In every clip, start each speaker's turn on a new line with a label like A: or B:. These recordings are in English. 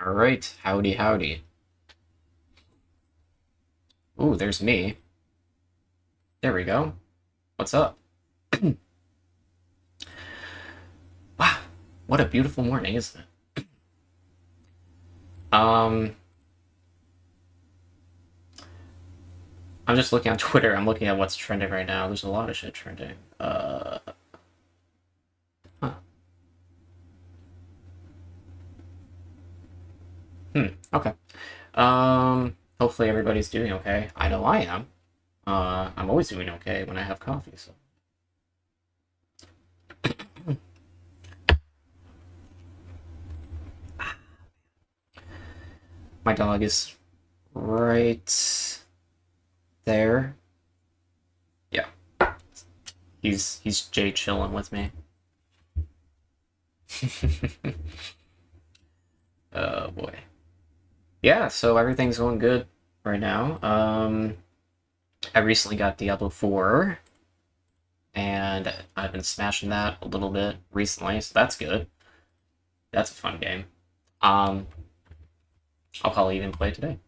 A: All right, howdy, howdy. Ooh, there's me. There we go. What's up? Wow, what a beautiful morning, isn't it? Um, I'm just looking on Twitter. I'm looking at what's trending right now. There's a lot of shit trending. Huh. Okay. Hopefully everybody's doing okay. I know I am. I'm always doing okay when I have coffee, so. My dog is right there. Yeah. He's Jay chilling with me. Oh boy. Yeah, so everything's going good right now. I recently got Diablo 4, and I've been smashing that a little bit recently, so that's good. That's a fun game. Um, I'll probably even play today.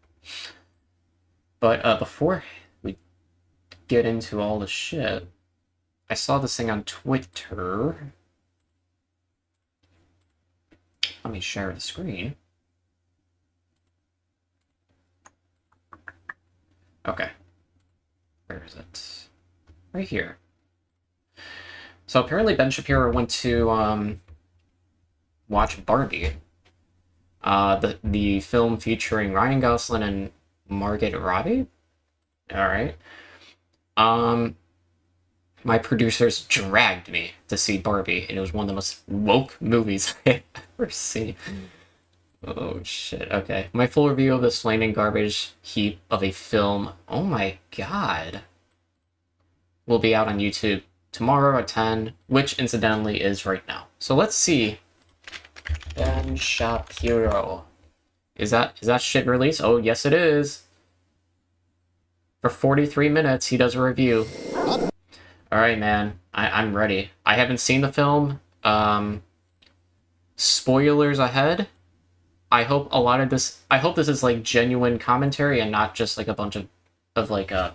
A: But before we get into all the shit, I saw this thing on Twitter. Let me share the screen. Okay. Where is it? Right here. So apparently Ben Shapiro went to watch Barbie. The film featuring Ryan Gosling and Margot Robbie. All right. My producers dragged me to see Barbie, and it was one of the most woke movies I've ever seen. Oh shit. Okay. My full review of this flaming garbage heap of a film. Oh my god. Will be out on YouTube tomorrow at 10, which incidentally is right now. So let's see. Ben Shapiro. Is that shit released? Oh yes it is. For 43 minutes he does a review. Alright man. I'm ready. I haven't seen the film. Spoilers ahead. I hope this is like genuine commentary and not just like a bunch of like I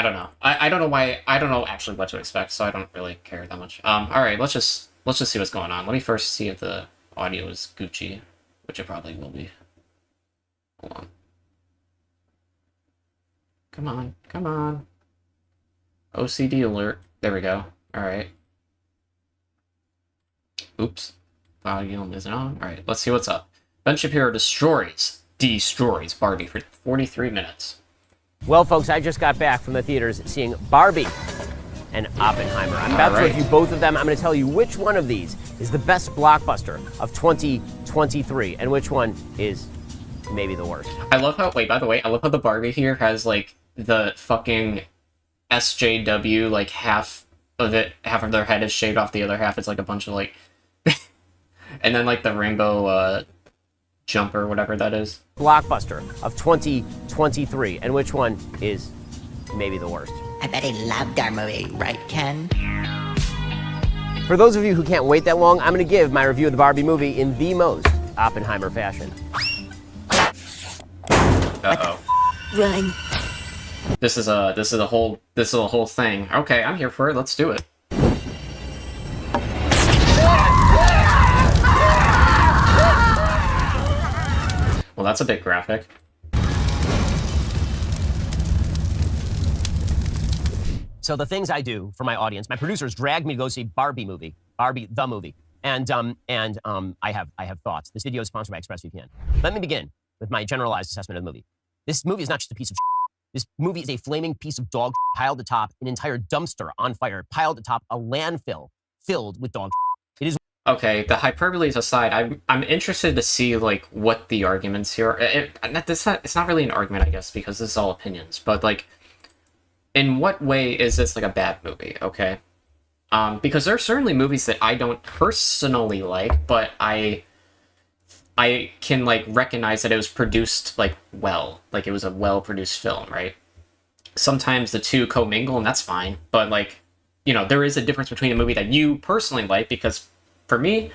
A: don't know. I don't know why. I don't know actually what to expect, so I don't really care that much. All right, let's just see what's going on. Let me first see if the audio is Gucci, which it probably will be. Hold on. Come on, come on. OCD alert. There we go. All right. Oops. Volume isn't on. All right, let's see what's up. Ben Shapiro destroys Barbie for 43 minutes.
B: Well, folks, I just got back from the theaters seeing Barbie and Oppenheimer. I'm about to review both of them. I'm going to tell you which one of these is the best blockbuster of 2023 and which one is maybe the worst.
A: I love how, wait, by the way, I love how the Barbie here has, like, the fucking SJW, like, half of their head is shaved off, the other half is, like, a bunch of, like, and then, like, the rainbow, jumper, whatever that is.
B: Blockbuster of 2023, and which one is maybe the worst?
C: I bet he loved our movie, right, Ken?
B: For those of you who can't wait that long, I'm going to give my review of the Barbie movie in the most Oppenheimer fashion.
A: Uh-oh.
C: Run.
A: This is a whole thing. Okay, I'm here for it. Let's do it. Well, that's a bit graphic.
B: So the things I do for my audience, my producers dragged me to go see Barbie the movie, and I have thoughts. This video is sponsored by ExpressVPN. Let me begin with my generalized assessment of the movie. This movie is not just a piece of shit. This movie is a flaming piece of dog shit piled atop an entire dumpster on fire, piled atop a landfill filled with dog shit. It is.
A: Okay, the hyperboles aside, I'm interested to see like what the arguments here are. It's not really an argument, I guess, because this is all opinions. But like, in what way is this like a bad movie? Okay, because there are certainly movies that I don't personally like, but I can like recognize that it was produced like well, like it was a well-produced film, right? Sometimes the two commingle, and that's fine. But like, you know, there is a difference between a movie that you personally like, because for me,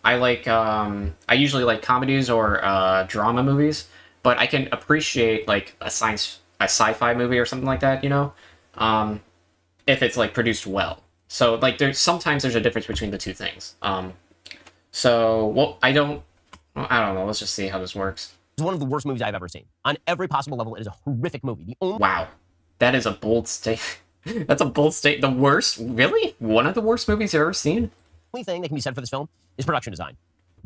A: I usually like comedies or drama movies, but I can appreciate like a sci-fi movie or something like that, you know, if it's like produced well. So like there's a difference between the two things. So I don't know. Let's just see how this works.
B: It's one of the worst movies I've ever seen. On every possible level, it is a horrific movie. The only
A: Wow, that is a bold statement. That's a bold state. The worst, really? One of the worst movies you've ever seen?
B: thing that can be said for this film is production design.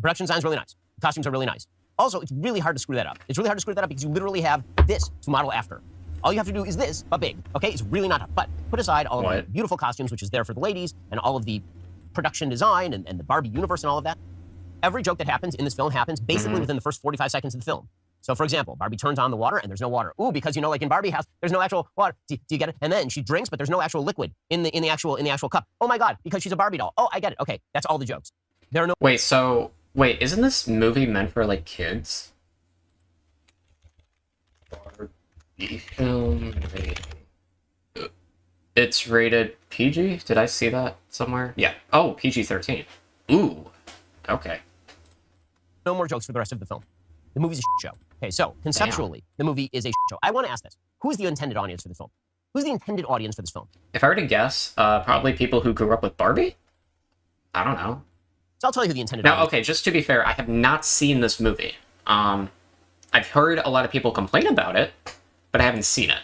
B: Production design is really nice. The costumes are really nice. Also, it's really hard to screw that up. It's really hard to screw that up because you literally have this to model after. All you have to do is this, but big. Okay, it's really not tough. But put aside all of the beautiful costumes, which is there for the ladies, and all of the production design and the Barbie universe and all of that. Every joke that happens in this film happens basically within the first 45 seconds of the film. So, for example, Barbie turns on the water and there's no water. Ooh, because you know, like in Barbie house, there's no actual water. Do you get it? And then she drinks, but there's no actual liquid in the actual cup. Oh my God, because she's a Barbie doll. Oh, I get it. Okay, that's all the jokes. There are no.
A: Wait, isn't this movie meant for like kids? Barbie film rating. It's rated PG? Did I see that somewhere? Yeah. Oh, PG-13. Ooh. Okay.
B: No more jokes for the rest of the film. The movie's a shit show. Okay, so conceptually, the movie is a shit show. I want to ask this: who's the intended audience for this film? Who's the intended audience for this film?
A: If I were to guess, probably people who grew up with Barbie. I don't know.
B: So I'll tell you who the intended
A: Now,
B: audience.
A: okay, just to be fair, I have not seen this movie. I've heard a lot of people complain about it, but I haven't seen it.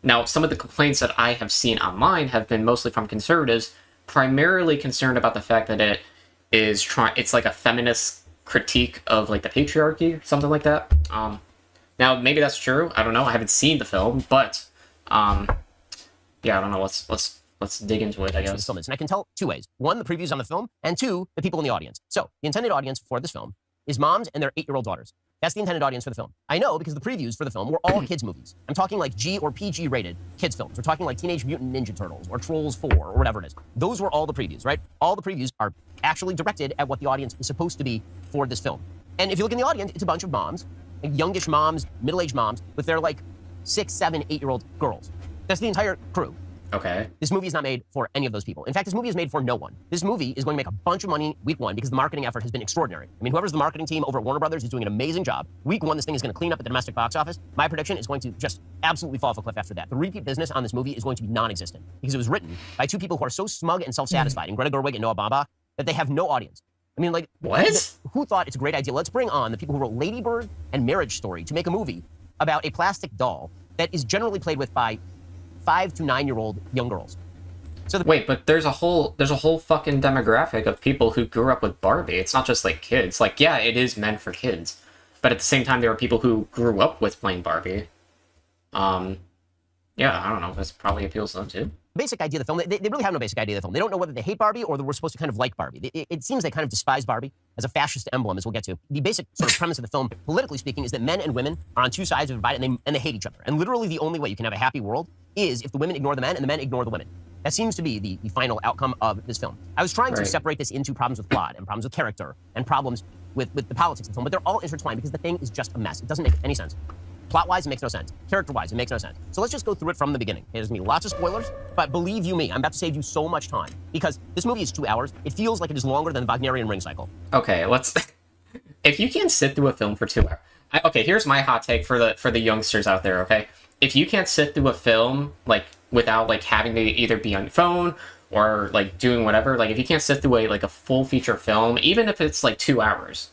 A: Now, some of the complaints that I have seen online have been mostly from conservatives, primarily concerned about the fact that it's like a feminist critique of like the patriarchy or something like that. Now maybe that's true. I don't know. I haven't seen the film, but yeah, I don't know. Let's dig into it, I guess.
B: This film is, and I can tell two ways: one, the previews on the film, and two, the people in the audience. So the intended audience for this film is moms and their 8-year-old daughters. That's the intended audience for the film. I know because the previews for the film were all kids movies. I'm talking like G or PG rated kids films. We're talking like Teenage Mutant Ninja Turtles or Trolls 4 or whatever it is. Those were all the previews, right? All the previews are actually directed at what the audience is supposed to be for this film. And if you look in the audience, it's a bunch of moms, like youngish moms, middle-aged moms, with their like 6, 7, 8-year-old girls. That's the entire crew.
A: Okay.
B: This movie is not made for any of those people. In fact, this movie is made for no one. This movie is going to make a bunch of money week one because the marketing effort has been extraordinary. I mean, whoever's the marketing team over at Warner Brothers is doing an amazing job. Week one, this thing is going to clean up at the domestic box office. My prediction is going to just absolutely fall off a cliff after that. The repeat business on this movie is going to be non-existent because it was written by two people who are so smug and self-satisfied, Greta Gerwig and Noah Baumbach, that they have no audience. I mean, like,
A: what?
B: Who thought it's a great idea? Let's bring on the people who wrote Lady Bird and Marriage Story to make a movie about a plastic doll that is generally played with by 5 to 9-year-old young girls. So
A: wait, but there's a whole fucking demographic of people who grew up with Barbie. It's not just like kids. Like, yeah, it is meant for kids, but at the same time, there are people who grew up with playing Barbie. Yeah, I don't know. This probably appeals to them too.
B: Basic idea of the film, they really have no basic idea of the film. They don't know whether they hate Barbie or that we're supposed to kind of like Barbie. It seems they kind of despise Barbie as a fascist emblem, as we'll get to. The basic sort of premise of the film, politically speaking, is that men and women are on two sides of a divide and they hate each other. And literally the only way you can have a happy world is if the women ignore the men and the men ignore the women. That seems to be the final outcome of this film. I was trying to separate this into problems with plot and problems with character and problems with the politics of the film, but they're all intertwined because the thing is just a mess. It doesn't make any sense. Plot-wise, it makes no sense. Character-wise, it makes no sense. So let's just go through it from the beginning. There's going to be lots of spoilers, but believe you me, I'm about to save you so much time because this movie is 2 hours. It feels like it is longer than the Wagnerian ring cycle.
A: Okay, let's... If you can't sit through a film for 2 hours... Okay, here's my hot take for the youngsters out there, okay? If you can't sit through a film, like, without, like, having to either be on your phone or, like, doing whatever, like, if you can't sit through a full feature film, even if it's, like, 2 hours,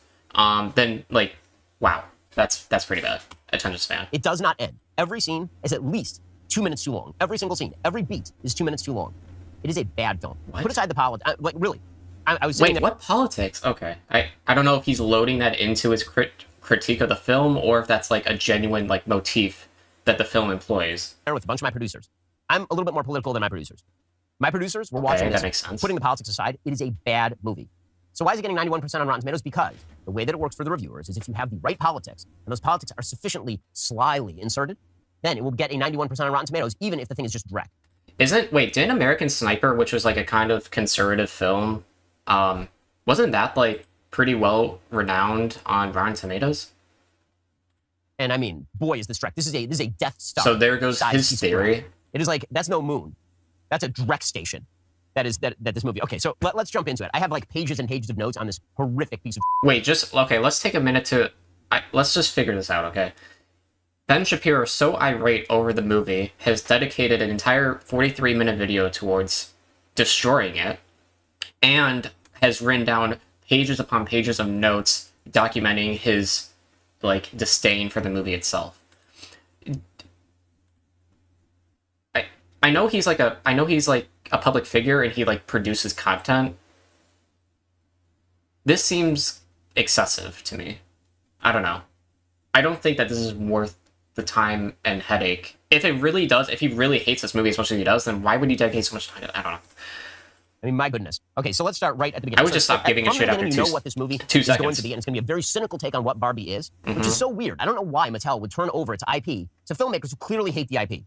A: then, like, wow, that's pretty bad. Attention span.
B: It does not end. Every scene is at least 2 minutes too long. Every single scene, every beat is 2 minutes too long. It is a bad film.
A: What?
B: Put aside the politics. Like, really. I was
A: Wait, what politics? Okay. I don't know if he's loading that into his critique of the film or if that's, like, a genuine, like, motif that the film employs.
B: There with a bunch of my producers. I'm a little bit more political than my producers. My producers were watching this,
A: that makes sense.
B: putting the politics aside. It is a bad movie. So why is it getting 91% on Rotten Tomatoes? Because the way that it works for the reviewers is if you have the right politics, and those politics are sufficiently slyly inserted, then it will get a 91% on Rotten Tomatoes, even if the thing is just dreck.
A: Didn't American Sniper, which was, like, a kind of conservative film, wasn't that, like, pretty well renowned on Rotten Tomatoes?
B: And I mean, boy, is this dreck. This is a Death Star.
A: So there goes his theory.
B: It is like, that's no moon. That's a dreck station. that this movie. Okay, so let's jump into it. I have like pages and pages of notes on this horrific piece of.
A: Wait, okay, let's take a minute to. Let's just figure this out, okay? Ben Shapiro, so irate over the movie, has dedicated an entire 43-minute video towards destroying it, and has written down pages upon pages of notes documenting his, like, disdain for the movie itself. I know he's like a public figure and he like produces content. This seems excessive to me. I don't know. I don't think that this is worth the time and headache. If he really hates this movie as much as he does, then why would he dedicate so much time to it? I don't know.
B: I mean, my goodness. Okay, so let's start right at the beginning.
A: I would just stop giving a shit after
B: you know what this movie is going to be, and it's going to be a very cynical take on what Barbie is, which is so weird. I don't know why Mattel would turn over its IP to filmmakers who clearly hate the IP.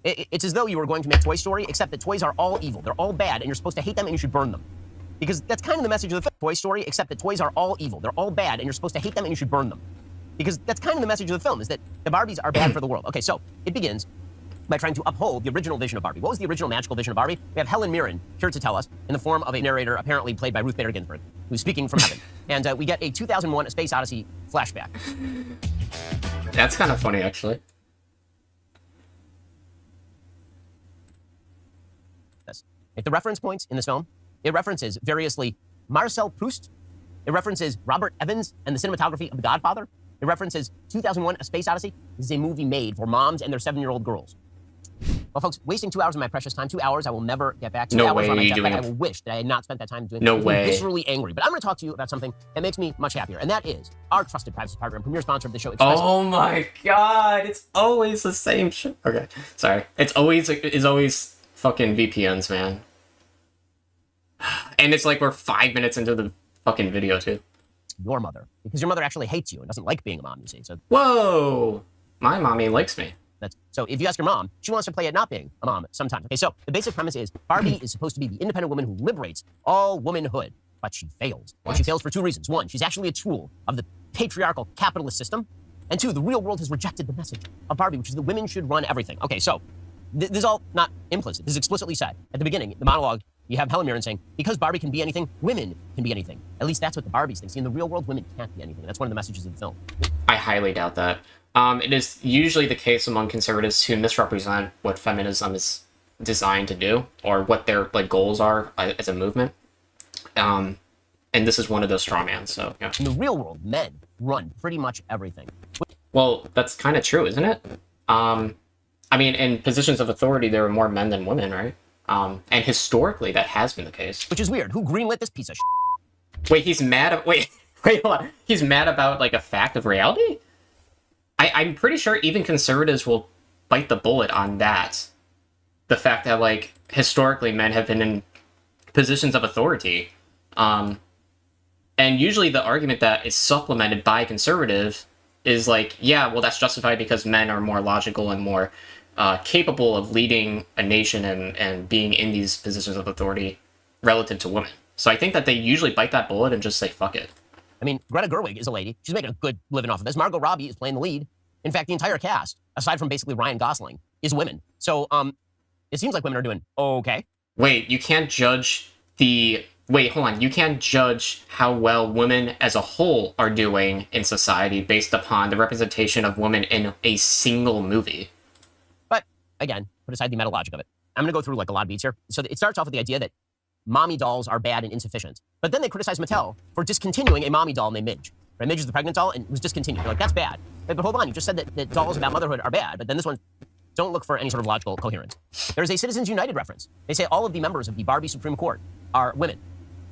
B: It's as though you were going to make Toy Story, except that toys are all evil. They're all bad, and you're supposed to hate them, and you should burn them. Because that's kind of the message of the film. Toy Story, except that toys are all evil. They're all bad, and you're supposed to hate them, and you should burn them. Because that's kind of the message of the film, is that the Barbies are bad for the world. Okay, so it begins by trying to uphold the original vision of Barbie. What was the original magical vision of Barbie? We have Helen Mirren here to tell us, in the form of a narrator apparently played by Ruth Bader Ginsburg, who's speaking from heaven. And we get a 2001 A Space Odyssey flashback.
A: That's kind of funny, actually.
B: The reference points in this film, it references variously Marcel Proust, it references Robert Evans and the cinematography of The Godfather, it references 2001 A Space Odyssey. This is a movie made for moms and their 7-year-old girls. Well, folks, wasting 2 hours of my precious time, 2 hours I will never get back. 2 hours on my deathbed, I will wish that I had not spent that time doing it.
A: No way.
B: I'm viscerally angry. But I'm going to talk to you about something that makes me much happier, and that is our trusted privacy partner and premier sponsor of the show, Express.
A: Oh my god, it's always the same shit. Okay, sorry. It's always fucking VPNs, man. And it's like we're 5 minutes into the fucking video, too.
B: Your mother. Because your mother actually hates you and doesn't like being a mom, you see. So
A: whoa! My mommy likes me.
B: So if you ask your mom, she wants to play at not being a mom sometimes. Okay, so the basic premise is Barbie is supposed to be the independent woman who liberates all womanhood, but she fails. And she fails for 2 reasons. 1, she's actually a tool of the patriarchal capitalist system. And 2, the real world has rejected the message of Barbie, which is that women should run everything. Okay, so this is all not implicit. This is explicitly said. At the beginning, the monologue, you have Helen Mirren saying, because Barbie can be anything, women can be anything. At least that's what the Barbies think. See, in the real world, women can't be anything. That's one of the messages of the film.
A: I highly doubt that. It is usually the case among conservatives who misrepresent what feminism is designed to do, or what their like goals are as a movement. And this is one of those straw mans, so yeah.
B: In the real world, men run pretty much everything.
A: Well, that's kind of true, isn't it? I mean, in positions of authority, there are more men than women, right? And historically, that has been the case.
B: Which is weird. Who greenlit this piece of shit?
A: Wait, he's mad. Wait, hold on. He's mad about like a fact of reality? I'm pretty sure even conservatives will bite the bullet on that. The fact that like historically men have been in positions of authority, and usually the argument that is supplemented by conservatives is like, yeah, well, that's justified because men are more logical and more capable of leading a nation and being in these positions of authority relative to women. So I think that they usually bite that bullet and just say, fuck it.
B: I mean, Greta Gerwig is a lady. She's making a good living off of this. Margot Robbie is playing the lead. In fact, the entire cast, aside from basically Ryan Gosling, is women. So it seems like women are doing okay.
A: Wait, you can't judge Wait, hold on. You can't judge how well women as a whole are doing in society based upon the representation of women in a single movie.
B: But, again, put aside the meta logic of it. I'm going to go through like a lot of beats here. So it starts off with the idea that mommy dolls are bad and insufficient. But then they criticize Mattel for discontinuing a mommy doll named Midge. Right? Midge is the pregnant doll and it was discontinued. They're like, that's bad. But hold on, you just said that dolls about motherhood are bad, but then this one, don't look for any sort of logical coherence. There's a Citizens United reference. They say all of the members of the Barbie Supreme Court are women.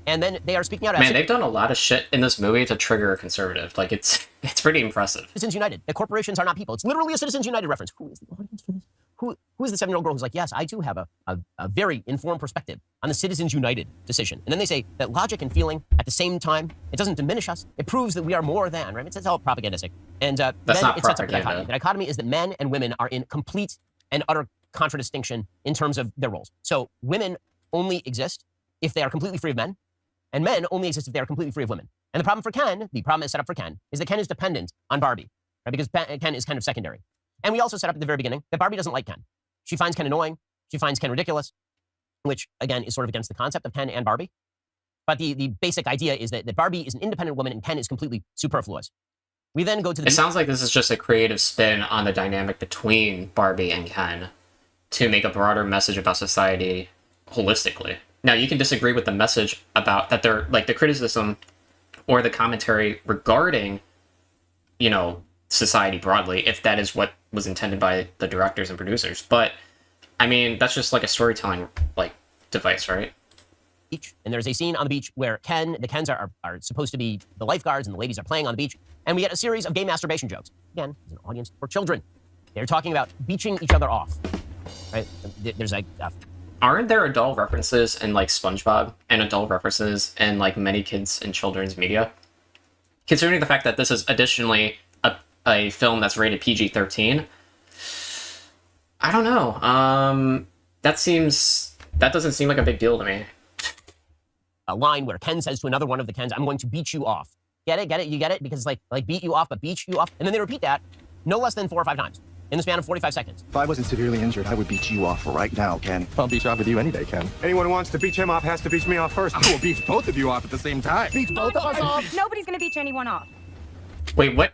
B: And then they are speaking out.
A: Man, they've done a lot of shit in this movie to trigger a conservative. Like, it's pretty impressive.
B: Citizens United. That corporations are not people. It's literally a Citizens United reference. Who is the audience for this? Who is the 7-year-old girl who's like, yes, I do have a very informed perspective on the Citizens United decision. And then they say that logic and feeling at the same time, it doesn't diminish us. It proves that we are more than, right? It's all propagandistic. And
A: That's
B: then
A: not
B: it sets up the
A: propaganda.
B: dichotomy. The dichotomy is that men and women are in complete and utter contradistinction in terms of their roles. So women only exist if they are completely free of men, and men only exist if they are completely free of women. And the problem for Ken, the problem is set up for Ken, is that Ken is dependent on Barbie, right? Because Ken is kind of secondary. And we also set up at the very beginning that Barbie doesn't like Ken. She finds Ken annoying. She finds Ken ridiculous. which again is sort of against the concept of Ken and Barbie. But the basic idea is that Barbie is an independent woman and Ken is completely superfluous. We then go to the...
A: It sounds like this is just a creative spin on the dynamic between Barbie and Ken to make a broader message about society holistically. Now, you can disagree with the message about that they're like the criticism or the commentary regarding, you know, society broadly, if that is what was intended by the directors and producers. But I mean, that's just like a storytelling like device, right?
B: Beach, and there's a scene on the beach where the Kens are supposed to be the lifeguards and the ladies are playing on the beach, and we get a series of gay masturbation jokes. Again, it's an audience for children. They're talking about beaching each other off, right? There's like...
A: Aren't there adult references in like SpongeBob and adult references in like many kids and children's media? Considering the fact that this is additionally a film that's rated PG-13, I don't know. That doesn't seem like a big deal to me.
B: A line where Ken says to another one of the Kens, "I'm going to beat you off." Get it? You get it? Because it's like beat you off, but beat you off. And then they repeat that no less than 4 or 5 times in the span of 45 seconds.
D: If I wasn't severely injured, I would beat you off right now, Ken.
E: I'll beat you off with you any day, Ken. Anyone who wants to beat him off has to beat me off first.
D: I will beat both of you off at the same time.
E: Beat both of us off?
F: Nobody's gonna beat anyone off.
A: Wait, what?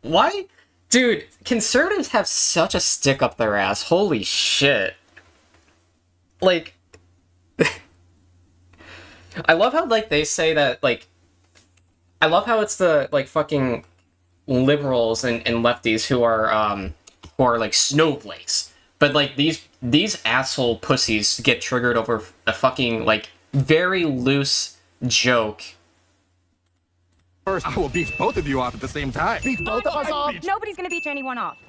A: Why? Dude, conservatives have such a stick up their ass. Holy shit. Like... I love how, like, they say that, like... I love how it's the, like, fucking liberals and lefties who are, like, snowflakes. But, like, these asshole pussies get triggered over a fucking, like, very loose joke.
D: First, I will beat both of you off at the same time.
E: Beat both of us off?
F: Nobody's gonna beat anyone off.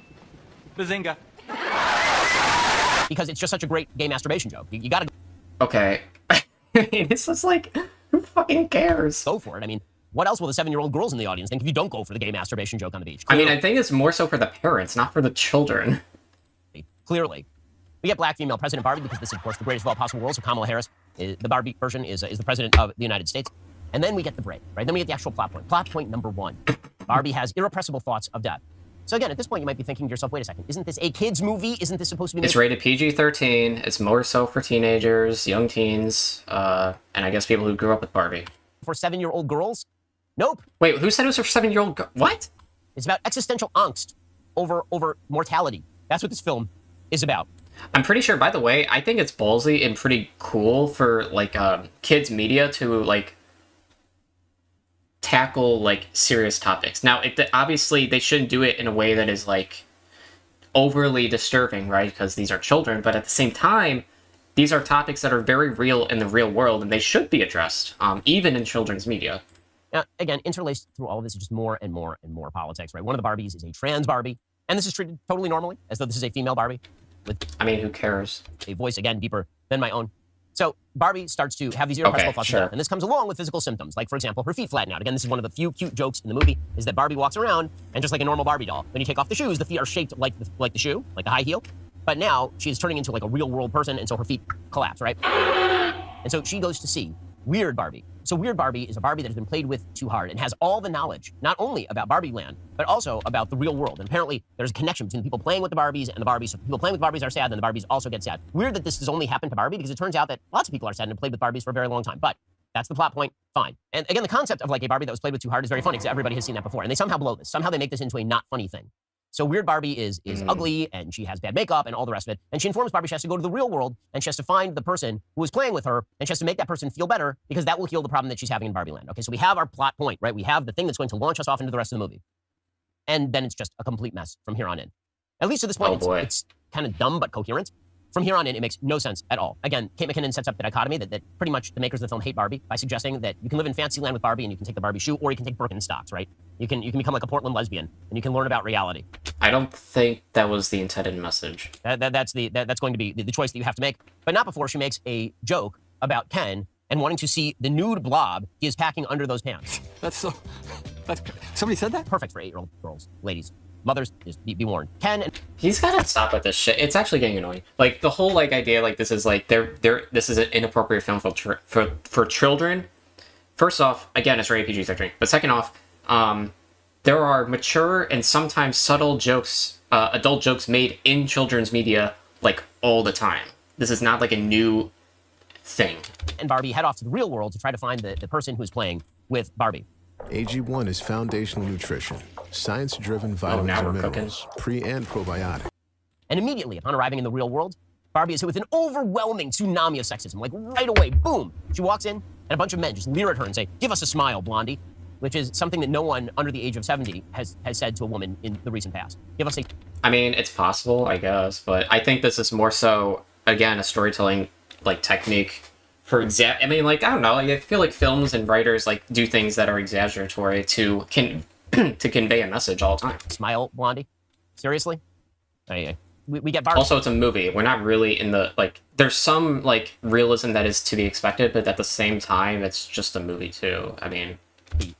G: Bazinga.
B: Because it's just such a great gay masturbation joke. You gotta
A: Okay. I mean, it's just like, who fucking cares?
B: go for it. I mean, what else will the 7-year-old girls in the audience think if you don't go for the gay masturbation joke on the beach?
A: I mean, I think it's more so for the parents, not for the children.
B: Clearly. We get black female President Barbie because this is, of course, the greatest of all possible worlds. So Kamala Harris, the Barbie version, is the president of the United States. And then we get the break, right? Then we get the actual plot point. Plot point number 1. Barbie has irrepressible thoughts of death. So again, at this point, you might be thinking to yourself, wait a second, isn't this a kid's movie? Isn't this supposed to be...
A: It's rated PG-13. It's more so for teenagers, young teens, and I guess people who grew up with Barbie.
B: For 7-year-old girls? Nope.
A: Wait, who said it was for 7-year-old What?
B: It's about existential angst over mortality. That's what this film is about.
A: I'm pretty sure, by the way, I think it's ballsy and pretty cool for, like, kids' media to, like, tackle, like, serious topics. Now, obviously, they shouldn't do it in a way that is, like, overly disturbing, right? Because these are children, but at the same time, these are topics that are very real in the real world, and they should be addressed, even in children's media.
B: Now, again, interlaced through all of this is just more and more and more politics, right? One of the Barbies is a trans Barbie, and this is treated totally normally, as though this is a female Barbie, with
A: I mean, who cares?
B: a voice, again, deeper than my own. So Barbie starts to have these irrepressible thoughts of death, and this comes along with physical symptoms, like, for example, her feet flatten out. Again, this is one of the few cute jokes in the movie, is that Barbie walks around, and just like a normal Barbie doll, when you take off the shoes, the feet are shaped like the shoe, like the high heel. But now she's turning into like a real-world person, and so her feet collapse, right? And so she goes to see Weird Barbie. So Weird Barbie is a Barbie that has been played with too hard and has all the knowledge, not only about Barbie land, but also about the real world. And apparently there's a connection between people playing with the Barbies and the Barbies. So if people playing with Barbies are sad, then the Barbies also get sad. Weird that this has only happened to Barbie, because it turns out that lots of people are sad and have played with Barbies for a very long time. But that's the plot point. Fine. And again, the concept of like a Barbie that was played with too hard is very funny, because everybody has seen that before. And they somehow blow this. Somehow they make this into a not funny thing. So Weird Barbie is ugly, and she has bad makeup and all the rest of it. And she informs Barbie she has to go to the real world, and she has to find the person who is playing with her, and she has to make that person feel better, because that will heal the problem that she's having in Barbie Land. Okay, so we have our plot point, right? We have the thing that's going to launch us off into the rest of the movie. And then it's just a complete mess from here on in. At least to this point, it's kind of dumb but coherent. From here on in, it makes no sense at all. Again, Kate McKinnon sets up the dichotomy that pretty much the makers of the film hate Barbie by suggesting that you can live in Fantasyland with Barbie and you can take the Barbie shoe, or you can take Birkenstocks, right? You can become like a Portland lesbian and you can learn about reality.
A: I don't think that was the intended message.
B: That's going to be the choice that you have to make, but not before she makes a joke about Ken and wanting to see the nude blob he is packing under those pants.
G: That's somebody said that?
B: Perfect for 8-year-old girls, ladies. Mothers, just be warned. Ken and...
A: He's gotta stop with this shit. It's actually getting annoying. Like, the whole, like, idea, like, this is, like, this is an inappropriate film for children. First off, again, it's rated PG-13. But second off, there are mature and sometimes subtle jokes, adult jokes made in children's media, like, all the time. This is not, like, a new thing.
B: and Barbie head off to the real world to try to find the person who's playing with Barbie.
H: AG1 is foundational nutrition, science-driven vitamins
A: now
H: and
A: we're cooking.
H: minerals, pre- and probiotic.
B: And immediately upon arriving in the real world, Barbie is hit with an overwhelming tsunami of sexism. Like right away, boom! She walks in, and a bunch of men just leer at her and say, "Give us a smile, blondie," which is something that no one under the age of 70 has said to a woman in the recent past. Give us a...
A: I mean, it's possible, I guess, but I think this is more so, again, a storytelling, like, technique. For example, I mean, like, I don't know, I feel like films and writers, like, do things that are exaggeratory to to convey a message all the time.
B: Smile, blondie? Seriously? We get Barbie.
A: Also, it's a movie. We're not really in the, like, there's some, like, realism that is to be expected, but at the same time, it's just a movie, too. I mean...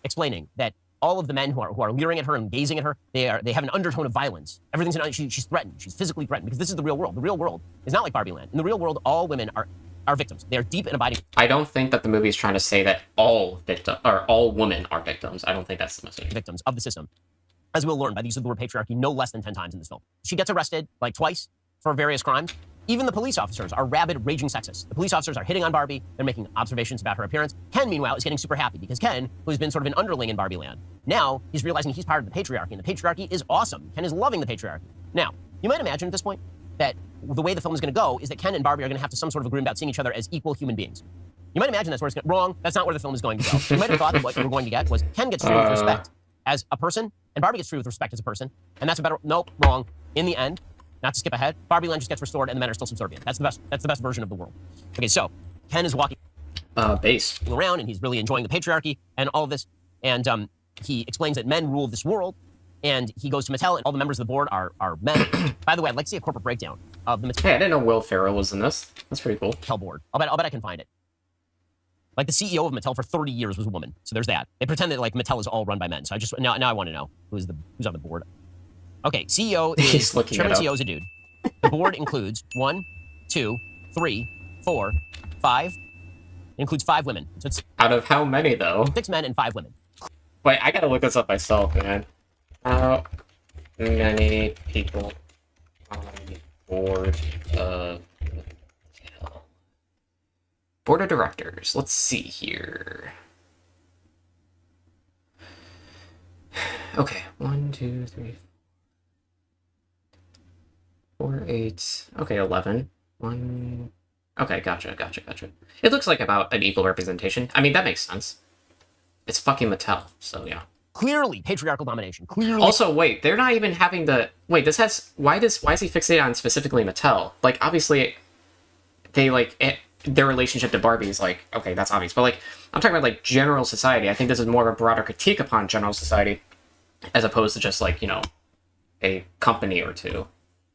B: Explaining that all of the men who are leering at her and gazing at her, they have an undertone of violence. Everything's she's threatened. She's physically threatened because this is the real world. The real world is not like Barbie Land. In the real world, all women are victims. They are deep and abiding.
A: I don't think that the movie is trying to say that all women are victims. I don't think that's the message.
B: Victims of the system, as we'll learn by the use of the word patriarchy no less than 10 times in this film. She gets arrested like twice for various crimes. Even the police officers are rabid, raging sexists. The police officers are hitting on Barbie. They're making observations about her appearance. Ken, meanwhile, is getting super happy because Ken, who's been sort of an underling in Barbie Land, now he's realizing he's part of the patriarchy, and the patriarchy is awesome. Ken is loving the patriarchy. Now, you might imagine at this point that the way the film is going to go is that Ken and Barbie are going to have to some sort of agreement about seeing each other as equal human beings. You might imagine that's where it's going. Wrong. That's not where the film is going to go. You might have thought that what you were going to get was Ken gets treated with respect as a person, and Barbie gets treated with respect as a person, and that's a better. Nope, wrong. In the end, not to skip ahead, Barbie Land just gets restored, and the men are still subservient. That's the best. That's the best version of the world. Okay, so Ken is walking
A: Base.
B: around, and he's really enjoying the patriarchy and all of this, and he explains that men rule this world, and he goes to Mattel, and all the members of the board are men. By the way, I'd like to see a corporate breakdown of the Mattel
A: Hey, I didn't know Will Ferrell was in this. That's pretty cool.
B: board. I'll bet I can find it. Like the CEO of Mattel for 30 years was a woman, so there's that. They pretend that like Mattel is all run by men. So I just now I want to know who's on the board. Okay, CEO is
A: He's looking
B: chairman.
A: it up.
B: CEO is a dude. The board includes 1, 2, 3, 4, 5. It includes 5 women. So it's
A: Out of how many, though?
B: 6 men and 5 women.
A: Wait, I gotta look this up myself, man. How many people on the board of... Board of directors. Let's see here. Okay, 1, 2, 3, 4, 8. Okay, 11. 1. Okay, gotcha. It looks like about an equal representation. I mean, that makes sense. It's fucking Mattel, so yeah.
B: Clearly patriarchal domination. Clearly.
A: Also, wait, they're not even having the... Wait, this has... Why is he fixated on specifically Mattel? Like, obviously, they, like... their relationship to Barbie is, like, okay, that's obvious. But, like, I'm talking about, like, general society. I think this is more of a broader critique upon general society as opposed to just, like, you know, a company or two.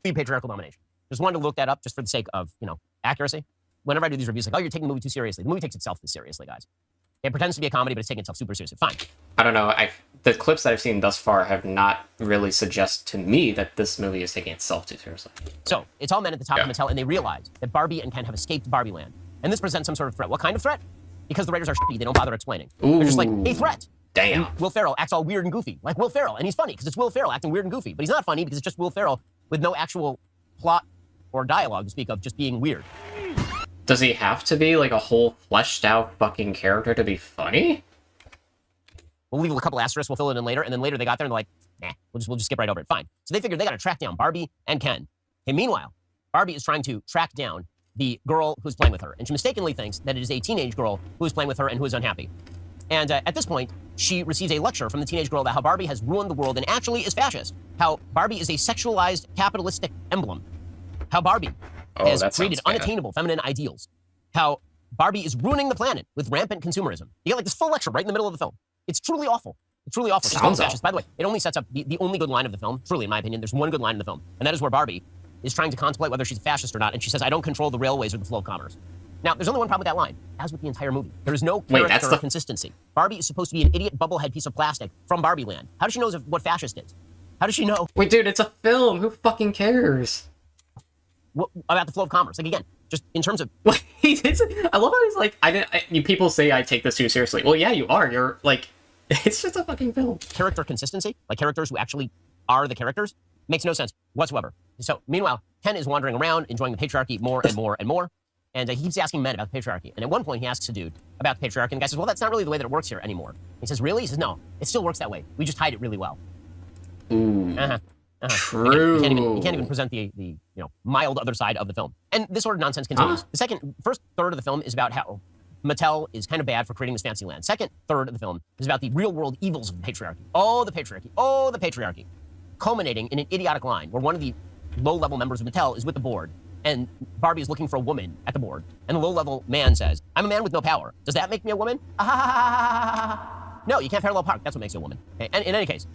B: Patriarchal domination. Just wanted to look that up just for the sake of, you know, accuracy. Whenever I do these reviews, like, oh, you're taking the movie too seriously. The movie takes itself this seriously, guys. It pretends to be a comedy, but it's taking itself super seriously. Fine.
A: I don't know. The clips that I've seen thus far have not really suggested to me that this movie is taking itself too seriously.
B: So, it's all men at the top of Mattel, and they realize that Barbie and Ken have escaped Barbie Land. And this presents some sort of threat. What kind of threat? Because the writers are shitty, they don't bother explaining. They're just like, hey, threat.
A: Damn.
B: And Will Ferrell acts all weird and goofy, like Will Ferrell. And he's funny, because it's Will Ferrell acting weird and goofy. But he's not funny, because it's just Will Ferrell with no actual plot or dialogue to speak of, just being weird.
A: Does he have to be, like, a whole fleshed-out fucking character to be funny?
B: We'll leave a couple asterisks, we'll fill it in later, and then later they got there and they're like, nah, we'll just skip right over it. Fine. So they figured they got to track down Barbie and Ken. And meanwhile, Barbie is trying to track down the girl who's playing with her, and she mistakenly thinks that it is a teenage girl who is playing with her and who is unhappy. And at this point, she receives a lecture from the teenage girl about how Barbie has ruined the world and actually is fascist. How Barbie is a sexualized capitalistic emblem. How Barbie has created unattainable feminine ideals. How Barbie is ruining the planet with rampant consumerism. You get like this full lecture right in the middle of the film. It's truly awful. It's truly awful. She's fascist. By the way, it only sets up the only good line of the film. Truly, in my opinion, there's one good line in the film, and that is where Barbie is trying to contemplate whether she's a fascist or not, and she says, I don't control the railways or the flow of commerce. Now, there's only one problem with that line, as with the entire movie. There is no character consistency. Barbie is supposed to be an idiot bubblehead piece of plastic from Barbie Land. How does she know what fascist is? How does she know?
A: Wait, dude, it's a film. Who fucking cares?
B: What, about the flow of commerce? Like, again, just in terms of...
A: I love how he's like, people say I take this too seriously. Well, yeah, you are. You're, like, it's just a fucking film.
B: Character consistency, like characters who actually are the characters, makes no sense whatsoever. So, meanwhile, Ken is wandering around, enjoying the patriarchy more and more and more. And he keeps asking men about the patriarchy. And at one point, he asks a dude about the patriarchy. And the guy says, well, that's not really the way that it works here anymore. He says, really? He says, no, it still works that way. We just hide it really well.
A: Ooh.
B: True.
A: Again,
B: you can't even present the mild other side of the film. And this sort of nonsense continues. The first third of the film is about how Mattel is kind of bad for creating this fancy land. Second third of the film is about the real world evils of the patriarchy. Oh, the patriarchy. Oh, the patriarchy. Culminating in an idiotic line where one of the low-level members of Mattel is with the board, and Barbie is looking for a woman at the board. And the low-level man says, I'm a man with no power. Does that make me a woman? No, you can't parallel park. That's what makes you a woman. Okay, and in any case,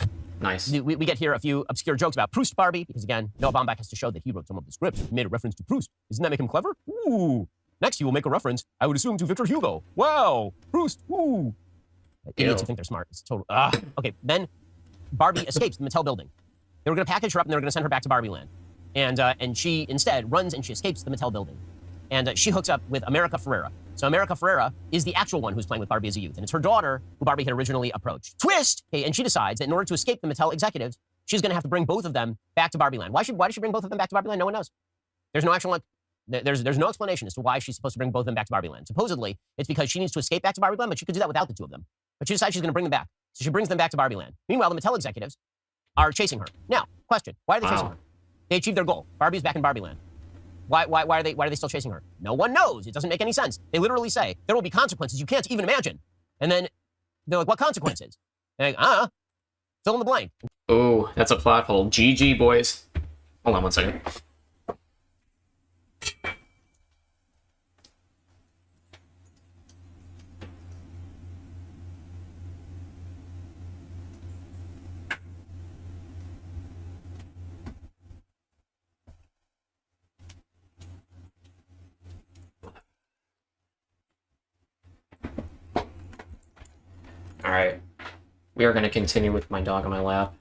A: Nice.
B: we get here a few obscure jokes about Proust Barbie, because again, Noah Baumbach has to show that he wrote some of the script. He made a reference to Proust. Doesn't that make him clever? Ooh. Next, he will make a reference, I would assume, to Victor Hugo. Wow. Proust. Ooh. Idiots who think they're smart. It's total. Okay, then Barbie escapes the Mattel building. They were going to package her up and they were going to send her back to Barbie Land. And she instead runs and she escapes the Mattel building. And she hooks up with America Ferrera. So America Ferrera is the actual one who's playing with Barbie as a youth. And it's her daughter who Barbie had originally approached. Twist! Okay, and she decides that in order to escape the Mattel executives, she's going to have to bring both of them back to Barbie Land. Why does she bring both of them back to Barbie Land? No one knows. There's no actual, there's no explanation as to why she's supposed to bring both of them back to Barbie Land. Supposedly, it's because she needs to escape back to Barbie Land, but she could do that without the two of them. But she decides she's going to bring them back. So she brings them back to Barbie Land. Meanwhile, the Mattel executives are chasing her. Now, question, why are they chasing her? They achieved their goal. Barbie's back in Barbie Land. Why are they still chasing her? No one knows. It doesn't make any sense. They literally say, there will be consequences you can't even imagine. And then they're like, what consequences? And they're like, fill in the blank.
A: Oh, that's a plot hole. GG, boys. Hold on one second. Alright. We are going to continue with my dog on my lap.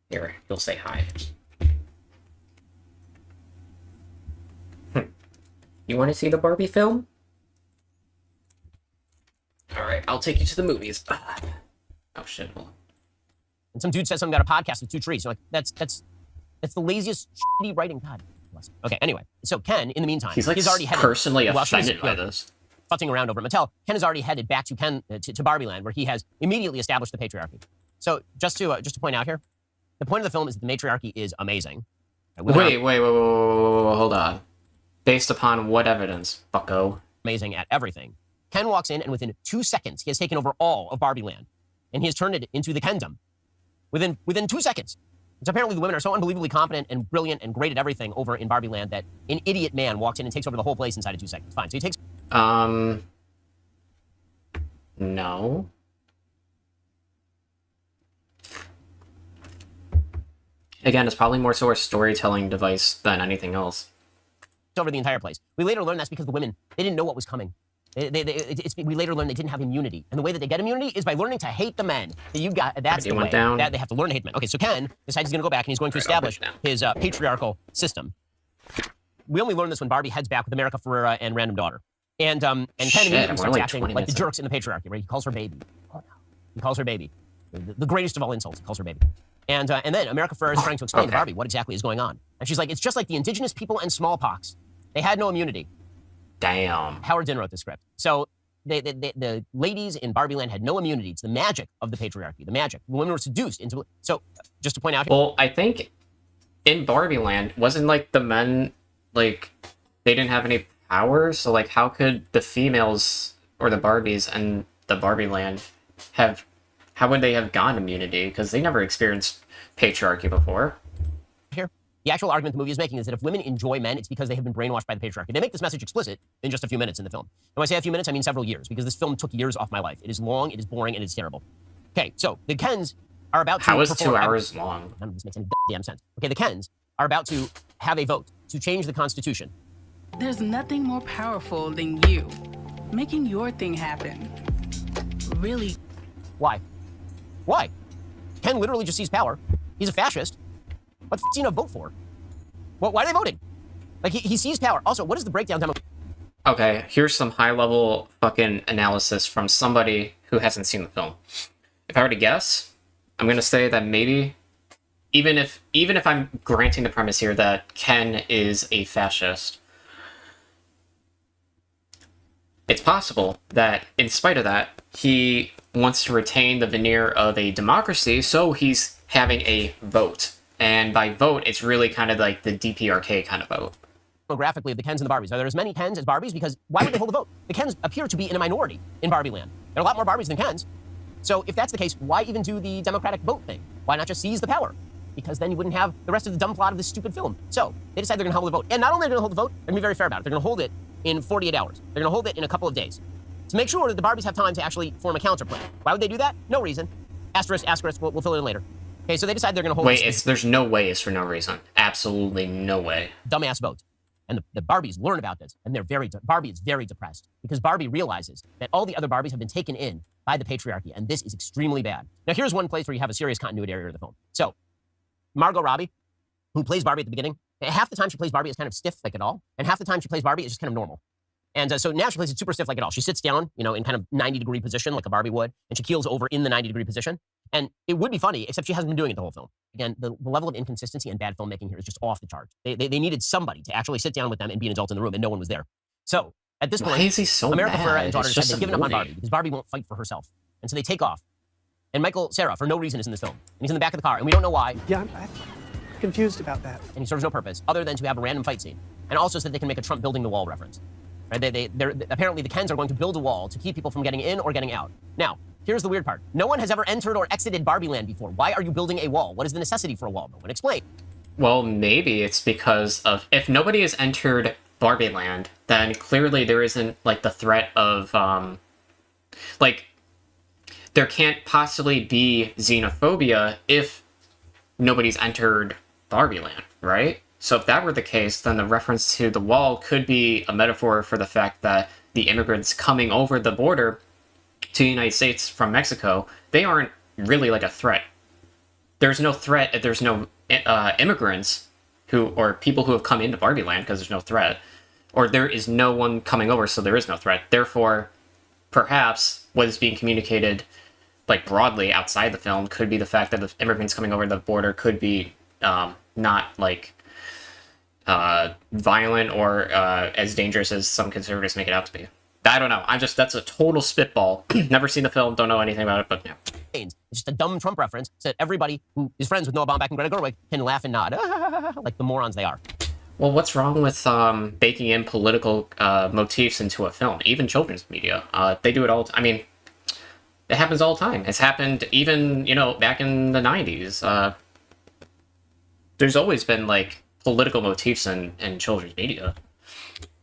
A: Here, you'll say hi. You want to see the Barbie film? Alright, I'll take you to the movies. Oh shit, hold on.
B: And some dude says something about a podcast with two trees. You're like, that's the laziest shitty writing. God bless him. Okay, anyway. So Ken, in the meantime,
A: He's like
B: already headed,
A: personally offended by this.
B: Futzing around over at Mattel. Ken has already headed back to to Barbie Land, where he has immediately established the patriarchy. So just to point out here, the point of the film is that the matriarchy is amazing.
A: Wait, hold on. Based upon what evidence, bucko?
B: Amazing at everything. Ken walks in, and within 2 seconds, he has taken over all of Barbie Land, and he has turned it into the Kendom. Within 2 seconds. So apparently the women are so unbelievably competent and brilliant and great at everything over in Barbie Land that an idiot man walks in and takes over the whole place inside of 2 seconds. Fine. So he takes...
A: No. Again, it's probably more so a storytelling device than anything else.
B: Over the entire place. We later learn that's because the women, they didn't know what was coming. We later learned they didn't have immunity. And the way that they get immunity is by learning to hate the men. That's the way that they have to learn to hate men. Okay, so Ken decides he's going to go back and he's going to establish his patriarchal system. We only learn this when Barbie heads back with America Ferrera and Random Daughter. And Ken immediately starts acting like the jerks in the patriarchy, right? He calls her baby. Oh, no. He calls her baby. The greatest of all insults. He calls her baby. And then America Ferrera is trying to explain to Barbie what exactly is going on. And she's like, it's just like the indigenous people and smallpox. They had no immunity.
A: Damn.
B: Howard Zinn wrote the script. So the ladies in Barbie Land had no immunity. It's the magic of the patriarchy. The magic. The women were seduced into... So, just to point out...
A: Well, I think in Barbie Land, wasn't, like, the men, like, they didn't have any power? So, like, how could the females or the Barbies in the Barbie Land have... How would they have gotten immunity? Because they never experienced patriarchy before.
B: Here. The actual argument the movie is making is that if women enjoy men, it's because they have been brainwashed by the patriarchy. They make this message explicit in just a few minutes in the film. And when I say a few minutes, I mean several years, because this film took years off my life. It is long, it is boring, and it's terrible. Okay, so the Kens are about to...
A: How is 2 hours long?
B: None of this makes any damn sense. Okay, the Kens are about to have a vote to change the Constitution.
I: There's nothing more powerful than you making your thing happen. Really?
B: Why? Why? Ken literally just sees power. He's a fascist. What the f*** you vote for? Why are they voting? Like, he sees power. Also, what is the breakdown demo?
A: Okay, here's some high-level fucking analysis from somebody who hasn't seen the film. If I were to guess, I'm gonna say that maybe, even if I'm granting the premise here that Ken is a fascist, it's possible that, in spite of that, he wants to retain the veneer of a democracy, so he's having a vote. And by vote, it's really kind of like the DPRK kind of vote.
B: Demographically of the Kens and the Barbies. Are there as many Kens as Barbies? Because why would they hold a vote? The Kens appear to be in a minority in Barbie land. There are a lot more Barbies than Kens. So if that's the case, why even do the democratic vote thing? Why not just seize the power? Because then you wouldn't have the rest of the dumb plot of this stupid film. So they decide they're going to hold the vote. And not only are they going to hold the vote, they're going to be very fair about it. They're going to hold it in 48 hours. They're going to hold it in a couple of days. To make sure that the Barbies have time to actually form a counterplan. Why would they do that? No reason. Asterisk, asterisk, we'll fill it in later. Okay, so they decide they're going to hold
A: there's no way it's for no reason. Absolutely no way.
B: Dumbass vote. And the Barbies learn about this, and Barbie is very depressed because Barbie realizes that all the other Barbies have been taken in by the patriarchy, and this is extremely bad. Now, here's one place where you have a serious continuity error of the film. So, Margot Robbie, who plays Barbie at the beginning, half the time she plays Barbie is kind of stiff like it all, and half the time she plays Barbie is just kind of normal. And so now she plays it super stiff like it all. She sits down, in kind of 90-degree position like a Barbie would, and she keels over in the 90-degree position. And it would be funny, except she hasn't been doing it the whole film. Again, the level of inconsistency and bad filmmaking here is just off the charts. They needed somebody to actually sit down with them and be an adult in the room, and no one was there. So, at this point,
A: why is he so
B: America
A: mad?
B: Ferrera and daughter
A: It's
B: decide
A: just
B: they've
A: a
B: given up on
A: movie.
B: Barbie because Barbie won't fight for herself. And so they take off. And Michael Cera, for no reason, is in this film. And he's in the back of the car, and we don't know why.
J: Yeah, I'm confused about that.
B: And he serves no purpose other than to have a random fight scene. And also so that they can make a Trump building the wall reference. Right? Apparently, the Kens are going to build a wall to keep people from getting in or getting out. Now, here's the weird part. No one has ever entered or exited Barbie Land before. Why are you building a wall? What is the necessity for a wall? No one explain.
A: Well, maybe it's because of, if nobody has entered Barbie Land, then clearly there isn't, like, the threat of, there can't possibly be xenophobia if nobody's entered Barbie Land, right? So if that were the case, then the reference to the wall could be a metaphor for the fact that the immigrants coming over the border to the United States from Mexico, they aren't really like a threat. There's no threat if there's no immigrants or people who have come into Barbie Land because there's no threat. Or there is no one coming over, so there is no threat. Therefore, perhaps what is being communicated, like, broadly outside the film could be the fact that the immigrants coming over the border could be not, like, violent or as dangerous as some conservatives make it out to be. I don't know. That's a total spitball. Never seen the film, don't know anything about it, but yeah.
B: It's just a dumb Trump reference so that everybody who is friends with Noah Baumbach and Greta Gerwig can laugh and nod, like the morons they are.
A: Well, what's wrong with baking in political motifs into a film? Even children's media. They do it all. I mean, it happens all the time. It's happened even, back in the 90s. There's always been, like, political motifs in children's media.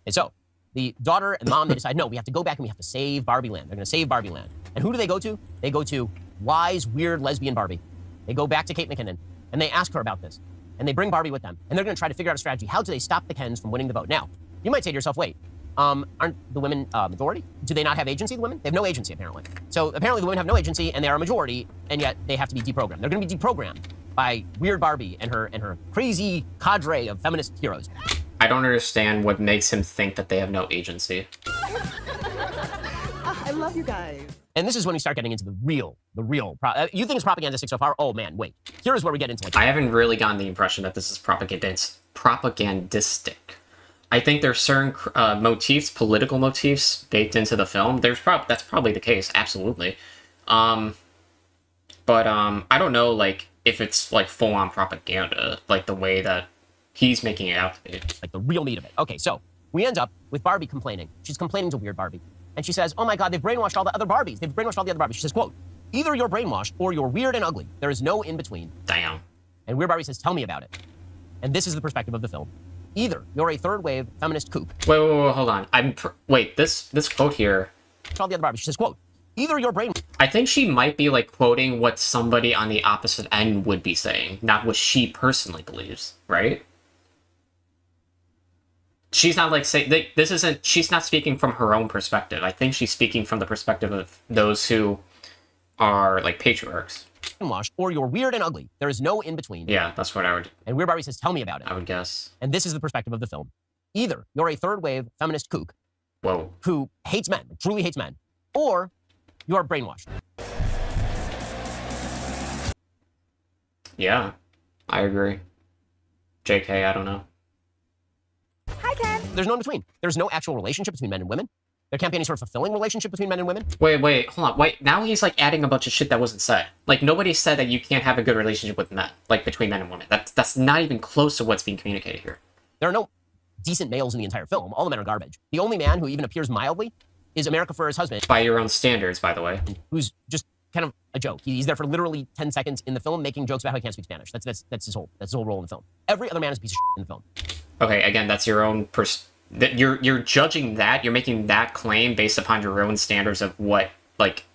B: And so, the daughter and mom, they decide, no, we have to go back and we have to save Barbie Land. They're going to save Barbie Land. And who do they go to? They go to wise, weird, lesbian Barbie. They go back to Kate McKinnon, and they ask her about this. And they bring Barbie with them. And they're going to try to figure out a strategy. How do they stop the Kens from winning the vote? Now, you might say to yourself, wait, aren't the women majority? Do they not have agency, the women? They have no agency, apparently. So apparently the women have no agency, and they are a majority, and yet they have to be deprogrammed. They're going to be deprogrammed by weird Barbie and her crazy cadre of feminist heroes.
A: I don't understand what makes him think that they have no agency.
J: I love you guys.
B: And this is when we start getting into the real. You think it's propagandistic so far? Oh man, wait. Here is where we get into, like,
A: I haven't really gotten the impression that this is propagandistic. I think there's certain motifs, political motifs, baked into the film. That's probably the case, absolutely. But I don't know, like, if it's, like, full-on propaganda, like the way that he's making it out to be.
B: Like the real meat of it. Okay, so we end up with Barbie complaining. She's complaining to weird Barbie. And she says, oh my God, they've brainwashed all the other Barbies. They've brainwashed all the other Barbies. She says, quote, either you're brainwashed or you're weird and ugly. There is no in between.
A: Damn.
B: And weird Barbie says, tell me about it. And this is the perspective of the film. Either you're a third wave feminist kook.
A: Wait, hold on. This quote here.
B: All the other Barbies. She says, quote, either you're brainwashed.
A: I think she might be, like, quoting what somebody on the opposite end would be saying, not what she personally believes, right? She's not, like, saying, she's not speaking from her own perspective. I think she's speaking from the perspective of those who are, like, patriarchs.
B: Brainwashed or you're weird and ugly. There is no in between.
A: Yeah, that's what I would...
B: And weird Barbie says, tell me about it.
A: I would guess.
B: And this is the perspective of the film. Either you're a third wave feminist kook.
A: Whoa.
B: Who hates men, truly hates men, or you're brainwashed.
A: Yeah, I agree. JK, I don't know.
F: Hi, Ken.
B: There's no in between. There's no actual relationship between men and women. There can't be any sort of fulfilling relationship between men and women.
A: Wait, hold on. Wait, now he's like adding a bunch of shit that wasn't said. Like nobody said that you can't have a good relationship with men, like between men and women. That's not even close to what's being communicated here.
B: There are no decent males in the entire film. All the men are garbage. The only man who even appears mildly is America Ferrera's husband.
A: By your own standards, by the way.
B: Who's just kind of a joke. He's there for literally 10 seconds in the film making jokes about how he can't speak Spanish. That's his whole role in the film. Every other man is a piece of shit in the film.
A: Okay, again, that's your own you're judging that, you're making that claim based upon your own standards of what, like,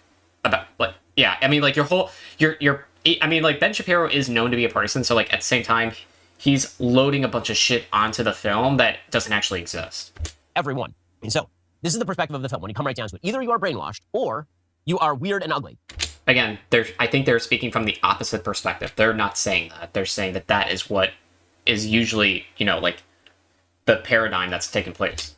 A: about, like, yeah, I mean, like, I mean, like, Ben Shapiro is known to be a partisan, so, like, at the same time, he's loading a bunch of shit onto the film that doesn't actually exist.
B: Everyone. And so, this is the perspective of the film when you come right down to it. Either you are brainwashed, or you are weird and ugly.
A: Again, I think they're speaking from the opposite perspective. They're not saying that. They're saying that that is what is usually, you know, like, the paradigm that's taken place.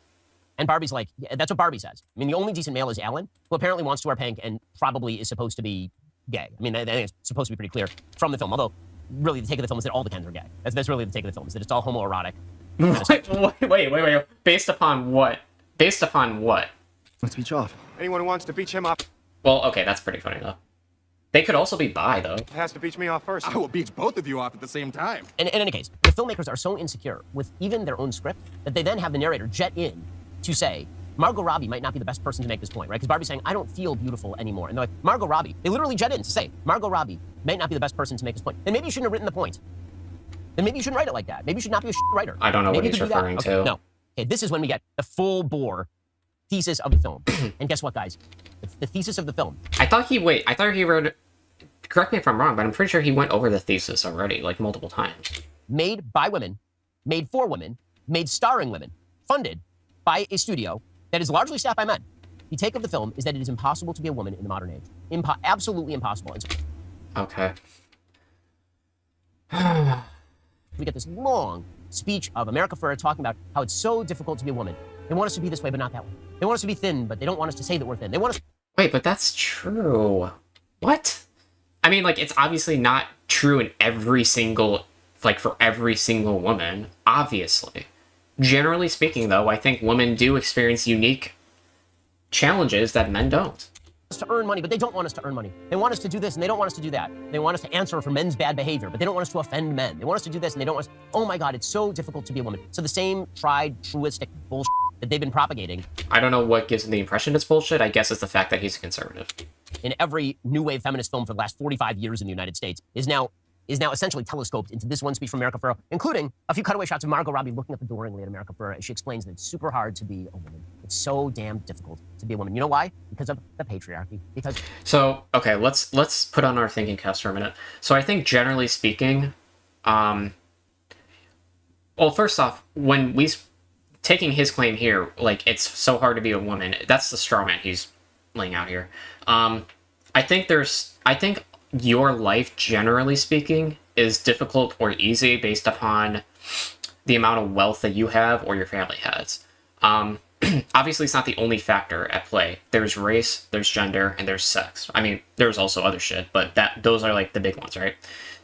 B: And Barbie's like, yeah, that's what Barbie says. I mean, the only decent male is Alan, who apparently wants to wear pink and probably is supposed to be gay. I mean, I think it's supposed to be pretty clear from the film, although really the take of the film is that all the Kens are gay. That's really the take of the film, is that it's all homoerotic.
A: Wait. Based upon what? Based upon what?
D: Let's beach off.
E: Anyone who wants to beach him up
A: Well, okay, that's pretty funny, though. They could also be bi, though.
E: has to beach me off first.
D: I will beach both of you off at the same time.
B: In any case, the filmmakers are so insecure with even their own script that they then have the narrator jet in to say, Margot Robbie might not be the best person to make this point, right? Because Barbie's saying, I don't feel beautiful anymore. And they're like, Margot Robbie. They literally jet in to say, Margot Robbie might not be the best person to make this point. Then maybe you shouldn't have written the point. Then maybe you shouldn't write it like that. Maybe you should not be a writer.
A: I don't know
B: maybe
A: what he's referring to.
B: No. Okay, this is when we get the full bore thesis of the film. And guess what, guys? The thesis of the film.
A: I thought he wrote... Correct me if I'm wrong, but I'm pretty sure he went over the thesis already, like, multiple times.
B: Made by women, made for women, made starring women, funded by a studio that is largely staffed by men. The take of the film is that it is impossible to be a woman in the modern age. Absolutely impossible.
A: Okay.
B: We get this long speech of America Ferrera talking about how it's so difficult to be a woman. They want us to be this way, but not that way. They want us to be thin, but they don't want us to say that we're thin. They want us...
A: Wait, but that's true. What? I mean, like, it's obviously not true in every single, like, for every single woman, obviously. Generally speaking, though, I think women do experience unique challenges that men don't.
B: To earn money, but they don't want us to earn money. They want us to do this, and they don't want us to do that. They want us to answer for men's bad behavior, but they don't want us to offend men. They want us to do this, and they don't want us... Oh my God, it's so difficult to be a woman. So the same tried, truistic bullshit that they've been propagating.
A: I don't know what gives him the impression it's bullshit. I guess it's the fact that he's a conservative.
B: In every new wave feminist film for the last 45 years in the United States is now essentially telescoped into this one speech from America Ferrera, including a few cutaway shots of Margot Robbie looking up adoringly at America Ferrera as she explains that it's super hard to be a woman. It's so damn difficult to be a woman. You know why? Because of the patriarchy. Because...
A: So, okay, let's put on our thinking caps for a minute. So I think generally speaking, well, first off, when we... Taking his claim here, like, it's so hard to be a woman, that's the straw man he's laying out here. I think your life, generally speaking, is difficult or easy based upon the amount of wealth that you have or your family has. Obviously, it's not the only factor at play. There's race, there's gender, and there's sex. I mean, there's also other shit, but those are, like, the big ones, right?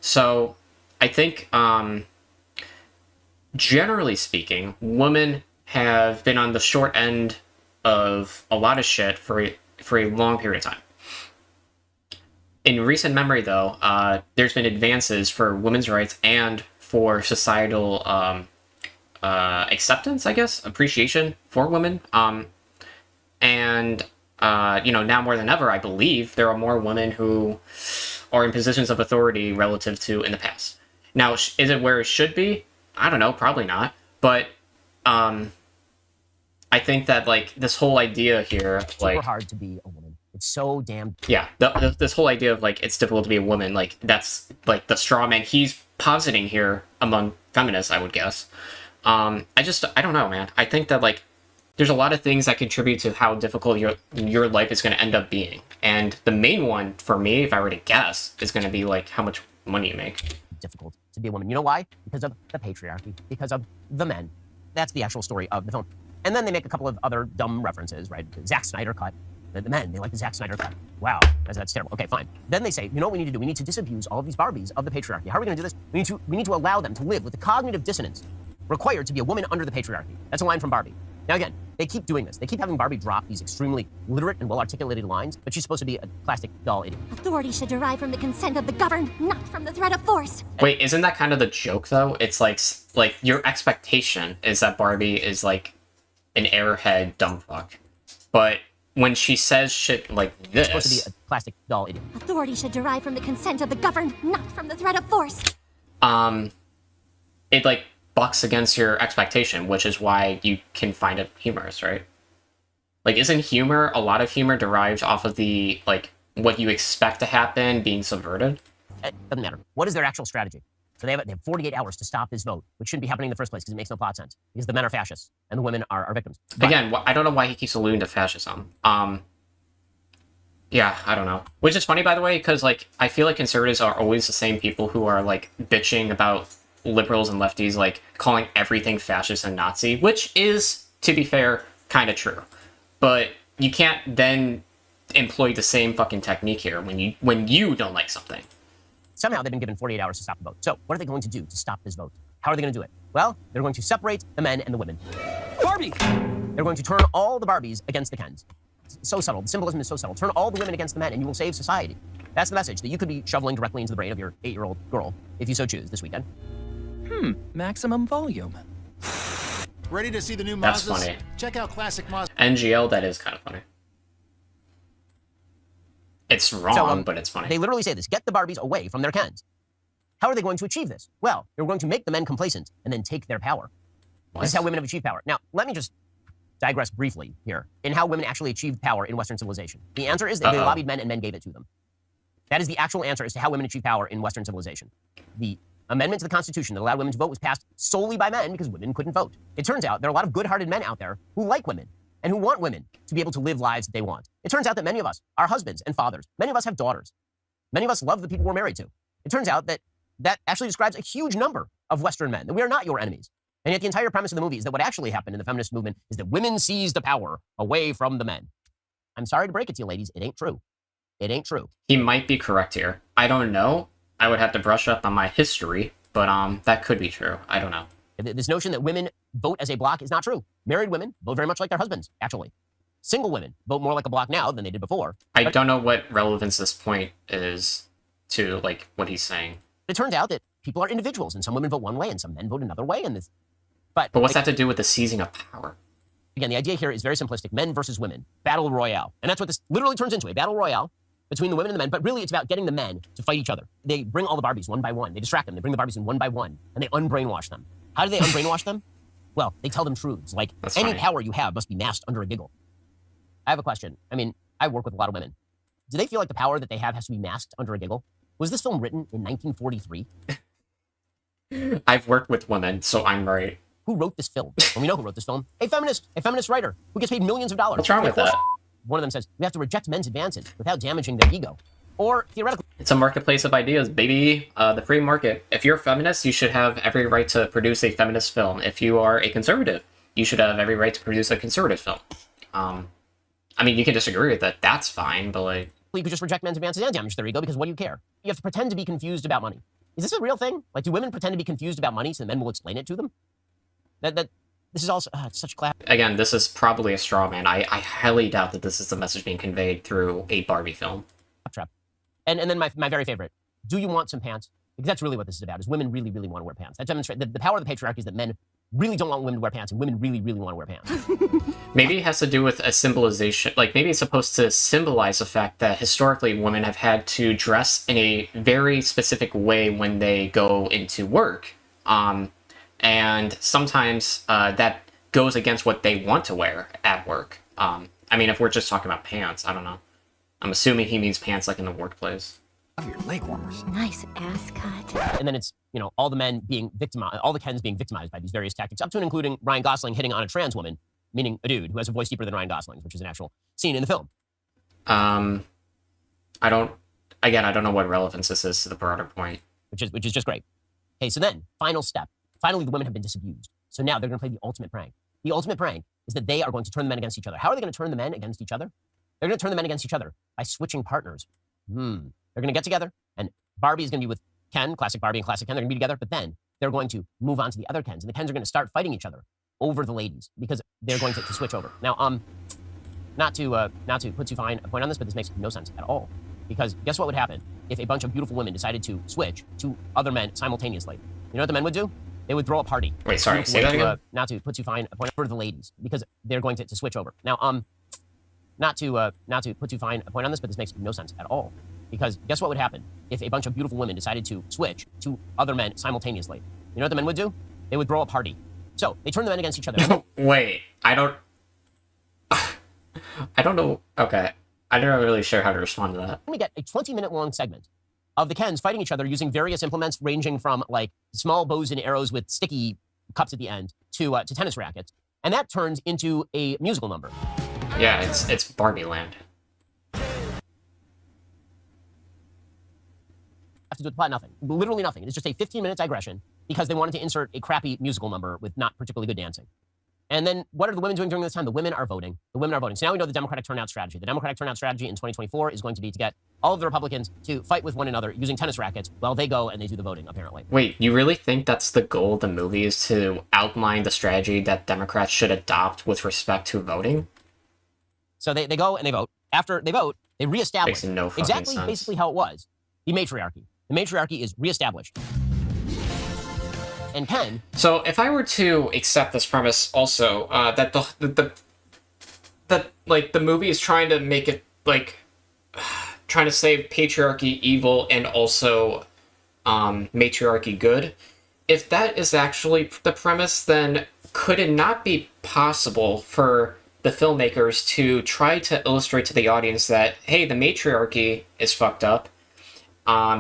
A: So, I think, generally speaking, women have been on the short end of a lot of shit for a long period of time. In recent memory, though, there's been advances for women's rights and for societal acceptance, I guess, appreciation for women. And now more than ever, I believe there are more women who are in positions of authority relative to in the past. Now, is it where it should be? I don't know, probably not. But I think that, like, this whole idea here, like,
B: super hard to be a woman. It's so damn...
A: Yeah, this whole idea of, like, it's difficult to be a woman, like, that's, like, the straw man he's positing here among feminists, I would guess. I don't know, man. I think that, like, there's a lot of things that contribute to how difficult your life is going to end up being. And the main one, for me, if I were to guess, is going to be, like, how much money you make.
B: Difficult to be a woman. You know why? Because of the patriarchy. Because of the men. That's the actual story of the film. And then they make a couple of other dumb references, right? The Zack Snyder cut. The men, they like the Zack Snyder cut. Wow, that's terrible. Okay, fine. Then they say, you know what we need to do? We need to disabuse all of these Barbies of the patriarchy. How are we going to do this? We need to allow them to live with the cognitive dissonance required to be a woman under the patriarchy. That's a line from Barbie. Now again, they keep doing this. They keep having Barbie drop these extremely literate and well-articulated lines, but she's supposed to be a plastic doll idiot.
K: Authority should derive from the consent of the governed, not from the threat of force.
A: Wait, isn't that kind of the joke though? It's like your expectation is that Barbie is like an airhead dumb fuck, but when she says shit like this,
B: she's supposed to be a plastic doll idiot.
K: Authority should derive from the consent of the governed, not from the threat of force.
A: It like bucks against your expectation, which is why you can find it humorous, right? Like, isn't humor, a lot of humor derives off of the, like, what you expect to happen being subverted?
B: It doesn't matter. What is their actual strategy? So they have 48 hours to stop this vote, which shouldn't be happening in the first place because it makes no plot sense. Because the men are fascists and the women are victims. But
A: again, I don't know why he keeps alluding to fascism. Yeah, I don't know. Which is funny, by the way, because, like, I feel like conservatives are always the same people who are, like, bitching about liberals and lefties, like, calling everything fascist and Nazi, which is, to be fair, kind of true. But you can't then employ the same fucking technique here when you don't like something.
B: somehow they've been given 48 hours to stop the vote. So what are they going to do to stop this vote? How are they going to do it? Well, they're going to separate the men and the women.
G: Barbie!
B: They're going to turn all the Barbies against the Kens. It's so subtle. The symbolism is so subtle. Turn all the women against the men and you will save society. That's the message that you could be shoveling directly into the brain of your 8-year-old girl, if you so choose, this weekend.
G: Maximum volume.
L: Ready to see the new Mazdas?
A: That's funny.
L: Check out classic Mazda.
A: NGL, that is kind of funny. It's wrong, but it's funny.
B: They literally say this: get the Barbies away from their Kens. How are they going to achieve this? Well, they're going to make the men complacent and then take their power.
A: What?
B: This is how women have achieved power. Now, let me just digress briefly here in how women actually achieved power in Western civilization. The answer is that they lobbied men and men gave it to them. That is the actual answer as to how women achieved power in Western civilization. The amendment to the Constitution that allowed women to vote was passed solely by men because women couldn't vote. It turns out there are a lot of good-hearted men out there who like women and who want women to be able to live lives that they want. It turns out that many of us are husbands and fathers. Many of us have daughters. Many of us love the people we're married to. It turns out that that actually describes a huge number of Western men, that we are not your enemies. And yet the entire premise of the movie is that what actually happened in the feminist movement is that women seized the power away from the men. I'm sorry to break it to you, ladies. It ain't true. It ain't true.
A: He might be correct here. I don't know. I would have to brush up on my history, but that could be true. I don't know.
B: This notion that women vote as a block is not true. Married women vote very much like their husbands, actually. Single women vote more like a block now than they did before.
A: I don't know what relevance this point is to, like, what he's saying.
B: It turns out that people are individuals, and some women vote one way and some men vote another way. But
A: what's that to do with the seizing of power?
B: Again, the idea here is very simplistic. Men versus women. Battle royale. And that's what this literally turns into, a battle royale between the women and the men. But really, it's about getting the men to fight each other. They bring all the Barbies one by one. They distract them. They bring the Barbies in one by one. And they unbrainwash them. How do they unbrainwash them? Well, they tell them truths. Like,
A: That's
B: any
A: funny.
B: power you have must be masked under a giggle. I have a question. I mean, I work with a lot of women. Do they feel like the power that they have has to be masked under a giggle? Was this film written in 1943?
A: I've worked with women, so I'm right.
B: Who wrote this film? Well, we know who wrote this film. A feminist writer who gets paid millions of dollars.
A: What's wrong with that?
B: One of them says, we have to reject men's advances without damaging their ego. Or, theoretically,
A: It's a marketplace of ideas, baby. The free market. If you're a feminist, you should have every right to produce a feminist film. If you are a conservative, you should have every right to produce a conservative film. I mean, you can disagree with that. That's fine, but, like...
B: you could just reject men's advances and damage their ego because what do you care? You have to pretend to be confused about money. Is this a real thing? Like, do women pretend to be confused about money so the men will explain it to them? This is also, it's such class.
A: Again, this is probably a straw man. I highly doubt that this is the message being conveyed through a Barbie film.
B: Trap. And then my very favorite, do you want some pants? Because that's really what this is about, is women really, really want to wear pants. That demonstrates, the power of the patriarchy is that men really don't want women to wear pants, and women really, really want to wear pants.
A: Maybe it has to do with a symbolization. Like, maybe it's supposed to symbolize the fact that historically women have had to dress in a very specific way when they go into work. And sometimes that goes against what they want to wear at work. I mean, if we're just talking about pants, I don't know. I'm assuming he means pants like in the workplace.
L: Your leg warmers.
K: Nice ass cut.
B: And then it's, all the men being victimized, all the Kens being victimized by these various tactics, up to and including Ryan Gosling hitting on a trans woman, meaning a dude who has a voice deeper than Ryan Gosling's, which is an actual scene in the film.
A: I don't know what relevance this is to the broader point.
B: Which is just great. Okay, so then, final step. Finally, the women have been disabused. So now they're going to play the ultimate prank. The ultimate prank is that they are going to turn the men against each other. How are they going to turn the men against each other? They're going to turn the men against each other by switching partners. They're going to get together, and Barbie is going to be with Ken, classic Barbie and classic Ken. They're going to be together, but then they're going to move on to the other Kens, and the Kens are going to start fighting each other. over the ladies because they're going to switch over. Now, not to put too fine a point on this, but this makes no sense at all. Because guess what would happen if a bunch of beautiful women decided to switch to other men simultaneously? You know what the men would do? They would throw a party.
A: Wait, sorry, say that again?
B: Not to put too fine a point over the ladies because they're going to switch over. Now, not to put too fine a point on this, but this makes no sense at all. Because guess what would happen if a bunch of beautiful women decided to switch to other men simultaneously? You know what the men would do? They would throw a party. So they turn the men against each other.
A: Wait, I don't know. Okay, I'm not really sure how to respond to that.
B: We get a 20-minute long segment of the Kens fighting each other using various implements ranging from like small bows and arrows with sticky cups at the end to tennis rackets, and that turns into a musical number.
A: Yeah, it's Barbie Land.
B: Have to do with plot, nothing. Literally nothing. It's just a 15-minute digression because they wanted to insert a crappy musical number with not particularly good dancing. And then what are the women doing during this time? The women are voting. The women are voting. So now we know the Democratic turnout strategy. The Democratic turnout strategy in 2024 is going to be to get all of the Republicans to fight with one another using tennis rackets while they go and they do the voting, apparently.
A: Wait, you really think that's the goal of the movie, is to outline the strategy that Democrats should adopt with respect to voting?
B: So they go and they vote. After they vote, they reestablish
A: Makes no fucking
B: exactly
A: sense.
B: basically how it was. The matriarchy. The matriarchy is reestablished. And Ken...
A: So if I were to accept this premise also, that the movie is trying to make it, like, trying to say patriarchy evil and also matriarchy good, if that is actually the premise, then could it not be possible for the filmmakers to try to illustrate to the audience that, hey, the matriarchy is fucked up,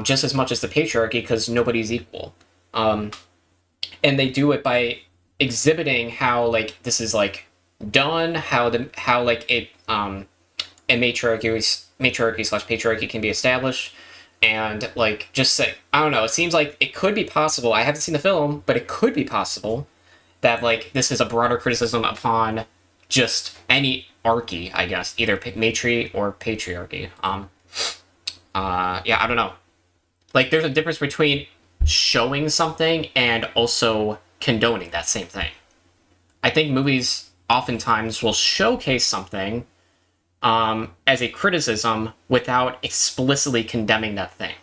A: just as much as the patriarchy, because nobody's equal. And they do it by exhibiting how, like, this is, like, done, how a matriarchy / patriarchy can be established, and, like, just say, I don't know, it seems like it could be possible, I haven't seen the film, but it could be possible that, like, this is a broader criticism upon just any archy, I guess, either matri or patriarchy. Yeah, I don't know. Like, there's a difference between showing something and also condoning that same thing. I think movies oftentimes will showcase something as a criticism without explicitly condemning that thing.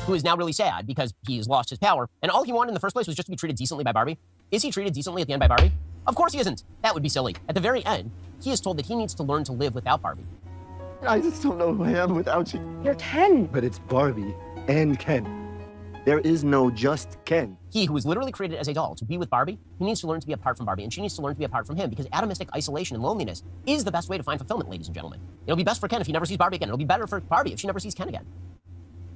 B: Who is now really sad because he's lost his power, and all he wanted in the first place was just to be treated decently by Barbie. Is he treated decently at the end by Barbie? Of course he isn't. That would be silly. At the very end, he is told that he needs to learn to live without Barbie.
E: I just don't know who I am without you.
F: You're 10.
E: But it's Barbie and Ken. There is no just Ken.
B: He, who was literally created as a doll to be with Barbie, he needs to learn to be apart from Barbie, and she needs to learn to be apart from him, because atomistic isolation and loneliness is the best way to find fulfillment, ladies and gentlemen. It'll be best for Ken if he never sees Barbie again. It'll be better for Barbie if she never sees Ken again.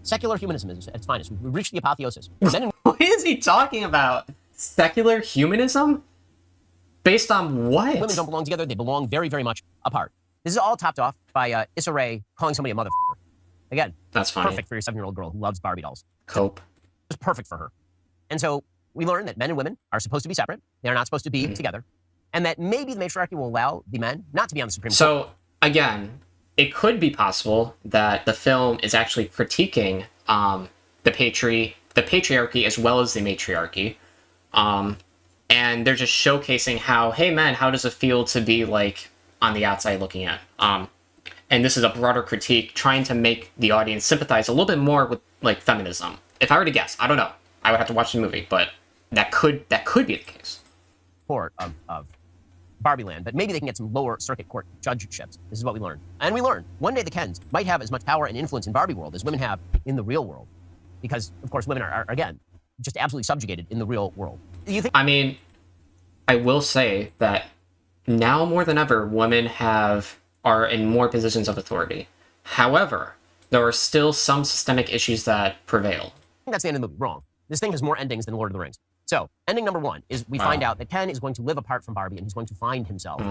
B: Secular humanism is at its finest. We've reached the apotheosis.
A: What is he talking about? Secular humanism? Based on what?
B: Women don't belong together. They belong very, very much apart. This is all topped off by Issa Rae calling somebody a motherfucker. Again,
A: that's funny.
B: Perfect for your 7-year-old girl who loves Barbie dolls.
A: Cope.
B: It's perfect for her. And so we learn that men and women are supposed to be separate. They are not supposed to be together. And that maybe the matriarchy will allow the men not to be on the Supreme Court.
A: So, again, it could be possible that the film is actually critiquing the patriarchy as well as the matriarchy. And they're just showcasing how, hey, man, how does it feel to be, like, on the outside looking in? And this is a broader critique trying to make the audience sympathize a little bit more with, like, feminism. If I were to guess, I don't know. I would have to watch the movie, but that could be the case.
B: Court of Barbie Land, but maybe they can get some lower circuit court judgeships. This is what we learned. And we learned one day the Kens might have as much power and influence in Barbie world as women have in the real world. Because, of course, women are again, just absolutely subjugated in the real world. You think?
A: I mean, I will say that now more than ever, women are in more positions of authority. However, there are still some systemic issues that prevail.
B: I think that's the end of the movie. Wrong. This thing has more endings than Lord of the Rings. So, ending number 1 is we find out that Ken is going to live apart from Barbie and he's going to find himself.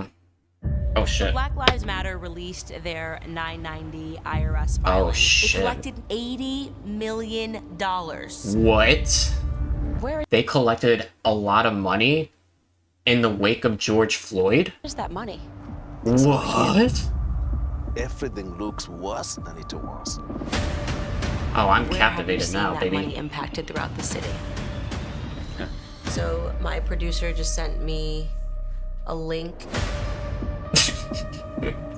A: Oh, shit.
M: Black Lives Matter released their 990 IRS filing.
A: Oh, shit.
M: They collected $80 million.
A: What?
M: Where
A: They collected a lot of money in the wake of George Floyd?
M: is that money?
A: What?
L: Everything looks worse than it was.
A: Oh, I'm
M: Where
A: captivated
M: have you
A: now,
M: seen
A: baby.
M: that money impacted throughout the city? So my producer just sent me a link.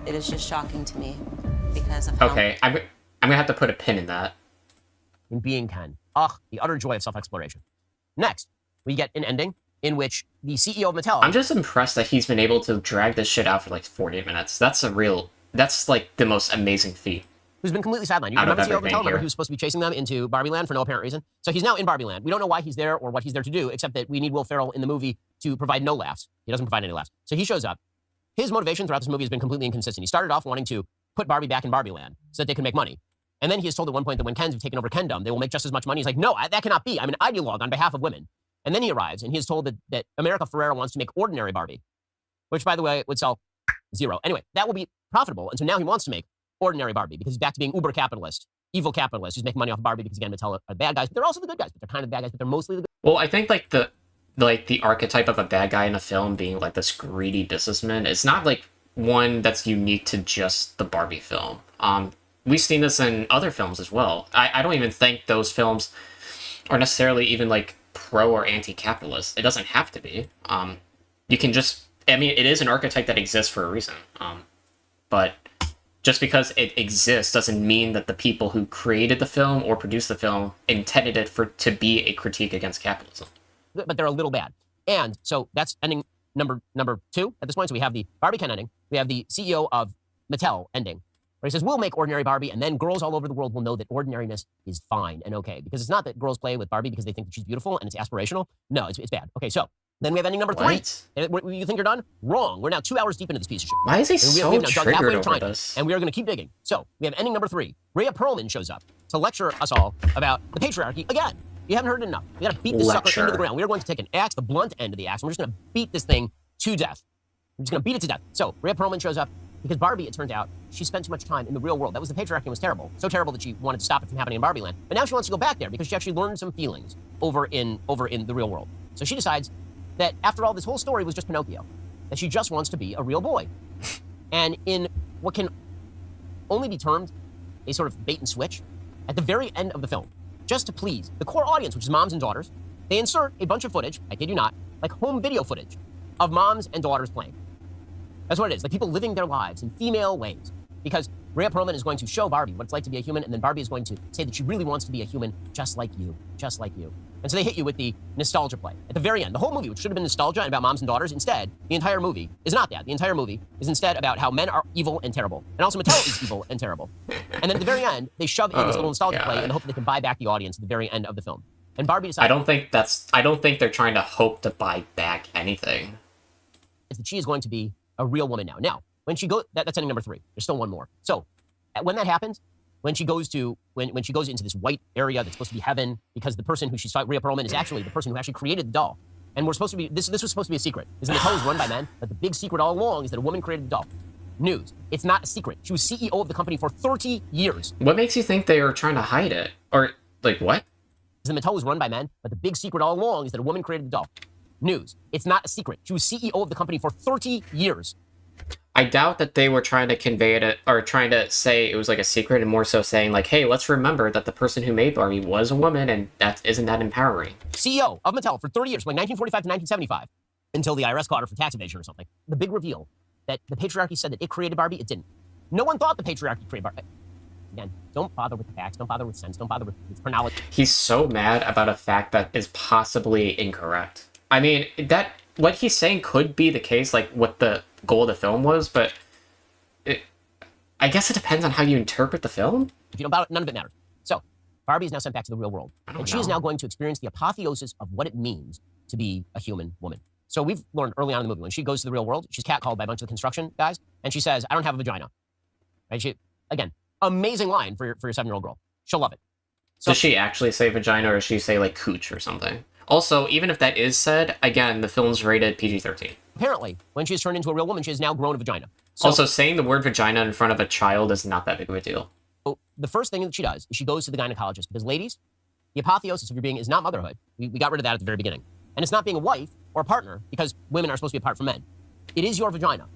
M: It is just shocking to me because of how...
A: Okay, I'm gonna have to put a pin in that.
B: In being Ken. Ugh, the utter joy of self-exploration. Next, we get an ending in which the CEO of Mattel...
A: I'm just impressed that he's been able to drag this shit out for like 48 minutes. That's like the most amazing feat.
B: Who's been completely sidelined. You remember CEO of Mattel? Remember he was supposed to be chasing them into Barbie Land for no apparent reason? So he's now in Barbie Land. We don't know why he's there or what he's there to do, except that we need Will Ferrell in the movie to provide no laughs. He doesn't provide any laughs. So he shows up. His motivation throughout this movie has been completely inconsistent. He started off wanting to put Barbie back in Barbie Land so that they could make money. And then he is told at one point that when Kens have taken over Kendom, they will make just as much money. He's like, no, that cannot be. I'm an ideologue on behalf of women. And then he arrives and he is told that America Ferrera wants to make ordinary Barbie, which, by the way, would sell 0. Anyway, that will be profitable. And so now he wants to make ordinary Barbie because he's back to being uber capitalist, evil capitalist who's making money off of Barbie because, again, Mattel are bad guys. But they're also the good guys. But they're kind of bad guys, but they're mostly the good guys.
A: Well, I think like the archetype of a bad guy in a film being like this greedy businessman is not like one that's unique to just the Barbie film. We've seen this in other films as well. I don't even think those films are necessarily even like pro or anti-capitalist. It doesn't have to be. You can just, I mean, it is an archetype that exists for a reason. But just because it exists doesn't mean that the people who created the film or produced the film intended it to be a critique against capitalism.
B: But they're a little bad. And so that's ending number 2 at this point. So we have the Barbie Ken ending. We have the CEO of Mattel ending, where he says, we'll make ordinary Barbie, and then girls all over the world will know that ordinariness is fine and okay. Because it's not that girls play with Barbie because they think that she's beautiful and it's aspirational. No, it's bad. Okay, so then we have ending number 3. You think you're done? Wrong. We're now 2 hours deep into this piece of shit.
A: Why is he
B: we
A: so triggered over
B: time,
A: this?
B: and we are going to keep digging. So we have ending number 3. Rhea Perlman shows up to lecture us all about the patriarchy again. You haven't heard it enough. We got to beat this sucker into the ground. We are going to take an axe, the blunt end of the axe, and we're just going to beat this thing to death. We're just going to beat it to death. So Rhea Perlman shows up because Barbie, it turned out, she spent too much time in the real world. That was the patriarchy was terrible. So terrible that she wanted to stop it from happening in Barbie Land. But now she wants to go back there because she actually learned some feelings over in the real world. So she decides that after all, this whole story was just Pinocchio, that she just wants to be a real boy. And in what can only be termed a sort of bait and switch, at the very end of the film, just to please the core audience, which is moms and daughters, they insert a bunch of footage, I kid you not, like home video footage of moms and daughters playing. That's what it is, like people living their lives in female ways. Because Rhea Perlman is going to show Barbie what it's like to be a human, and then Barbie is going to say that she really wants to be a human just like you, just like you. And so they hit you with the nostalgia play. At the very end, the whole movie, which should have been nostalgia and about moms and daughters, instead, the entire movie is not that. The entire movie is instead about how men are evil and terrible. And also Mattel is evil and terrible. And then at the very end, they shove in this little nostalgia play in the hope that they can buy back the audience at the very end of the film. And Barbie decides...
A: I don't think they're trying to hope to buy back anything.
B: ...is that she is going to be a real woman now. Now, when she goes... That's ending number 3. There's still one more. So, when that happens... When she goes into this white area that's supposed to be heaven, because the person who she's fighting, Rhea Perlman, is actually the person who actually created the doll. And we're supposed to be, this was supposed to be a secret. Is that Mattel is run by men, but the big secret all along is that a woman created the doll. News. It's not a secret. She was CEO of the company for 30 years.
A: What makes you think they are trying to hide it? Or, like, what?
B: Is that Mattel was run by men, but the big secret all along is that a woman created the doll. News. It's not a secret. She was CEO of the company for 30 years.
A: I doubt that they were trying to convey it or trying to say it was like a secret, and more so saying like, hey, let's remember that the person who made Barbie was a woman, and isn't that empowering?
B: CEO of Mattel for 30 years, from like 1945 to 1975, until the IRS caught her for tax evasion or something. The big reveal that the patriarchy said that it created Barbie, it didn't. No one thought the patriarchy created Barbie. Again, don't bother with the facts, don't bother with sense, don't bother with chronology.
A: He's so mad about a fact that is possibly incorrect. I mean, that what he's saying could be the case, like what the goal of the film was, but I guess it depends on how you interpret the film.
B: If you don't about it, none of it matters. So, Barbie is now sent back to the real world, and she is now going to experience the apotheosis of what it means to be a human woman. So we've learned early on in the movie, when she goes to the real world, she's catcalled by a bunch of the construction guys, and she says, I don't have a vagina. Right? She, again, amazing line for your 7-year-old girl. She'll love it. So,
A: does she actually say vagina, or does she say, like, cooch or something? Also, even if that is said, again, the film's rated PG-13.
B: Apparently, when she is turned into a real woman, she has now grown a vagina. So,
A: also, saying the word vagina in front of a child is not that big of a deal.
B: So the first thing that she does is she goes to the gynecologist, because, ladies, the apotheosis of your being is not motherhood. We got rid of that at the very beginning. And it's not being a wife or a partner, because women are supposed to be apart from men. It is your vagina.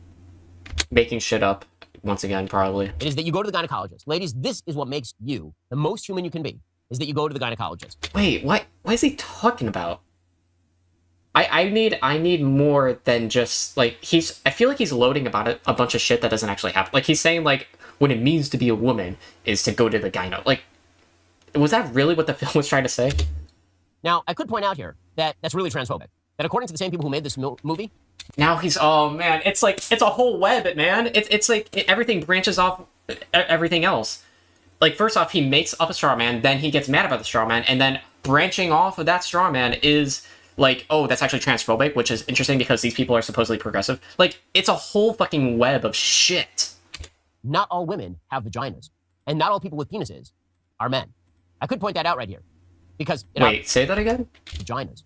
A: Making shit up, once again, probably.
B: It is that you go to the gynecologist. Ladies, this is what makes you the most human you can be, is that you go to the gynecologist.
A: Wait, what is he talking about? I need more than just like I feel like he's loading about it a bunch of shit that doesn't actually happen. Like he's saying like what it means to be a woman is to go to the gyno. Like, was that really what the film was trying to say?
B: Now, I could point out here that that's really transphobic. That according to the same people who made this movie,
A: now he's oh man, it's like it's a whole web, man. It's like everything branches off everything else. Like first off, he makes up a straw man, then he gets mad about the straw man, and then branching off of that straw man is like, oh, that's actually transphobic, which is interesting because these people are supposedly progressive. Like, it's a whole fucking web of shit.
B: Not all women have vaginas, and not all people with penises are men. I could point that out right here, because
A: wait, say that again.
B: Vaginas.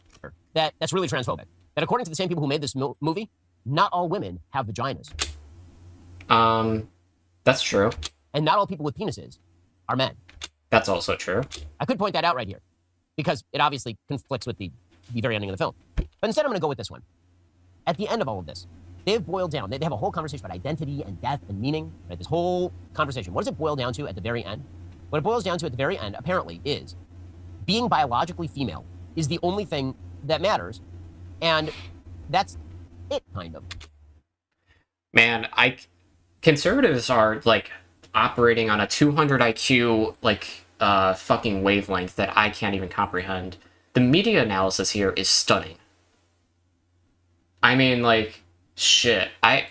B: That's really transphobic. That according to the same people who made this movie, not all women have vaginas.
A: That's true.
B: And not all people with penises are men.
A: That's also true.
B: I could point that out right here, because it obviously conflicts with the very ending of the film. But instead, I'm going to go with this one. At the end of all of this, they've boiled down. They have a whole conversation about identity and death and meaning. Right? This whole conversation. What does it boil down to at the very end? What it boils down to at the very end, apparently, is being biologically female is the only thing that matters, and that's it, kind of.
A: Man, conservatives are like operating on a 200 IQ like fucking wavelength that I can't even comprehend. The media analysis here is stunning. I mean, like, shit. I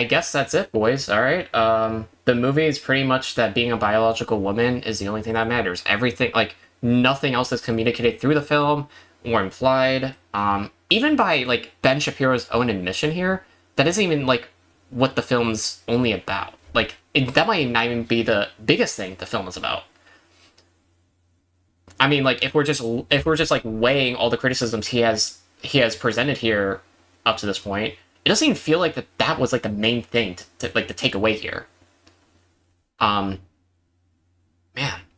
A: guess that's it, boys. All right. The movie is pretty much that being a biological woman is the only thing that matters. Everything, like, nothing else is communicated through the film or implied. Even by like Ben Shapiro's own admission here, that isn't even like what the film's only about. Like, that might not even be the biggest thing the film is about. I mean, like, if we're just like weighing all the criticisms he has presented here up to this point, it doesn't even feel like that was like the main thing to take away here. Man,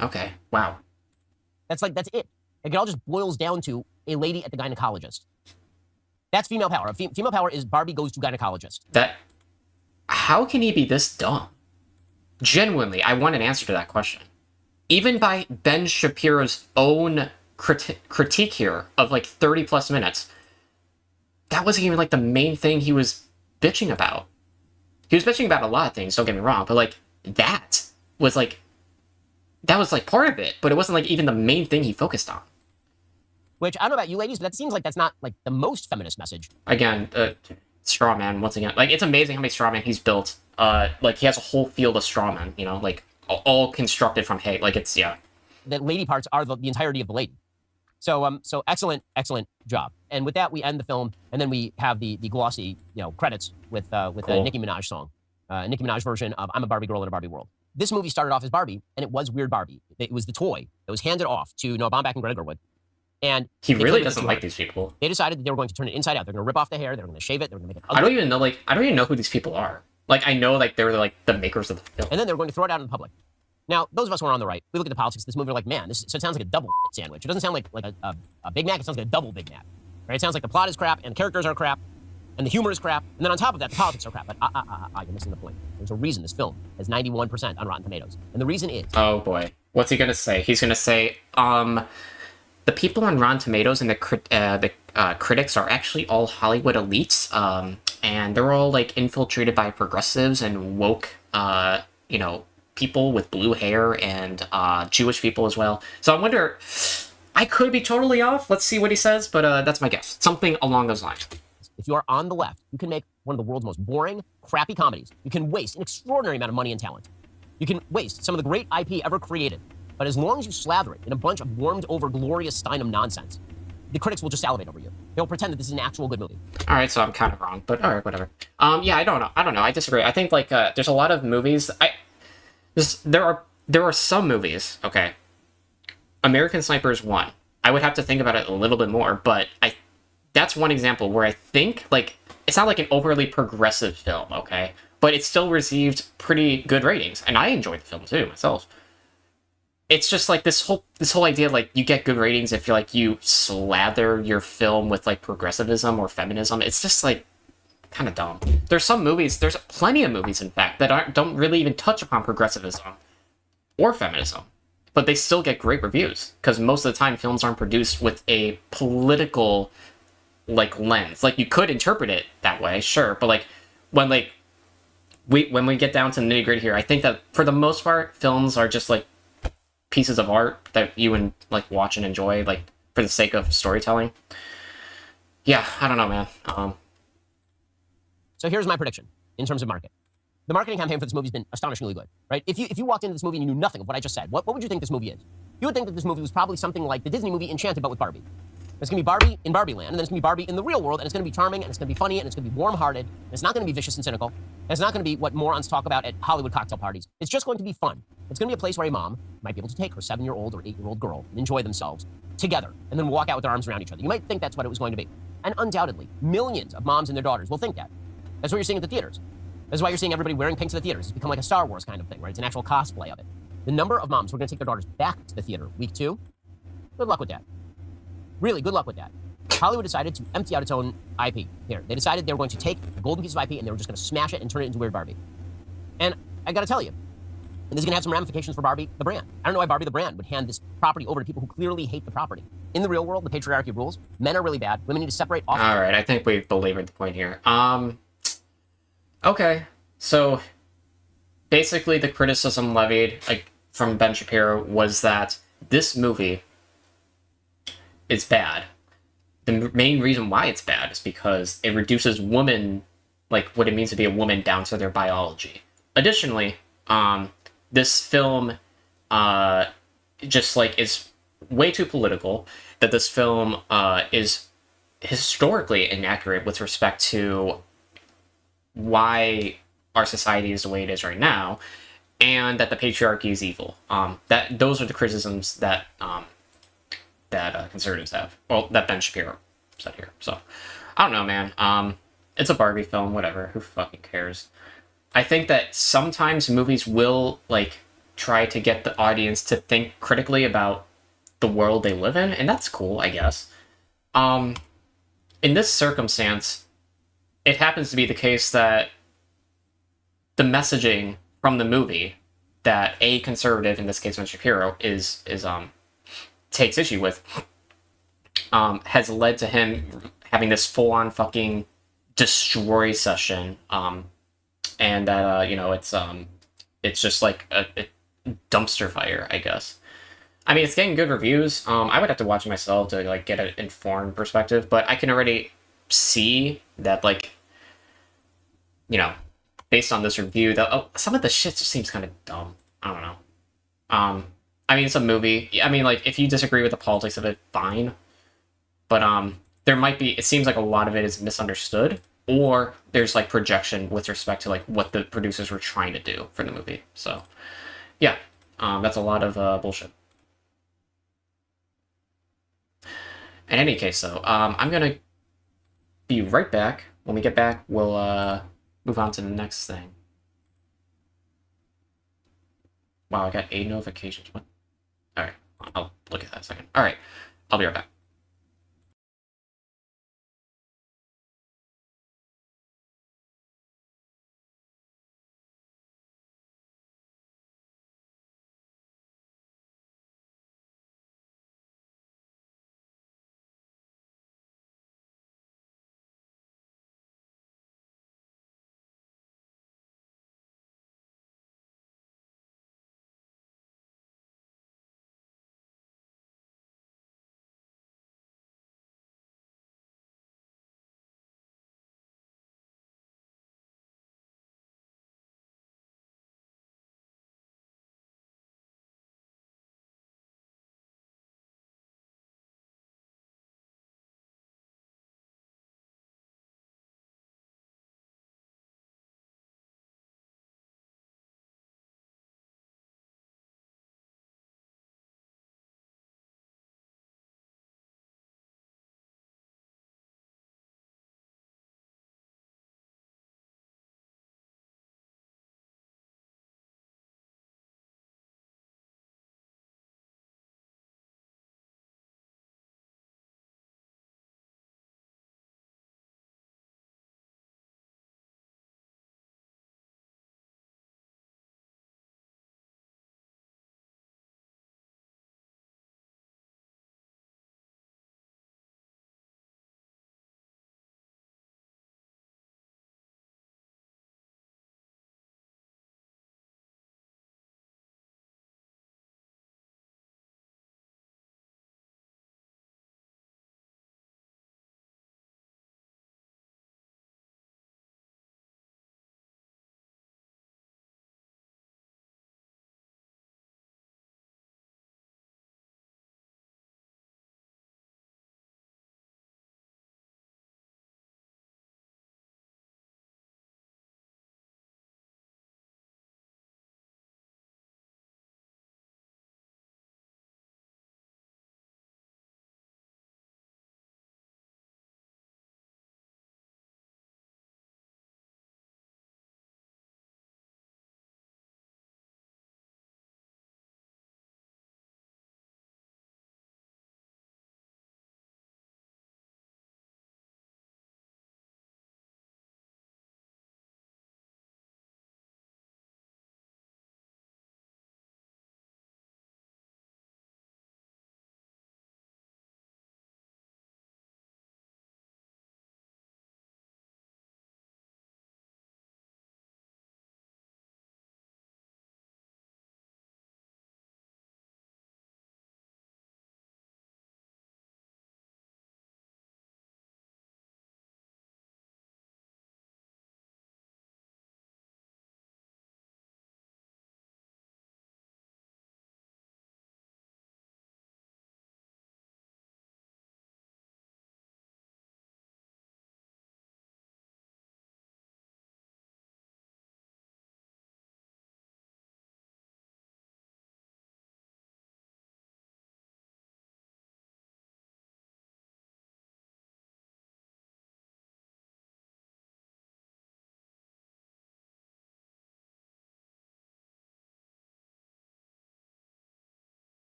A: okay, wow.
B: That's it. Like, it all just boils down to a lady at the gynecologist. That's female power. Female power is Barbie goes to gynecologist.
A: How can he be this dumb? Genuinely, I want an answer to that question. Even by Ben Shapiro's own critique here of like 30 plus minutes, that wasn't even like the main thing he was bitching about. He was bitching about a lot of things, don't get me wrong, but like that was like part of it, but it wasn't like even the main thing he focused on.
B: Which, I don't know about you ladies, but that seems like that's not like the most feminist message.
A: Again, straw man, once again. Like, it's amazing how many straw men he's built. Like, he has a whole field of straw men, you know, like, all constructed from hate. Like, it's, yeah.
B: The lady parts are the entirety of the lady. So excellent job. And with that, we end the film, and then we have the glossy, credits with cool. A Nicki Minaj song. Nicki Minaj version of I'm a Barbie Girl in a Barbie World. This movie started off as Barbie, and it was Weird Barbie. It was the toy that was handed off to Noah Baumbach and Greta Gerwig. And
A: he really doesn't like these people.
B: They decided that they were going to turn it inside out. They're going to rip off the hair. They're going to shave it. They're going to make it ugly.
A: I don't even know who these people are. Like, I know, like, they're like the makers of the film.
B: And then they're going to throw it out in the public. Now, those of us who are on the right, we look at the politics of this movie, we're like, man, so it sounds like a double sandwich. It doesn't sound like a Big Mac. It sounds like a double Big Mac. Right? It sounds like the plot is crap, and the characters are crap, and the humor is crap, and then on top of that, the politics are crap. But you're missing the point. There's a reason this film has 91% on Rotten Tomatoes, and the reason is...
A: Oh boy, what's he gonna say? He's gonna say, the people on Rotten Tomatoes and the critics are actually all Hollywood elites, and they're all like infiltrated by progressives and woke, people with blue hair and Jewish people as well. So I wonder, I could be totally off. Let's see what he says, but that's my guess. Something along those lines.
B: If you are on the left, you can make one of the world's most boring, crappy comedies. You can waste an extraordinary amount of money and talent. You can waste some of the great IP ever created. But as long as you slather it in a bunch of warmed-over glorious Steinem nonsense, the critics will just salivate over you. They'll pretend that this is an actual good movie.
A: All right, so I'm kind of wrong, but all right, whatever. Yeah, I don't know. I disagree. I think like there's a lot of movies. There are some movies. Okay, American Sniper is one. I would have to think about it a little bit more, but that's one example where I think like it's not like an overly progressive film. Okay, but it still received pretty good ratings, and I enjoyed the film too myself. It's just like this whole idea of like you get good ratings if you slather your film with like progressivism or feminism. It's just like kind of dumb. There's plenty of movies in fact that don't really even touch upon progressivism or feminism, but they still get great reviews because most of the time films aren't produced with a political like lens. Like you could interpret it that way, sure, but like when we get down to the nitty gritty here, I think that for the most part, films are just like pieces of art that you and like watch and enjoy, like for the sake of storytelling. Yeah, I don't know, man.
B: So here's my prediction in terms of market. The marketing campaign for this movie has been astonishingly good, right? If you walked into this movie and you knew nothing of what I just said, what would you think this movie is? You would think that this movie was probably something like the Disney movie Enchanted, but with Barbie. It's going to be Barbie in Barbie Land, and then it's going to be Barbie in the real world, and it's going to be charming, and it's going to be funny, and it's going to be warm-hearted, and it's not going to be vicious and cynical, and it's not going to be what morons talk about at Hollywood cocktail parties. It's just going to be fun. It's going to be a place where a mom might be able to take her 7-year-old or 8-year-old girl and enjoy themselves together, and then walk out with their arms around each other. You might think that's what it was going to be. And undoubtedly, millions of moms and their daughters will think that. That's what you're seeing at the theaters. That's why you're seeing everybody wearing pinks at the theaters. It's become like a Star Wars kind of thing, right? It's an actual cosplay of it. The number of moms who are going to take their daughters back to the theater week 2, good luck with that. Really, good luck with that. Hollywood decided to empty out its own IP here. They decided they were going to take a golden piece of IP and they were just going to smash it and turn it into Weird Barbie. And I got to tell you, this is going to have some ramifications for Barbie the brand. I don't know why Barbie the brand would hand this property over to people who clearly hate the property. In the real world, the patriarchy rules. Men are really bad. Women need to separate off.
A: All right, I think we've belabored the point here. Okay, so basically the criticism levied from Ben Shapiro was that this movie is bad. The main reason why it's bad is because it reduces women, like what it means to be a woman, down to their biology. Additionally, this film just like is way too political, that this film is historically inaccurate with respect to why our society is the way it is right now, and that the patriarchy is evil. That those are the criticisms that conservatives have. Well, that Ben Shapiro said here. So I don't know, man. It's a Barbie film, whatever. Who fucking cares? I think that sometimes movies will like try to get the audience to think critically about the world they live in, and that's cool, I guess. In this circumstance, it happens to be the case that the messaging from the movie that a conservative, in this case Ben Shapiro, is takes issue with, has led to him having this full-on fucking destroy session, and that it's just like a dumpster fire, I guess. I mean, it's getting good reviews. I would have to watch it myself to like get an informed perspective, but I can already see that, like, based on this review, that some of the shit just seems kind of dumb. I don't know. I mean, it's a movie. I mean, like, if you disagree with the politics of it, fine. But there might be. It seems like a lot of it is misunderstood, or there's like projection with respect to like what the producers were trying to do for the movie. So, yeah, that's a lot of bullshit. In any case, though, I'm gonna be right back. When we get back, we'll move on to the next thing. Wow, I got 8 notifications. What? All right, I'll look at that in a second. All right, I'll be right back.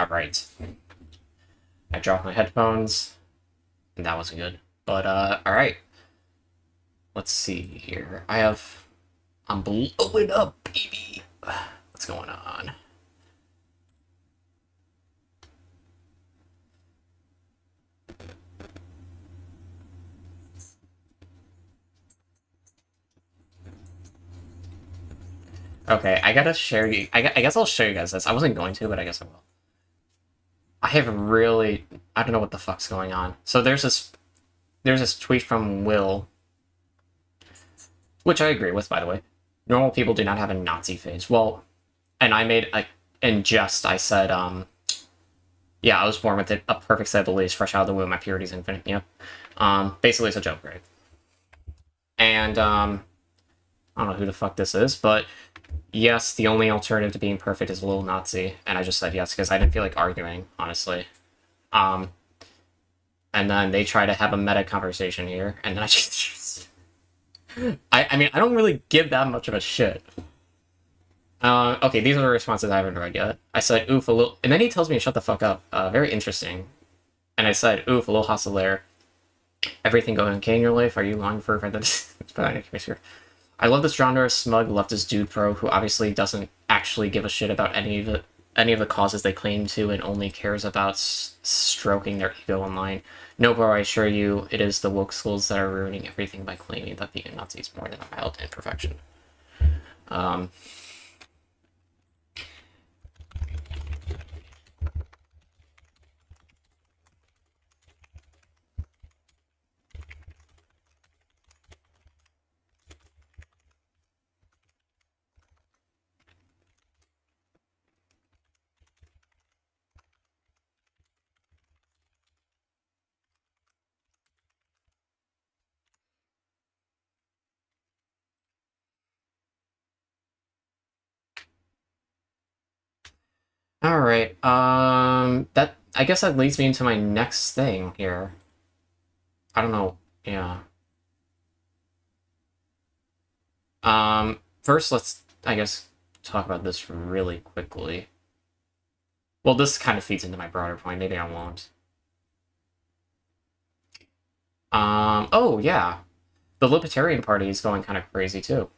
A: Alright. I dropped my headphones, and that wasn't good. But, alright. Let's see here. I'm blowing up, baby! What's going on? Okay, I gotta share you. I guess I'll show you guys this. I wasn't going to, but I guess I will. I have really. I don't know what the fuck's going on. So there's this tweet from Will, which I agree with, by the way. Normal people do not have a Nazi phase. Well, and I made in jest. I said, yeah, I was born with a perfect set of beliefs, fresh out of the womb. My purity is infinite. Yeah. Basically, it's a joke, right? And I don't know who the fuck this is, but. Yes, the only alternative to being perfect is a little Nazi, and I just said yes because I didn't feel like arguing, honestly. And then they try to have a meta conversation here, and then I just... I mean, I don't really give that much of a shit. Okay, these are the responses I haven't read yet. I said, oof, a little... And then he tells me to shut the fuck up. Very interesting. And I said, oof, a little hostile there. Everything going okay in your life? Are you longing for... I love this genre of smug leftist dude pro who obviously doesn't actually give a shit about any of the causes they claim to and only cares about stroking their ego online. No, bro, I assure you, it is the woke schools that are ruining everything by claiming that being a Nazi is more than a mild imperfection. Alright, that, I guess that leads me into my next thing here. I don't know, yeah. First let's, I guess, talk about this really quickly. Well, this kind of feeds into my broader point, maybe I won't. Oh, yeah. The Libertarian Party is going kind of crazy, too.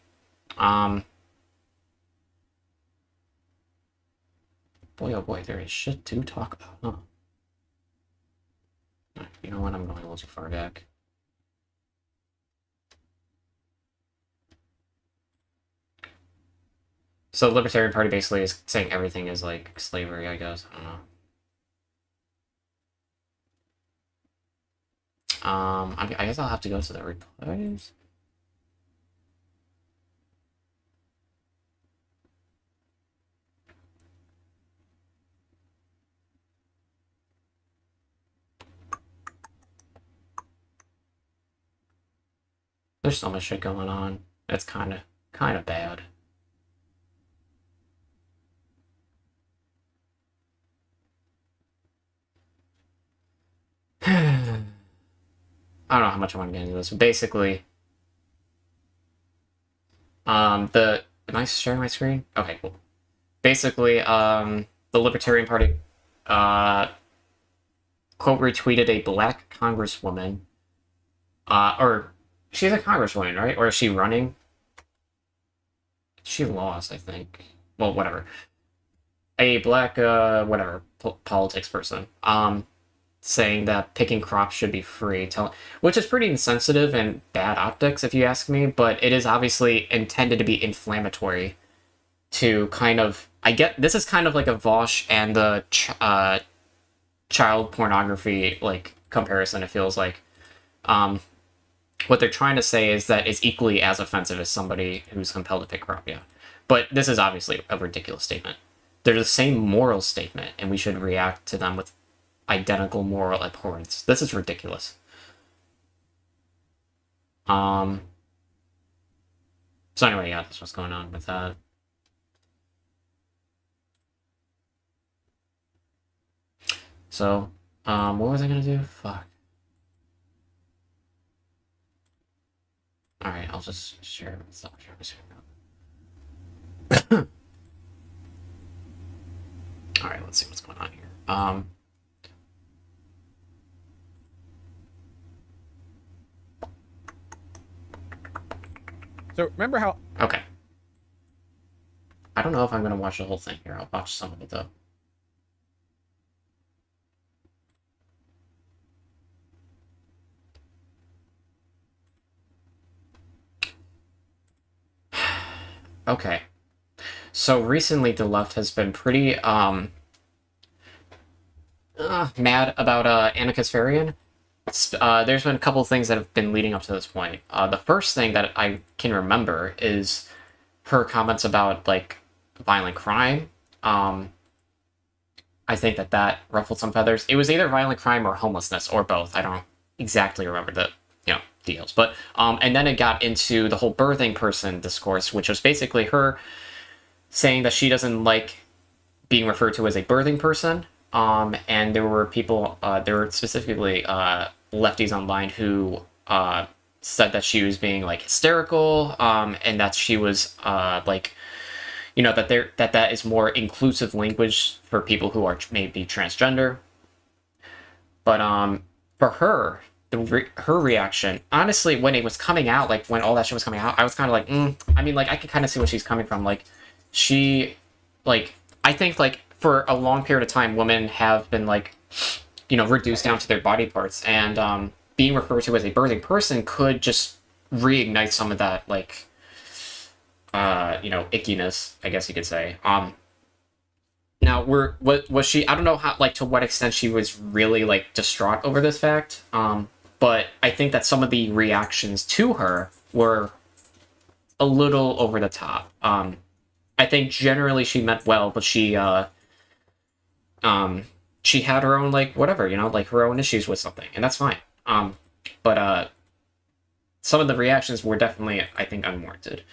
A: Boy, oh boy, there is shit to talk about, huh? You know what, I'm going a little too far back. So the Libertarian Party basically is saying everything is, like, slavery, I guess. I don't know. I guess I'll have to go to the replies. There's so much shit going on. It's kind of bad. I don't know how much I want to get into this. Basically, am I sharing my screen? Okay, cool. Basically, the Libertarian Party, quote, retweeted a black congresswoman, or she's a congresswoman, right? Or is she running? She lost, I think. Well, whatever. A black, whatever, politics person, saying that picking crops should be free, which is pretty insensitive and bad optics, if you ask me, but it is obviously intended to be inflammatory to kind of... this is kind of like a Vosh and the child pornography, like, comparison, it feels like. What they're trying to say is that it's equally as offensive as somebody who's compelled to pick crop, yeah. But this is obviously a ridiculous statement. They're the same moral statement, and we should react to them with identical moral abhorrence. This is ridiculous. So anyway, yeah, that's what's going on with that. So, what was I gonna do? Fuck. Alright, I'll just share myself. Alright, let's see what's going on here.
N: So remember how...
A: Okay. I don't know if I'm going to watch the whole thing here. I'll watch some of it, though. Okay. So recently the left has been pretty mad about Anna Kasparian. There's been a couple of things that have been leading up to this point. The first thing that I can remember is her comments about, like, violent crime. I think that ruffled some feathers. It was either violent crime or homelessness, or both. I don't exactly remember the, deals. But, and then it got into the whole birthing person discourse, which was basically her saying that she doesn't like being referred to as a birthing person. And there were people, there were specifically lefties online who said that she was being, like, hysterical, and that she was like, that is more inclusive language for people who are maybe transgender. But for her, her reaction, honestly, when it was coming out, like when all that shit was coming out, I was kind of like, I mean, like, I could kind of see where she's coming from. Like, she, like, I think, like, for a long period of time, women have been, like, reduced down to their body parts, and being referred to as a birthing person could just reignite some of that, like, ickiness, I guess you could say. Now, was she, I don't know how, like, to what extent she was really, like, distraught over this fact, but I think that some of the reactions to her were a little over the top. I think generally she meant well, but she had her own, like, whatever, like, her own issues with something, and that's fine. But some of the reactions were definitely, I think, unwarranted.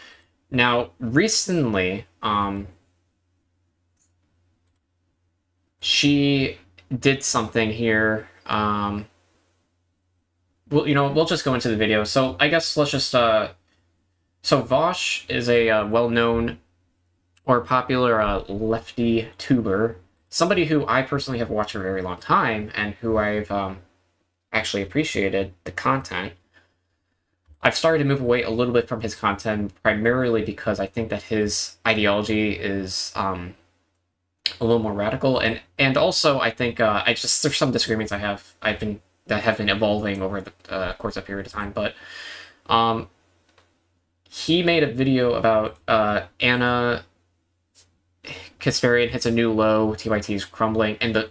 A: Now, recently, she did something here. Well, we'll just go into the video. So I guess let's just, so Vosh is a well-known or popular lefty tuber. Somebody who I personally have watched for a very long time, and who I've actually appreciated the content. I've started to move away a little bit from his content, primarily because I think that his ideology is a little more radical, and also I think there's some disagreements that have been evolving over the course of a period of time. But he made a video about Anna Kasparian hits a new low, TYT's crumbling, and the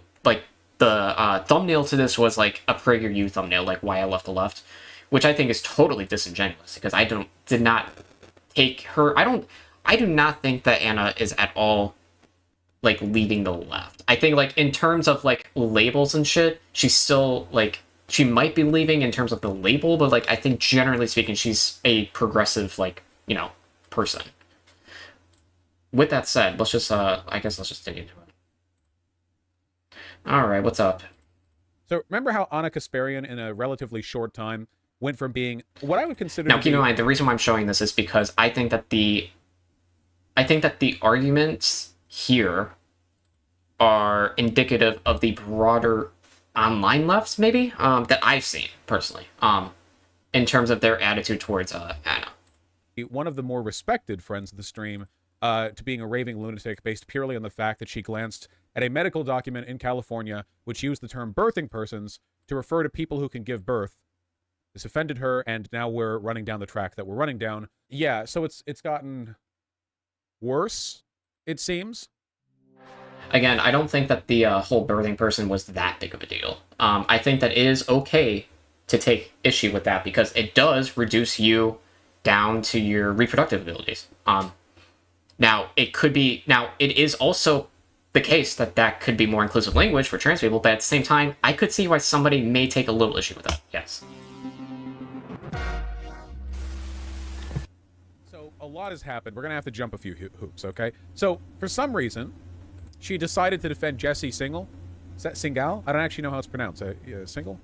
A: thumbnail to this was like a PragerU thumbnail, like why I left the left, which I think is totally disingenuous, because I do not think that Anna is at all, like, leaving the left. I think, like, in terms of, like, labels and shit, she's still, like, she might be leaving in terms of the label, but, like, I think generally speaking, she's a progressive, like, person. With that said, let's just, I guess let's just dig into it. Alright, what's up?
N: So remember how Anna Kasparian, in a relatively short time, went from being what I would consider...
A: Now, keep in mind, the reason why I'm showing this is because I think that the arguments here are indicative of the broader online lefts, maybe, that I've seen, personally, in terms of their attitude towards Anna.
N: One of the more respected friends of the stream, to being a raving lunatic based purely on the fact that she glanced at a medical document in California which used the term birthing persons to refer to people who can give birth. This offended her, and now we're running down the track that we're running down. Yeah, so it's gotten worse, it seems.
A: Again, I don't think that the whole birthing person was that big of a deal. I think that it is okay to take issue with that, because it does reduce you down to your reproductive abilities. Now, it is also the case that could be more inclusive language for trans people, but at the same time, I could see why somebody may take a little issue with that, yes.
N: So, a lot has happened. We're going to have to jump a few hoops, okay? So, for some reason, she decided to defend Jesse Singal. Is that Singal? I don't actually know how it's pronounced. Singal?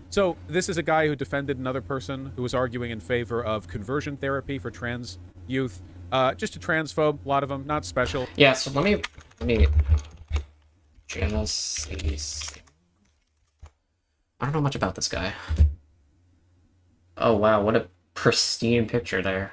N: So, this is a guy who defended another person who was arguing in favor of conversion therapy for trans youth. Just a transphobe, a lot of them, not special.
A: Yeah, so let me Jesse. I don't know much about this guy. Oh wow, what a pristine picture there.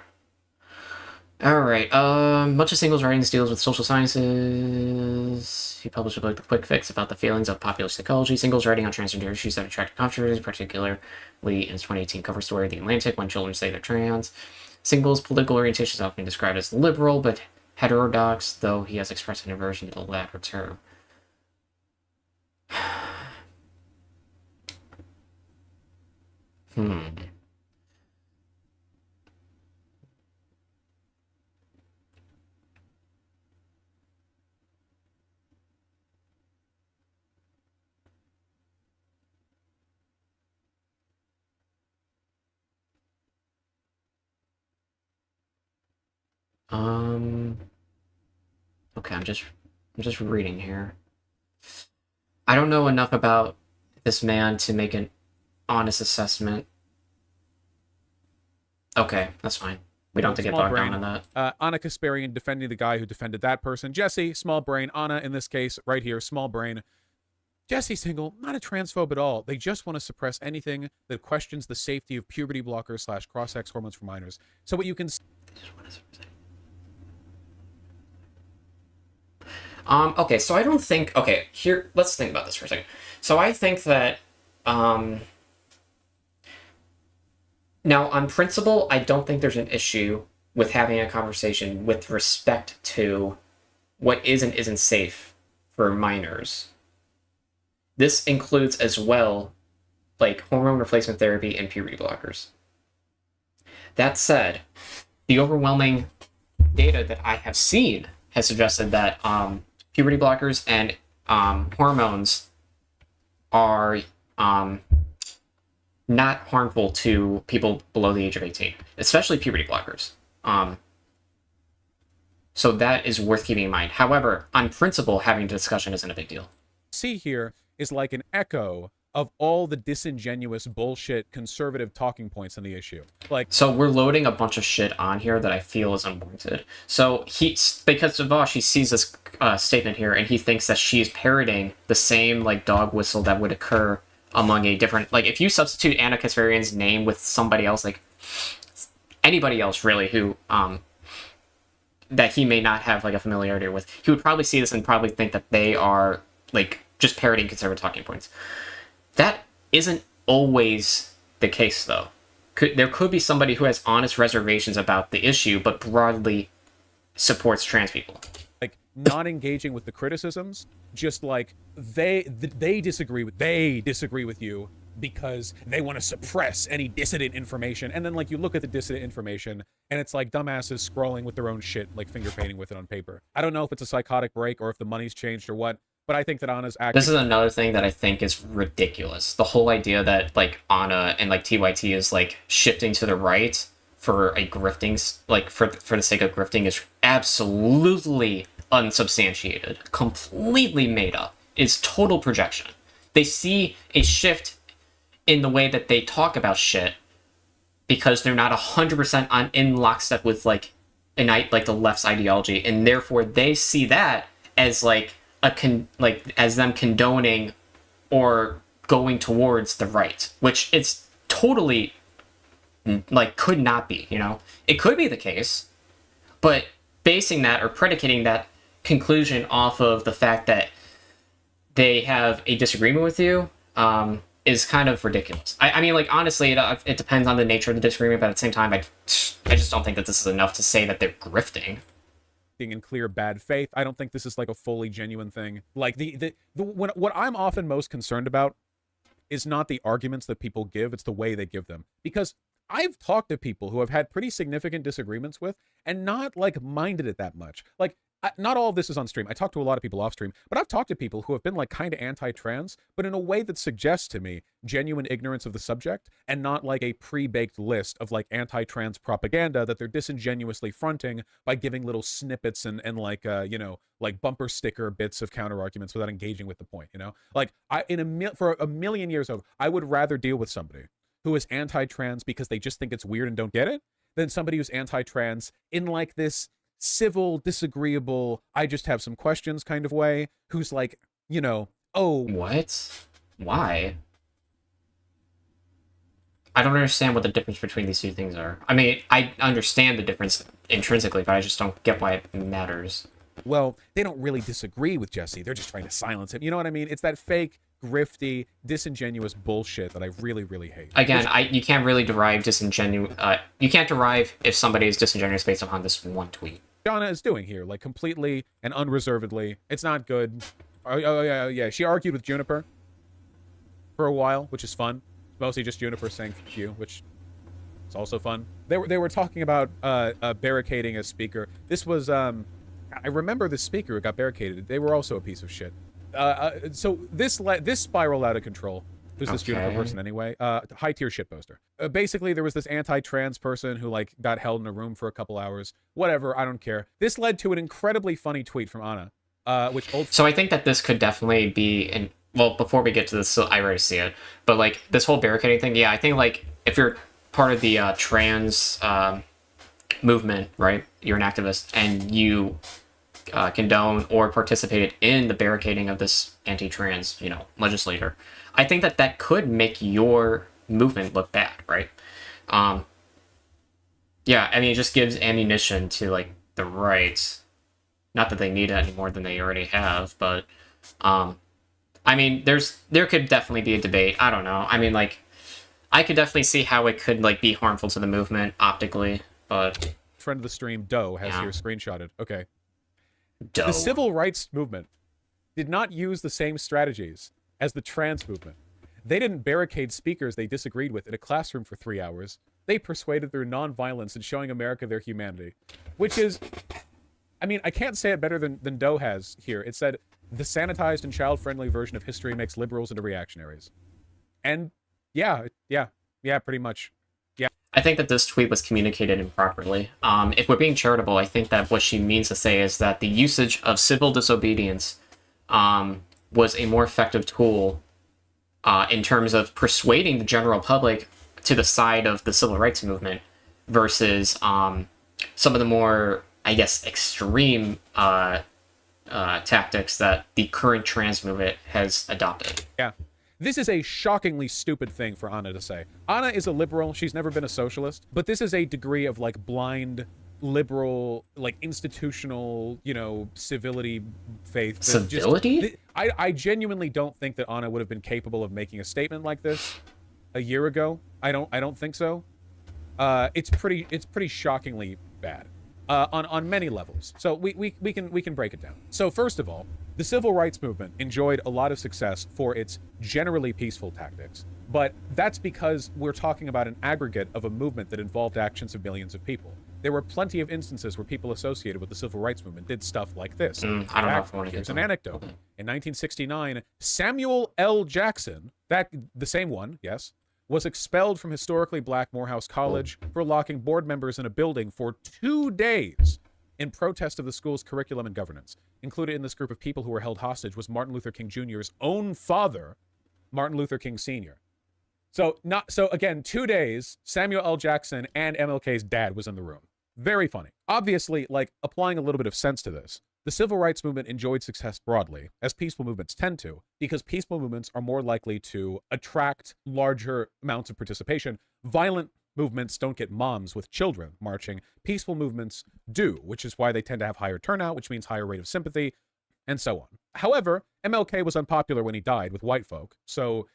A: Alright, much of Singles' writings deals with social sciences. He published a book, The Quick Fix, about the failings of popular psychology. Singles' writing on transgender issues that attracted controversy, particularly in his 2018 cover story, The Atlantic, When Children Say They're Trans. Singles' political orientation is often described as liberal, but heterodox, though he has expressed an aversion to the latter term. Okay, I'm just reading here. I don't know enough about this man to make an honest assessment. Okay, that's fine. We don't have to get bogged down on that.
N: Anna Kasparian defending the guy who defended that person. Jesse, small brain. Anna, in this case, right here, small brain. Jesse Single, not a transphobe at all. They just want to suppress anything that questions the safety of puberty blockers / cross-sex hormones for minors. So what you can...
A: Okay, so I don't think... Okay, here, let's think about this for a second. So I think that, now, on principle, I don't think there's an issue with having a conversation with respect to what is and isn't safe for minors. This includes as well, like, hormone replacement therapy and puberty blockers. That said, the overwhelming data that I have seen has suggested that puberty blockers and hormones are not harmful to people below the age of 18, especially puberty blockers. So that is worth keeping in mind. However, on principle, having a discussion isn't a big deal.
N: See here is like an echo of all the disingenuous bullshit conservative talking points on the issue. Like,
A: so we're loading a bunch of shit on here that I feel is unwarranted. So because Devosh, he sees this statement here and he thinks that she's parroting the same like dog whistle that would occur among a different, like if you substitute Anna Kasparian's name with somebody else, like anybody else really who that he may not have like a familiarity with, he would probably see this and probably think that they are like just parroting conservative talking points. That isn't always the case, though. There could be somebody who has honest reservations about the issue, but broadly supports trans people.
N: Like, not engaging with the criticisms, just like, they disagree with you because they want to suppress any dissident information. And then, like, you look at the dissident information, and it's like dumbasses scrolling with their own shit, like finger painting with it on paper. I don't know if it's a psychotic break or if the money's changed or what, but I think that Anna's acting...
A: This is another thing that I think is ridiculous. The whole idea that, like, Anna and, like, TYT is, like, shifting to the right for a grifting, like, for the sake of grifting is absolutely unsubstantiated. Completely made up. It's total projection. They see a shift in the way that they talk about shit because they're not 100% in lockstep with, like, the left's ideology, and therefore they see that as, like, as them condoning or going towards the right, which it's totally like could not be, you know. It could be the case, but basing that or predicating that conclusion off of the fact that they have a disagreement with you is kind of ridiculous. I mean, like, honestly, it depends on the nature of the disagreement, but at the same time, I just don't think that this is enough to say that they're grifting.
N: In clear bad faith. I don't think this is like a fully genuine thing. Like what I'm often most concerned about is not the arguments that people give, it's the way they give them. Because I've talked to people who have had pretty significant disagreements with and not like minded it that much. Like, not all of this is on stream. I talk to a lot of people off stream, but I've talked to people who have been like kind of anti-trans, but in a way that suggests to me genuine ignorance of the subject and not like a pre-baked list of like anti-trans propaganda that they're disingenuously fronting by giving little snippets and like, you know, like bumper sticker bits of counter arguments without engaging with the point, you know? Like, for a million years of, I would rather deal with somebody who is anti-trans because they just think it's weird and don't get it than somebody who's anti-trans in like this civil, disagreeable, I just have some questions kind of way, who's like you know, oh,
A: What? Why? I don't understand what the difference between these two things are. I mean, I understand the difference intrinsically, but I just don't get why it matters.
N: well, they don't really disagree with Jesse. They're just trying to silence him. You know what I mean? It's that fake, grifty, disingenuous bullshit that I really, really hate.
A: Again, you can't really derive you can't derive if somebody is disingenuous based upon this one tweet.
N: Shauna is doing here, like, completely and unreservedly. It's not good. Oh, yeah. She argued with Juniper for a while, which is fun. Mostly just Juniper saying "fuck you," which is also fun. They were talking about barricading a speaker. This was I remember the speaker who got barricaded. They were also a piece of shit. So this spiraled out of control. Who's this Juniper person anyway? High tier shitposter. Basically, there was this anti-trans person who like got held in a room for a couple hours. Whatever, I don't care. This led to an incredibly funny tweet from Anna,
A: So I think that this could definitely be well, before we get to this, I already see it. But like this whole barricading thing, yeah, I think like if you're part of the trans movement, right? You're an activist and you condone or participated in the barricading of this anti-trans, legislator. I think that could make your movement look bad, right? Yeah, I mean, it just gives ammunition to like the right. Not that they need it any more than they already have, but I mean, there could definitely be a debate. I don't know. I mean, like, I could definitely see how it could like be harmful to the movement optically, but
N: friend of the stream, Doe, has here screenshotted. Okay.
A: Doe.
N: The civil rights movement did not use the same strategies as the trans movement. They didn't barricade speakers they disagreed with in a classroom for 3 hours. They persuaded through nonviolence and showing America their humanity, which is, I mean, I can't say it better than Doe has here. It said, the sanitized and child-friendly version of history makes liberals into reactionaries. And yeah, pretty much. Yeah.
A: I think that this tweet was communicated improperly. If we're being charitable, I think that what she means to say is that the usage of civil disobedience was a more effective tool in terms of persuading the general public to the side of the civil rights movement versus some of the more, I guess, extreme tactics that the current trans movement has adopted.
N: Yeah. This is a shockingly stupid thing for Anna to say. Anna is a liberal. She's never been a socialist. But this is a degree of, like, blind, liberal, like, institutional, civility faith.
A: Civility?
N: I genuinely don't think that Anna would have been capable of making a statement like this a year ago. I don't think so. It's pretty shockingly bad. On many levels. So we can break it down. So first of all, the civil rights movement enjoyed a lot of success for its generally peaceful tactics, but that's because we're talking about an aggregate of a movement that involved actions of millions of people. There were plenty of instances where people associated with the civil rights movement did stuff like this.
A: I don't know if I want to
N: Here's
A: get
N: an anecdote. In 1969, Samuel L. Jackson, the same one, yes, was expelled from historically black Morehouse College for locking board members in a building for 2 days in protest of the school's curriculum and governance. Included in this group of people who were held hostage was Martin Luther King Jr.'s own father, Martin Luther King Sr. So again, 2 days, Samuel L. Jackson and MLK's dad was in the room. Very funny. Obviously, like, applying a little bit of sense to this, the civil rights movement enjoyed success broadly, as peaceful movements tend to, because peaceful movements are more likely to attract larger amounts of participation. Violent movements don't get moms with children marching. Peaceful movements do, which is why they tend to have higher turnout, which means higher rate of sympathy, and so on. However, MLK was unpopular when he died with white folk, so,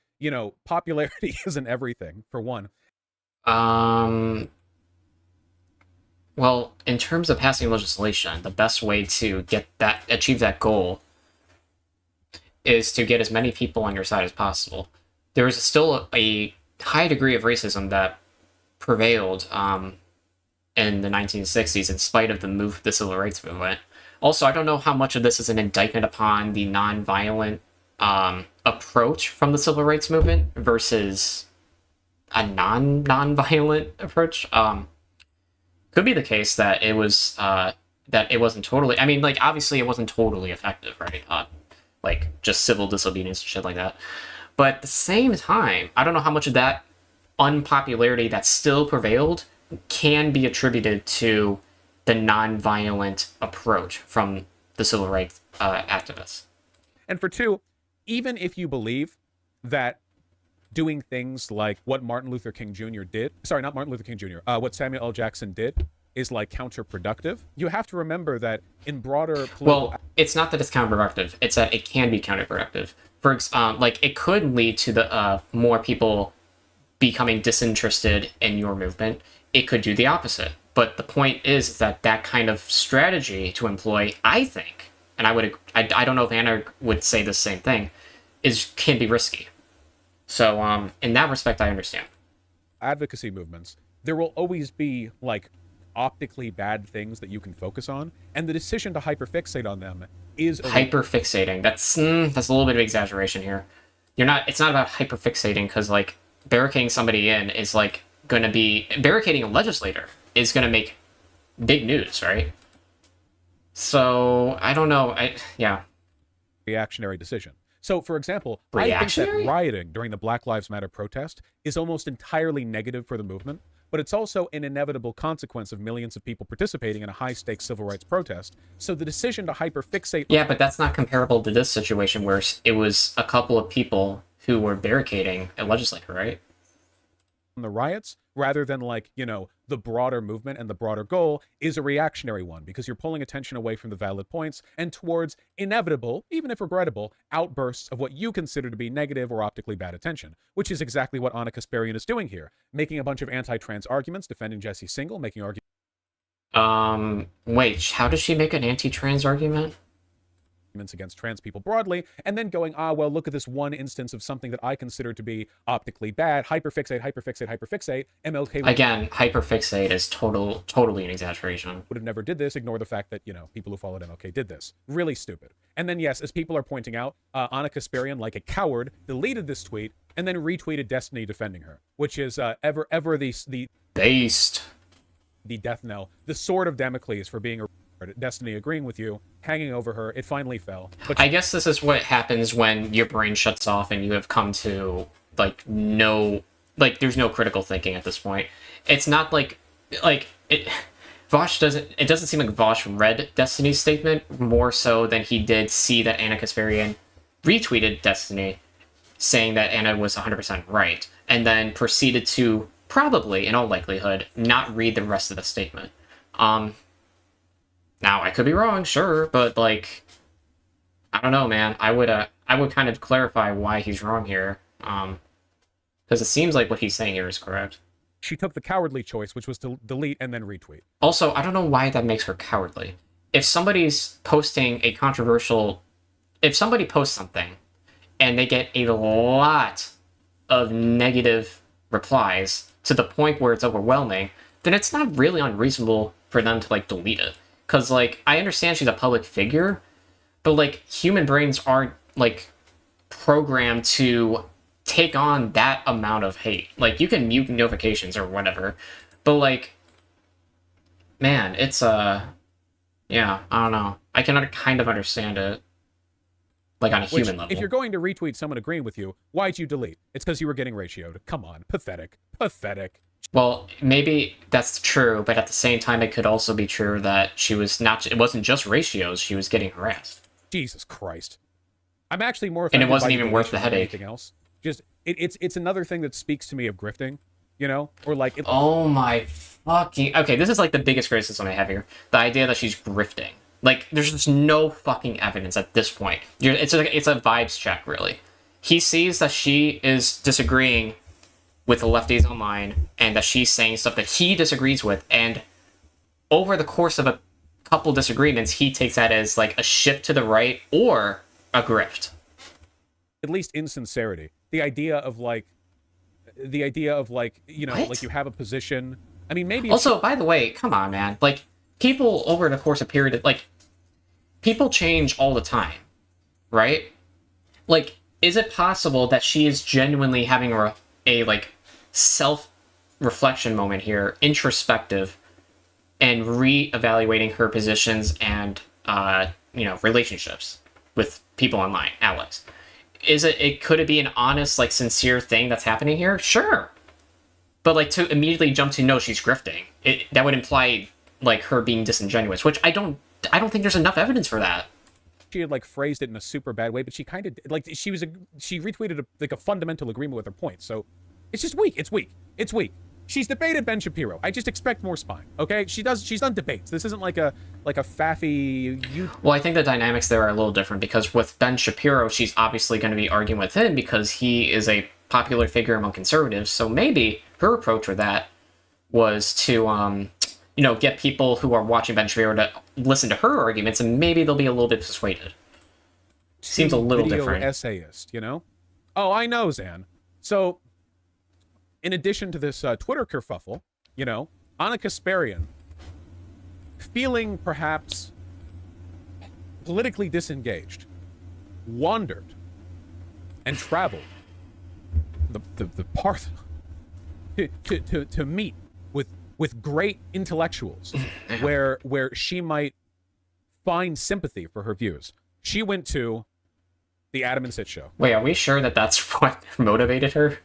N: popularity isn't everything, for one.
A: Well, in terms of passing legislation, the best way to achieve that goal is to get as many people on your side as possible. There is still a high degree of racism that prevailed in the 1960s in spite of the civil rights movement. Also, I don't know how much of this is an indictment upon the nonviolent approach from the civil rights movement versus a non-violent approach. Could be the case that it was that it wasn't totally. I mean, like, obviously it wasn't totally effective, right? Like just civil disobedience and shit like that. But at the same time, I don't know how much of that unpopularity that still prevailed can be attributed to the non-violent approach from the civil rights activists.
N: And for two, even if you believe that doing things like what Martin Luther King Jr. did, sorry, not Martin Luther King Jr., what Samuel L. Jackson did is like counterproductive, you have to remember that in broader political...
A: Well, it's not that it's counterproductive, it's that it can be counterproductive. For like, it could lead to the more people becoming disinterested in your movement. It could do the opposite. But the point is that that kind of strategy to employ, I think, and I don't know if Anna would say the same thing, can be risky. So in that respect, I understand.
N: Advocacy movements, there will always be like optically bad things that you can focus on, and the decision to hyperfixate on them is
A: hyperfixating. That's a little bit of exaggeration here. It's not about hyperfixating, because like barricading somebody in is like going to be barricading a legislator is going to make big news, right? So I don't know.
N: Reactionary decision. So, for example, I think that rioting during the Black Lives Matter protest is almost entirely negative for the movement, but it's also an inevitable consequence of millions of people participating in a high-stakes civil rights protest. So the decision to hyperfixate...
A: Yeah, but that's not comparable to this situation where it was a couple of people who were barricading a legislator, right?
N: The riots, rather than like, you know, the broader movement and the broader goal, is a reactionary one, because you're pulling attention away from the valid points and towards inevitable, even if regrettable, outbursts of what you consider to be negative or optically bad attention, which is exactly what Anna Kasparian is doing here, making a bunch of anti-trans arguments, defending Jesse Singal, making arguments...
A: Wait, how does she make an anti-trans argument?
N: Against trans people broadly, and then going, well, look at this one instance of something that I consider to be optically bad. Hyperfixate. MLK
A: again, hyperfixate is totally an exaggeration.
N: Would have never did this. Ignore the fact that, you know, people who followed MLK did this. Really stupid. And then, yes, as people are pointing out, Anna Kasparian, like a coward, deleted this tweet and then retweeted Destiny defending her, which is ever the
A: based,
N: the death knell, the sword of Damocles for being a Destiny agreeing with you, hanging over her. It finally fell. But
A: I guess this is what happens when your brain shuts off and you have come to there's no critical thinking at this point. It's not Vosh doesn't seem like Vosh read Destiny's statement more so than he did see that Anna Kasparian retweeted Destiny saying that Anna was 100% right, and then proceeded to probably, in all likelihood, not read the rest of the statement. Now, I could be wrong, sure, but, like, I don't know, man. I would kind of clarify why he's wrong here, because it seems like what he's saying here is correct.
N: She took the cowardly choice, which was to delete and then retweet.
A: Also, I don't know why that makes her cowardly. If somebody's posting a controversial... If somebody posts something, and they get a lot of negative replies, to the point where it's overwhelming, then it's not really unreasonable for them to, like, delete it. Because, like, I understand she's a public figure, but, like, human brains aren't, like, programmed to take on that amount of hate. Like, you can mute notifications or whatever, but, like, man, it's, yeah, I don't know. I can kind of understand it, like, on a human level.
N: If you're going to retweet someone agreeing with you, why'd you delete? It's because you were getting ratioed. Come on, pathetic.
A: Well, maybe that's true, but at the same time, it could also be true that it wasn't just ratios, she was getting harassed.
N: Jesus Christ. I'm actually more
A: offended. And it wasn't even worth the headache.
N: Anything else. Just, it's another thing that speaks to me of grifting, you know? Or like...
A: Oh my fucking... Okay, this is like the biggest criticism I have here. The idea that she's grifting. Like, there's just no fucking evidence at this point. It's a vibes check, really. He sees that she is disagreeing with the lefties online, and that she's saying stuff that he disagrees with, and over the course of a couple disagreements, he takes that as, like, a shift to the right or a grift.
N: At least insincerity. The idea of, like, you know,
A: what?
N: like you have a position. I mean, maybe...
A: Also, by the way, come on, man. Like, people over the course of period, like, people change all the time, right? Like, is it possible that she is genuinely having a like, self-reflection moment here, introspective, and re-evaluating her positions and, you know, relationships with people online, allies? Could it be an honest, like, sincere thing that's happening here? Sure. But, like, to immediately jump to, no, she's grifting, that would imply, like, her being disingenuous, which I don't think there's enough evidence for that.
N: she had like phrased it in a super bad way, but she kind of like she retweeted a fundamental agreement with her point. So it's just weak. It's weak. It's weak. She's debated Ben Shapiro. I just expect more spine. Okay, she's done debates. This isn't like a faffy.
A: Well, I think the dynamics there are a little different because with Ben Shapiro, she's obviously going to be arguing with him because he is a popular figure among conservatives. So maybe her approach with that was to get people who are watching Ben Shapiro to listen to her arguments, and maybe they'll be a little bit persuaded. Seems a little different.
N: Essayist, you know? Oh, I know, Zan. So, in addition to this Twitter kerfuffle, Anna Kasparian, feeling perhaps politically disengaged, wandered and traveled the Parth to meet with great intellectuals where she might find sympathy for her views. She went to the Adam and Sid show.
A: Wait, are we sure that that's what motivated her?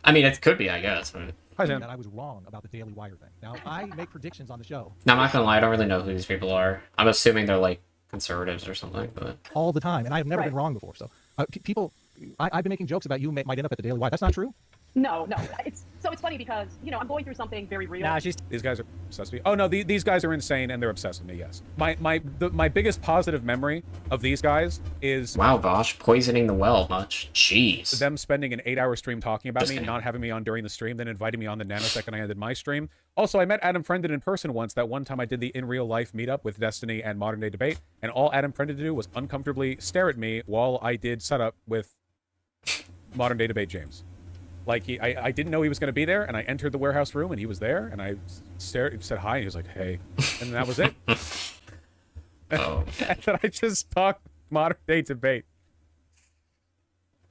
A: I mean, it could be, I guess. But...
N: Hi, Sam.
O: That I was wrong about the Daily Wire thing. Now, I make predictions on the show.
A: Now, I'm not gonna lie, I don't really know who these people are. I'm assuming they're like conservatives or something, but
O: all the time, and I've never been wrong before. So, people, I've been making jokes about you might end up at the Daily Wire. That's not true.
J: No. It's funny because I'm going through something very real.
N: Nah, these guys are obsessed with me. Oh no, these guys are insane and they're obsessed with me. Yes, my biggest positive memory of these guys is
A: wow, Bosch poisoning the well much. Jeez.
N: Them spending an 8-hour stream talking about me, not having me on during the stream, then inviting me on the nanosecond I ended my stream. Also, I met Adam Friended in person once. That one time I did the in real life meetup with Destiny and Modern Day Debate, and all Adam Friended to do was uncomfortably stare at me while I did setup with Modern Day Debate James. Like I didn't know he was going to be there, and I entered the warehouse room, and he was there, and I said hi, and he was like, "Hey," and that was it.
A: Oh.
N: And then I just talked Modern Day Debate.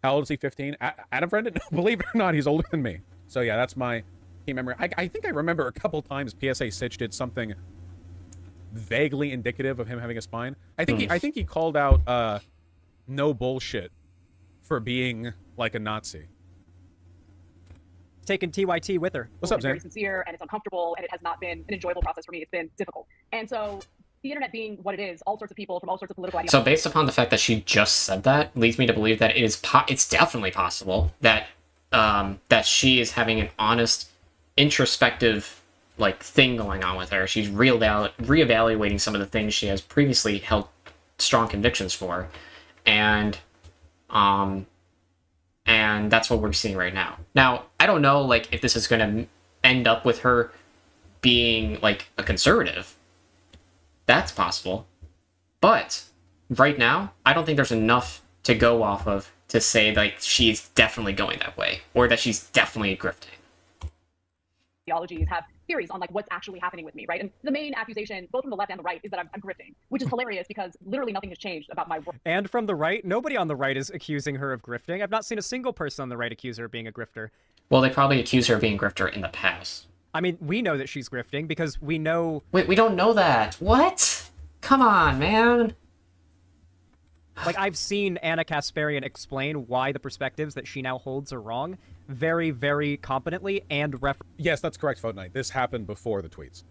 N: How old is he? 15? Adam Brendan? Believe it or not, he's older than me. So yeah, that's my key memory. I think I remember a couple times PSA Sitch did something vaguely indicative of him having a spine. I think he called out no bullshit for being like a Nazi.
P: Taking TYT with her.
N: What's up,
J: It's
N: Zan?
J: very sincere, and it's uncomfortable, and it has not been an enjoyable process for me. It's been difficult. And so the internet being what it is, all sorts of people from all sorts of political ideas.
A: So based upon the fact that she just said that, leads me to believe that it's definitely possible that that she is having an honest, introspective thing going on with her. She's reevaluating some of the things she has previously held strong convictions for, and that's what we're seeing right now. Now, I don't know if this is going to end up with her being a conservative. That's possible. But right now, I don't think there's enough to go off of to say she's definitely going that way or that she's definitely grifting.
J: Ideologies have theories on what's actually happening with me, right? And the main accusation, both from the left and the right, is that I'm grifting, which is hilarious because literally nothing has changed about my work.
P: And from the right, nobody on the right is accusing her of grifting. I've not seen a single person on the right accuse her of being a grifter.
A: Well, they probably accuse her of being a grifter in the past.
P: I mean, we know that she's grifting because we know...
A: Wait, we don't know that. What? Come on, man.
P: I've seen Anna Kasparian explain why the perspectives that she now holds are wrong very, very competently and
N: Yes, that's correct, Vote Night. This happened before the tweets.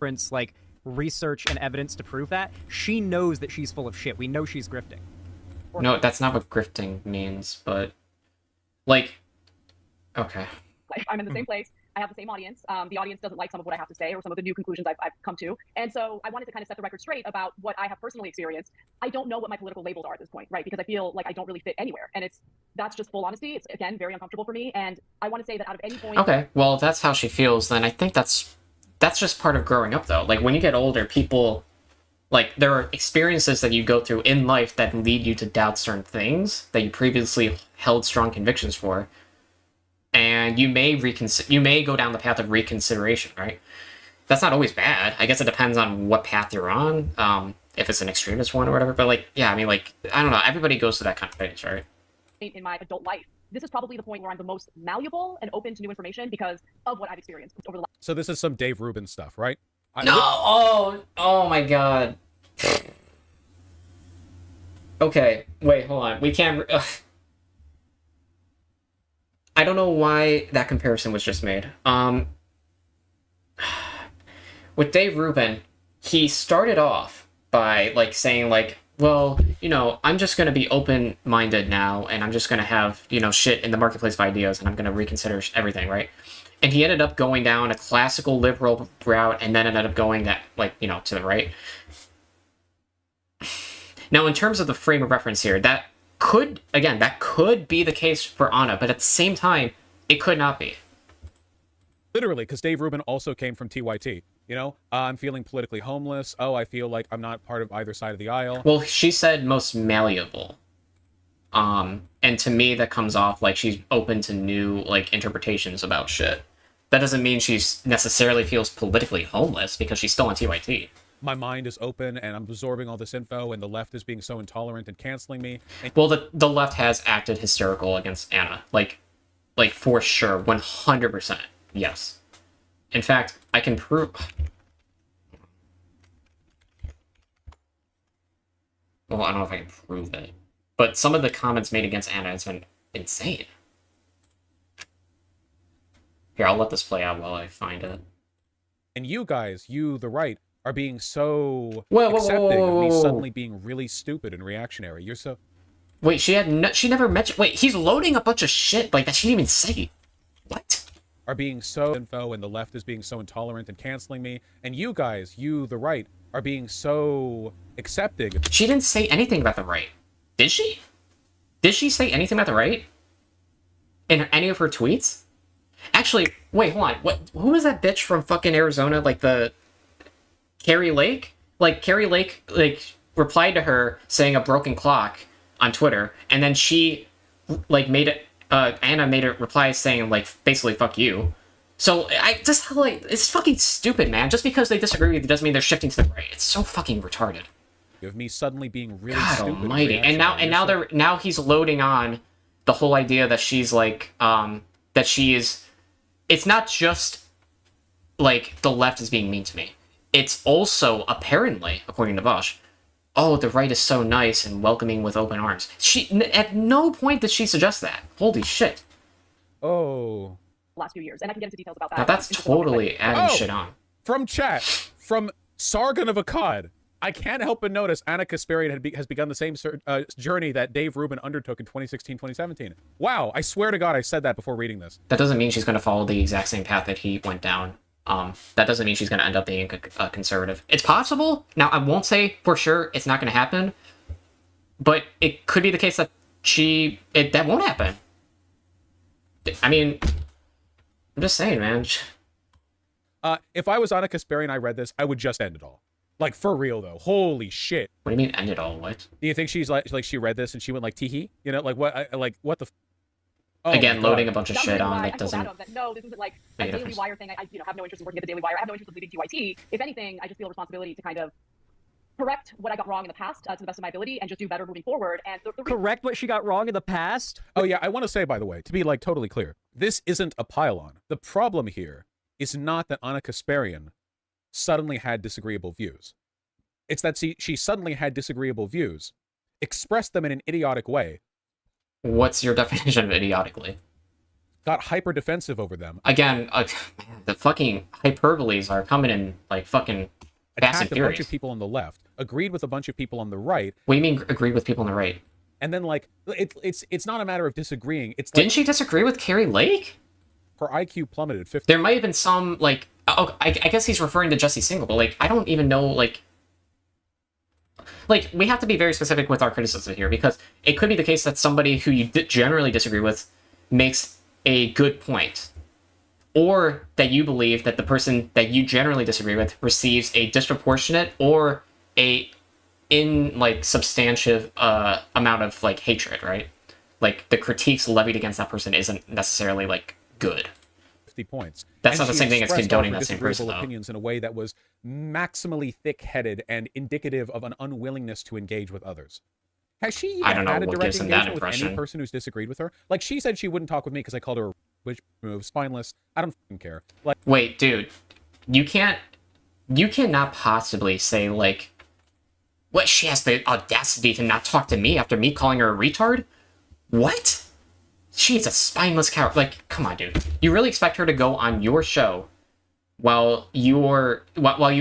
P: Research and evidence to prove that. She knows that she's full of shit. We know she's grifting.
A: No, that's not what grifting means, but... Okay.
J: I'm in the same place. I have the same audience. The audience doesn't like some of what I have to say or some of the new conclusions I've come to. And so I wanted to kind of set the record straight about what I have personally experienced. I don't know what my political labels are at this point, right? Because I feel like I don't really fit anywhere. And that's just full honesty. It's, again, very uncomfortable for me. And I want to say that out of any point...
A: Okay, well, if that's how she feels, then I think that's just part of growing up, though. When you get older, people... there are experiences that you go through in life that lead you to doubt certain things that you previously held strong convictions for. And you may go down the path of reconsideration, right? That's not always bad. I guess it depends on what path you're on, if it's an extremist one or whatever. But I don't know. Everybody goes through that kind of phase, right?
J: In my adult life, this is probably the point where I'm the most malleable and open to new information because of what I've experienced over the last...
N: So this is some Dave Rubin stuff, right?
A: No! Oh my god. Okay, wait, hold on. We can't... I don't know why that comparison was just made. With Dave Rubin, he started off by saying well, I'm just going to be open-minded now, and I'm just going to have, shit in the marketplace of ideas, and I'm going to reconsider everything, right? And he ended up going down a classical liberal route, and then ended up going that, to the right. Now, in terms of the frame of reference here, that could be the case for Anna, but at the same time, it could not be.
N: Literally, because Dave Rubin also came from TYT. I'm feeling politically homeless. Oh, I feel like I'm not part of either side of the aisle.
A: Well, she said most malleable. And to me, that comes off like she's open to new, interpretations about shit. That doesn't mean she necessarily feels politically homeless, because she's still on TYT.
N: My mind is open, and I'm absorbing all this info, and the left is being so intolerant and canceling me.
A: Well, the left has acted hysterical against Anna. Like for sure, 100%. Yes. In fact, I can prove... Well, I don't know if I can prove it. But some of the comments made against Anna has been insane. Here, I'll let this play out while I find it.
N: And you guys, the right, are being so accepting of me suddenly being really stupid and reactionary. You're so...
A: Wait, she never mentioned... Wait, he's loading a bunch of shit that she didn't even say. What?
N: Are being so info, and the left is being so intolerant and canceling me. And you guys, the right, are being so accepting.
A: She didn't say anything about the right. Did she? Did she say anything about the right? In any of her tweets? Actually, wait, hold on. Who was that bitch from fucking Arizona? the Carrie Lake? Carrie Lake, replied to her saying a broken clock on Twitter, and then she, made it, Anna made a reply saying, basically, fuck you. So, it's fucking stupid, man. Just because they disagree with you doesn't mean they're shifting to the right. It's so fucking retarded.
N: Of me suddenly being really
A: God
N: stupid.
A: almighty. And now he's loading on the whole idea that she's, that she is... It's not just, the left is being mean to me. It's also, apparently, according to Bosch, oh, the right is so nice and welcoming with open arms. At no point did she suggest that. Holy shit.
N: Oh.
J: Last few years, and I can get into details about that.
A: Now that's totally adding shit on.
N: From chat, from Sargon of Akkad, I can't help but notice Anna Kasparian has begun the same journey that Dave Rubin undertook in 2016-2017. Wow, I swear to God I said that before reading this.
A: That doesn't mean she's going to follow the exact same path that he went down. That doesn't mean she's going to end up being a conservative. It's possible. Now, I won't say for sure it's not going to happen, but it could be the case that that won't happen. I mean, I'm just saying, man.
N: If I was Anna Kasparian, I read this, I would just end it all. For real though. Holy shit.
A: What do you mean end it all? What?
N: Do you think she's like she read this and she went teehee? What the?
A: Oh, again, loading a bunch of shit on that doesn't...
J: No, this isn't a Daily Wire thing. I have no interest in working at the Daily Wire. I have no interest in leading TYT. If anything, I just feel a responsibility to kind of correct what I got wrong in the past to the best of my ability and just do better moving forward. And
P: correct what she got wrong in the past?
N: Oh yeah, I want to say, by the way, to be totally clear, this isn't a pile-on. The problem here is not that Anna Kasparian suddenly had disagreeable views. It's that she suddenly had disagreeable views, expressed them in an idiotic way.
A: What's your definition of idiotically?
N: Got hyper defensive over them.
A: Again, the fucking hyperboles are coming in fucking fast and furious.
N: Attacked a bunch of people on the left, agreed with a bunch of people on the right.
A: What do you mean agreed with people on the right?
N: And then it's not a matter of disagreeing. It's
A: didn't she disagree with Carrie Lake?
N: Her IQ plummeted 50.
A: There might have been some I guess he's referring to Jesse Single, but I don't even know we have to be very specific with our criticism here, because it could be the case that somebody who you generally disagree with makes a good point, or that you believe that the person that you generally disagree with receives a disproportionate or substantive amount of hatred, right? The critiques levied against that person isn't necessarily good.
N: 50 points.
A: That's not the same thing as condoning that same person, though.
N: Opinions in a way that was maximally thick-headed and indicative of an unwillingness to engage with others. Has she even had a direct engagement with any person who's disagreed with her? She said she wouldn't talk with me because I called her a witch move, spineless. I don't fucking care.
A: Wait, dude, you cannot possibly say what, she has the audacity to not talk to me after me calling her a retard? What? She's a spineless coward. Come on, dude. You really expect her to go on your show while you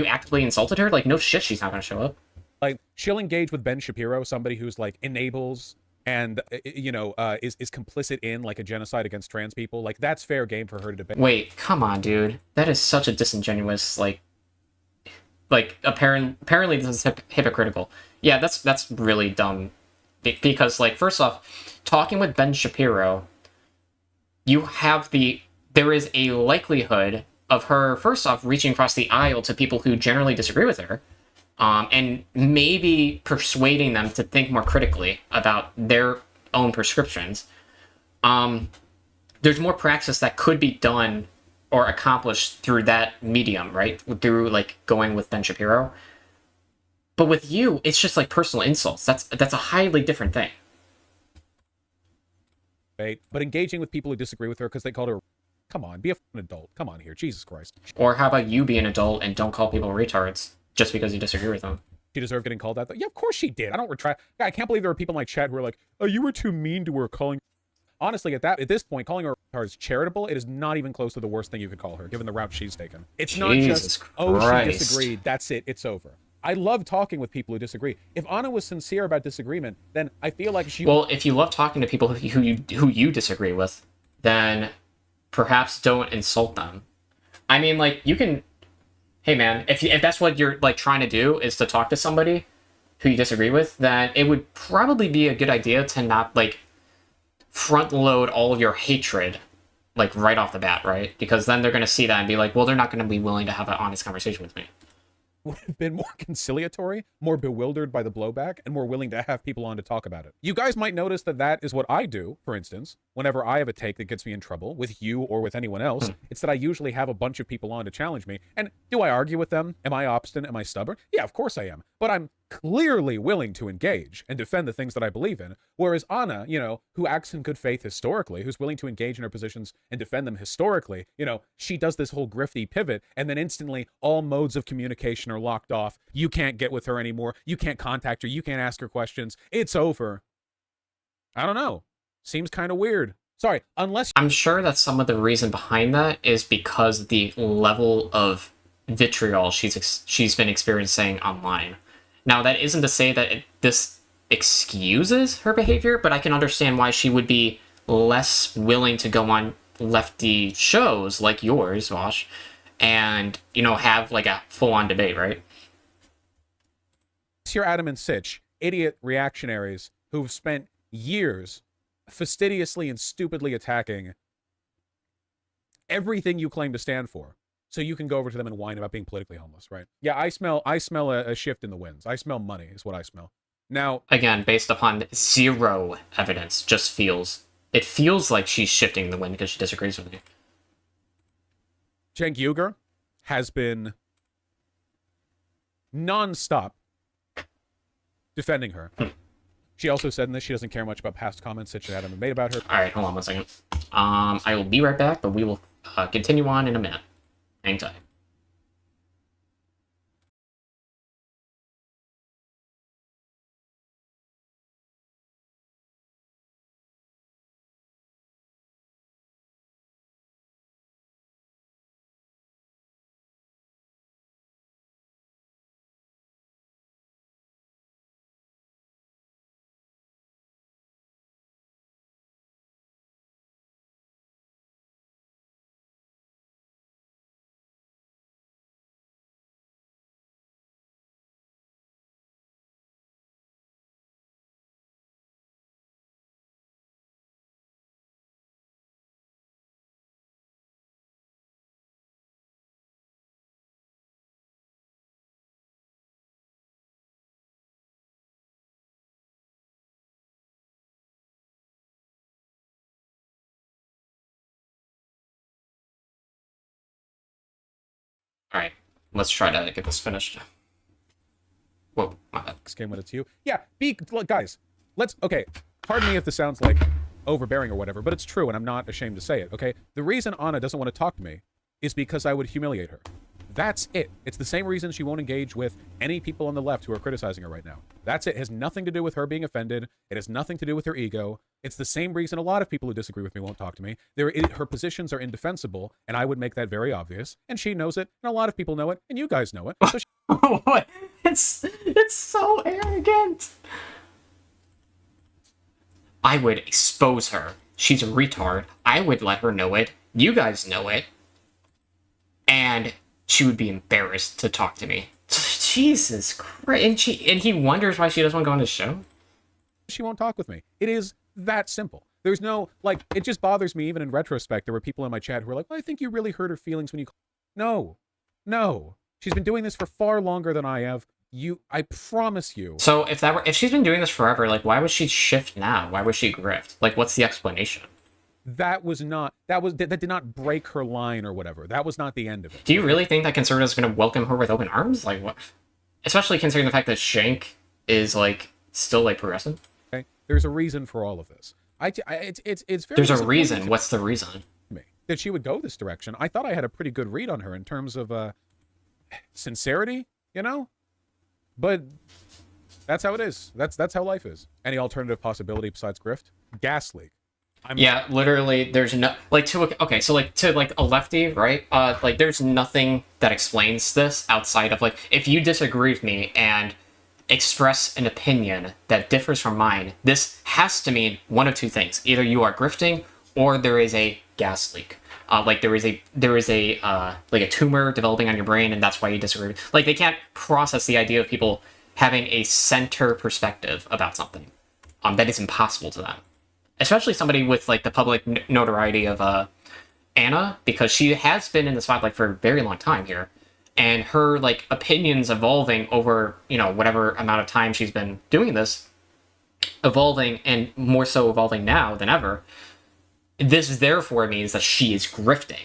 A: actively insulted her? No shit, she's not gonna show up.
N: Like, she'll engage with Ben Shapiro, somebody who's like enables and is complicit in like a genocide against trans people. Like, that's fair game for her to debate.
A: Wait, come on, dude. That is such a disingenuous, like apparently this is hypocritical. Yeah, that's really dumb. Because, like, first off, talking with Ben Shapiro, there is a likelihood of her, first off, reaching across the aisle to people who generally disagree with her, and maybe persuading them to think more critically about their own prescriptions. There's more praxis that could be done or accomplished through that medium, right? Through, like, going with Ben Shapiro. But with you, it's just like personal insults. That's a highly different thing.
N: Right? But engaging with people who disagree with her because they called her, come on, be an adult. Come on here, Jesus Christ.
A: Or how about you be an adult and don't call people retards just because you disagree with them?
N: She deserved getting called that, though. Yeah, of course she did. I don't retract. God, I can't believe there are people in my chat who are like, oh, you were too mean to her calling. Honestly, at this point, calling her retard is charitable. It is not even close to the worst thing you could call her, given the route she's taken. It's not just, oh, she disagreed. That's it. It's over. I love talking with people who disagree. If Anna was sincere about disagreement, then I feel like she...
A: Well, if you love talking to people who you disagree with, then perhaps don't insult them. I mean, like, you can... Hey, man, if that's what you're, like, trying to do, is to talk to somebody who you disagree with, then it would probably be a good idea to not, like, front load all of your hatred, like, right off the bat, right? Because then they're going to see that and be like, well, they're not going to be willing to have an honest conversation with me.
N: Would have been more conciliatory, more bewildered by the blowback, and more willing to have people on to talk about it. You guys might notice that is what I do, for instance, whenever I have a take that gets me in trouble, with you or with anyone else. It's that I usually have a bunch of people on to challenge me. And do I argue with them? Am I obstinate? Am I stubborn? Yeah, of course I am. But I'm clearly willing to engage and defend the things that I believe in. Whereas Anna, who acts in good faith historically, who's willing to engage in her positions and defend them historically, she does this whole grifty pivot, and then instantly all modes of communication are locked off. You can't get with her anymore. You can't contact her. You can't ask her questions. It's over. I don't know. Seems kind of weird. Sorry, unless...
A: I'm sure that some of the reason behind that is because the level of vitriol she's been experiencing online. Now, that isn't to say that this excuses her behavior, but I can understand why she would be less willing to go on lefty shows like yours, Vosh, and, have, like, a full-on debate, right?
N: You're Adam and Sitch, idiot reactionaries who've spent years fastidiously and stupidly attacking everything you claim to stand for. So you can go over to them and whine about being politically homeless, right? Yeah, I smell a shift in the winds. I smell money is what I smell. Now,
A: again, based upon zero evidence, it feels like she's shifting the wind because she disagrees with me.
N: Cenk Uygur has been non-stop defending her. She also said in this she doesn't care much about past comments that Adam had made about her.
A: All right, hold on 1 second. I will be right back, but we will continue on in a minute. Hang tight. All right, let's try to get this finished. Whoa, my bad.
N: This game when it's you. Yeah, guys, okay, pardon me if this sounds like overbearing or whatever, but it's true, and I'm not ashamed to say it, okay? The reason Anna doesn't want to talk to me is because I would humiliate her. That's it. It's the same reason she won't engage with any people on the left who are criticizing her right now. That's it. It has nothing to do with her being offended. It has nothing to do with her ego. It's the same reason a lot of people who disagree with me won't talk to me. Her positions are indefensible, and I would make that very obvious. And she knows it, and a lot of people know it, and you guys know it. So
A: What? It's It's so arrogant. I would expose her. She's a retard. I would let her know it. You guys know it. And she would be embarrassed to talk to me. Jesus Christ. And he wonders why she doesn't want to go on the show?
N: She won't talk with me. It is that simple. There's no, like, it just bothers me even in retrospect. There were people in my chat who were like, well, I think you really hurt her feelings when you... No. She's been doing this for far longer than I have. I promise you.
A: So if she's been doing this forever, like, why would she shift now? Why would she grift? Like, what's the explanation?
N: That did not break her line or whatever. That was not the end of it.
A: Do you really think that conservatives are going to welcome her with open arms? Like, what? Especially considering the fact that Shank is, like, still, like, progressive?
N: Okay? There's a reason for all of this. It's very
A: There's a reason. What's the reason?
N: That she would go this direction. I thought I had a pretty good read on her in terms of sincerity, you know? But that's how it is. That's how life is. Any alternative possibility besides grift? Gas leak.
A: Yeah, literally, there's no... Like, to a lefty, right? Like, there's nothing that explains this outside of, like, if you disagree with me and express an opinion that differs from mine, this has to mean one of two things. Either you are grifting or there is a gas leak. Like there is a like a tumor developing on your brain, and that's why you disagree. Like, they can't process the idea of people having a center perspective about something. That is impossible to them, especially somebody with like the public notoriety of Anna, because she has been in the spotlight for a very long time here, and her like opinions evolving over whatever amount of time she's been doing this, evolving, and more so evolving now than ever. This therefore means that she is grifting.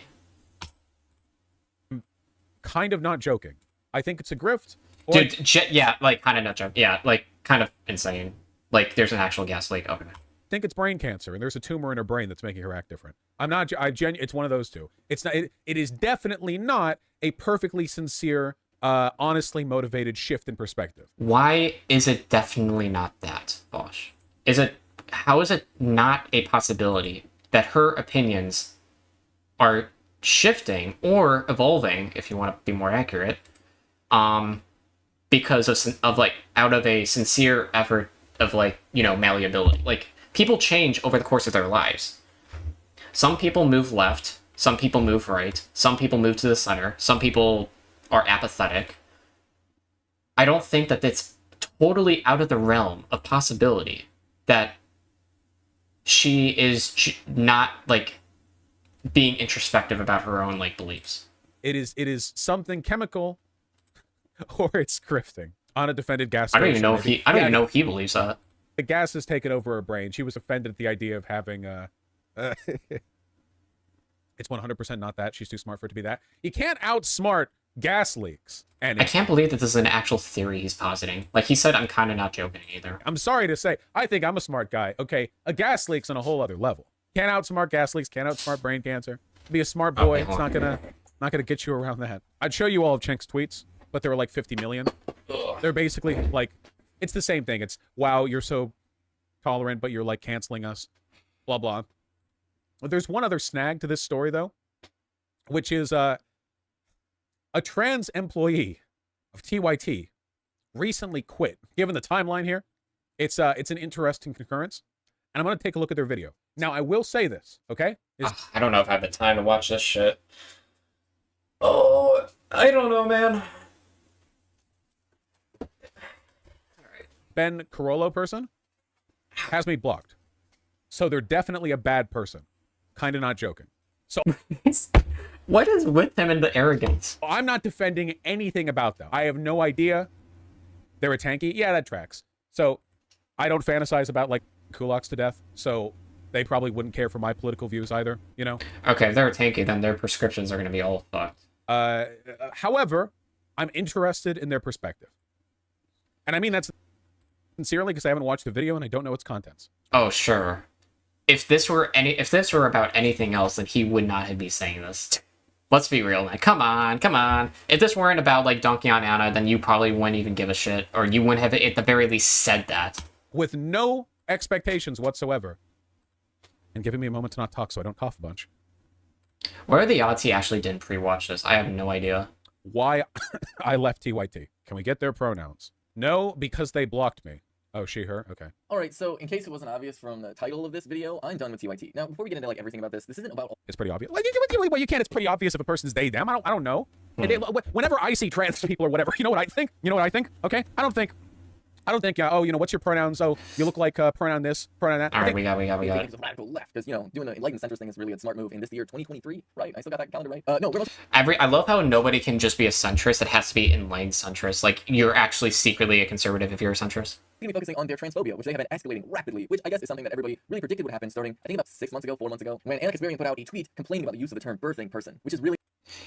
N: Kind of not joking. I think it's a grift.
A: Dude, yeah, like, kind of not joking. Yeah, like, kind of insane. Like, there's an actual gas leak. Okay.
N: I think it's brain cancer, and there's a tumor in her brain that's making her act different. It's one of those two. It's not. It is definitely not a perfectly sincere, honestly motivated shift in perspective.
A: Why is it definitely not that, Bosch? How is it not a possibility that her opinions are shifting or evolving, if you want to be more accurate, because of like, out of a sincere effort of like, malleability. Like, people change over the course of their lives. Some people move left, some people move right, some people move to the center, some people are apathetic. I don't think that it's totally out of the realm of possibility that she is not, like, being introspective about her own, like, beliefs.
N: It is something chemical, or it's grifting on a defended gas station.
A: I don't even know if he believes that.
N: The gas has taken over her brain. She was offended at the idea of having it's 100% not that. She's too smart for it to be that. You can't outsmart gas leaks. And
A: I can't believe that this is an actual theory he's positing. Like, he said, I'm kind of not joking either.
N: I'm sorry to say, I think I'm a smart guy. Okay, a gas leak's on a whole other level. Can't outsmart gas leaks. Can't outsmart brain cancer. Be a smart boy. It's not gonna get you around that. I'd show you all of Chenk's tweets, but there were like 50 million. They're basically like, it's the same thing. It's, wow, you're so tolerant, but you're like canceling us. Blah blah. But there's one other snag to this story though, which is a trans employee of TYT recently quit. Given the timeline here, it's an interesting concurrence, and I'm going to take a look at their video. Now, I will say this, okay?
A: I don't know if I have the time to watch this shit. Oh, I don't know, man.
N: Ben Carollo person has me blocked. So they're definitely a bad person. Kind of not joking. So
A: what is with them and the arrogance?
N: I'm not defending anything about them. I have no idea. They're a tanky. Yeah, that tracks. So I don't fantasize about like kulaks to death. So they probably wouldn't care for my political views either, you know?
A: Okay, if they're a tanky, then their prescriptions are going to be all fucked.
N: However, I'm interested in their perspective. And I mean that's sincerely because I haven't watched the video and I don't know its contents.
A: Oh, sure. If this were about anything else, then he would not be saying this. Let's be real, man. Come on. If this weren't about like dunking on Anna, then you probably wouldn't even give a shit, or you wouldn't have at the very least said that.
N: With no expectations whatsoever. And giving me a moment to not talk so I don't cough a bunch.
A: What are the odds he actually didn't pre-watch this? I have no idea.
N: Why I left TYT. Can we get their pronouns? No, because they blocked me. Oh, she, her? Okay.
Q: Alright, so in case it wasn't obvious from the title of this video, I'm done with TYT. Now, before we get into like everything about this isn't about...
N: It's pretty obvious. Like, you can't, it's pretty obvious if a person's they, them. I don't know. Whenever I see trans people or whatever, you know what I think? You know what I think? Okay? I don't think, oh, you know, what's your pronouns? Oh, you look like pronoun this, pronoun that.
A: All right, we got it.
Q: It's a radical left, because, you know, doing the enlightened centrist thing is really a smart move in this year, 2023, right? I still got that calendar right. No,
A: I love how nobody can just be a centrist. It has to be enlightened centrist. Like, you're actually secretly a conservative if you're a centrist.
Q: Going to be focusing on their transphobia, which they have been escalating rapidly, which I guess is something that everybody really predicted would happen starting, I think, about 4 months ago, when Anna Kasparian put out a tweet complaining about the use of the term birthing person, which is really...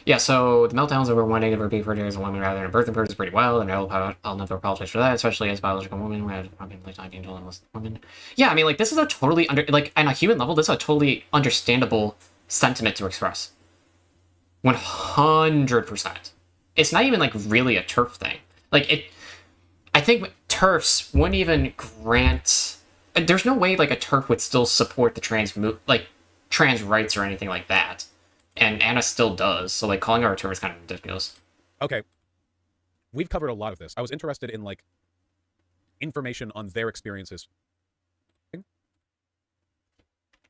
A: Yeah, so the meltdowns over wanting to be referred to as a woman rather than a birthing person is pretty wild, and I'll never apologize for that, especially as a biological woman, where I've probably like 19 to a woman. Yeah, I mean, like, this is a totally, on a human level, this is a totally understandable sentiment to express. 100%. It's not even, like, really a TERF thing. Like, I think TERFs wouldn't even grant... There's no way, like, a TERF would still support the trans rights or anything like that. And Anna still does, so, like, calling her a TERF is kind of ridiculous.
N: Okay. We've covered a lot of this. I was interested in, like, information on their experiences.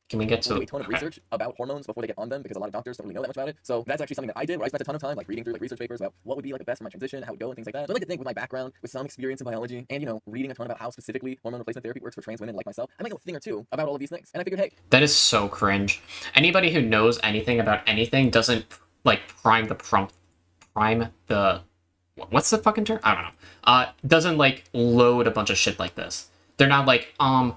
A: Can we get to
Q: a ton of research about hormones before they get on them, because a lot of doctors don't really know that much about it. So that's actually something that I did, where I spent a ton of time like reading through like research papers about what would be like the best for my transition, how it would go, and things like that. So I like to think with my background, with some experience in biology, and you know, reading a ton about how specifically hormone replacement therapy works for trans women like myself, I might know a thing or two about all of these things. And I figured, hey,
A: that is so cringe. Anybody who knows anything about anything doesn't like prime the what's the fucking term? I don't know. Doesn't like load a bunch of shit like this. They're not like, I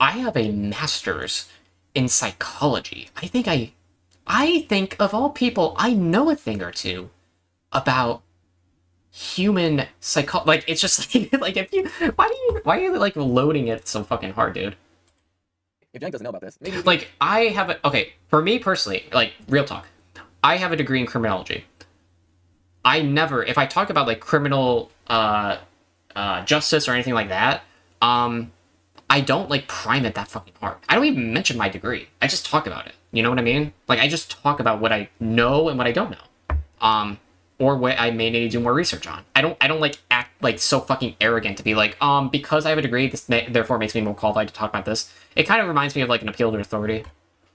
A: have a master's in psychology. I think of all people, I know a thing or two about human psycho. Like, it's just like if you, why are you like loading it so fucking hard, dude?
Q: If Jen doesn't know about this, maybe
A: like I have a for me personally, like real talk, I have a degree in criminology. I never, if I talk about like criminal justice or anything like that, I don't like prime it that fucking hard. I don't even mention my degree. I just talk about it. You know what I mean? Like, I just talk about what I know and what I don't know. Or what I may need to do more research on. I don't like act like so fucking arrogant to be like, because I have a degree, this therefore makes me more qualified to talk about this. It kind of reminds me of like an appeal to authority.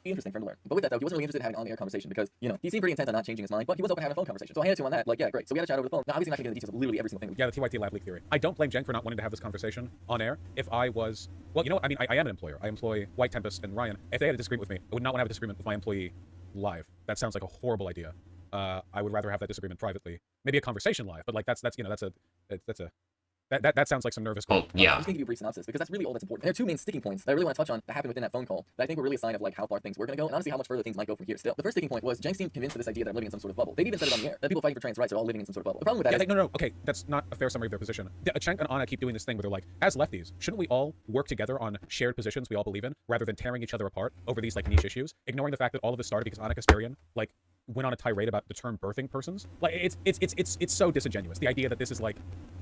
Q: Interesting for him to learn. But with that though, he wasn't really interested in having an on-air conversation because, you know, he seemed pretty intent on not changing his mind, but he was open to having a phone conversation. So I handed to him on that, like, yeah, great. So we had a chat over the phone. Now, obviously, not getting into the details of literally every single thing.
N: Yeah, the TYT lab leak theory. I don't blame Jen for not wanting to have this conversation on air. If I was, well, you know what? I mean, I am an employer. I employ White Tempest and Ryan. If they had a disagreement with me, I would not want to have a disagreement with my employee live. That sounds like a horrible idea. I would rather have that disagreement privately. Maybe a conversation live, but like that's you know, that sounds like some nervous.
A: Oh, yeah.
Q: I'm just gonna give you a brief synopsis because that's really all that's important. And there are two main sticking points that I really want to touch on that happened within that phone call that I think were really a sign of like how far things were gonna go and honestly how much further things might go from here still. The first sticking point was Jenks seemed convinced of this idea that I'm living in some sort of bubble. They've even said it on the air that people fighting for trans rights are all living in some sort of bubble. The problem with that
N: no, okay, that's not a fair summary of their position. Cenk and Anna keep doing this thing where they're like, as lefties, shouldn't we all work together on shared positions we all believe in rather than tearing each other apart over these like niche issues, ignoring the fact that all of this started because Anna Kasparian like went on a tirade about the term birthing persons. Like it's so disingenuous. The idea that this is like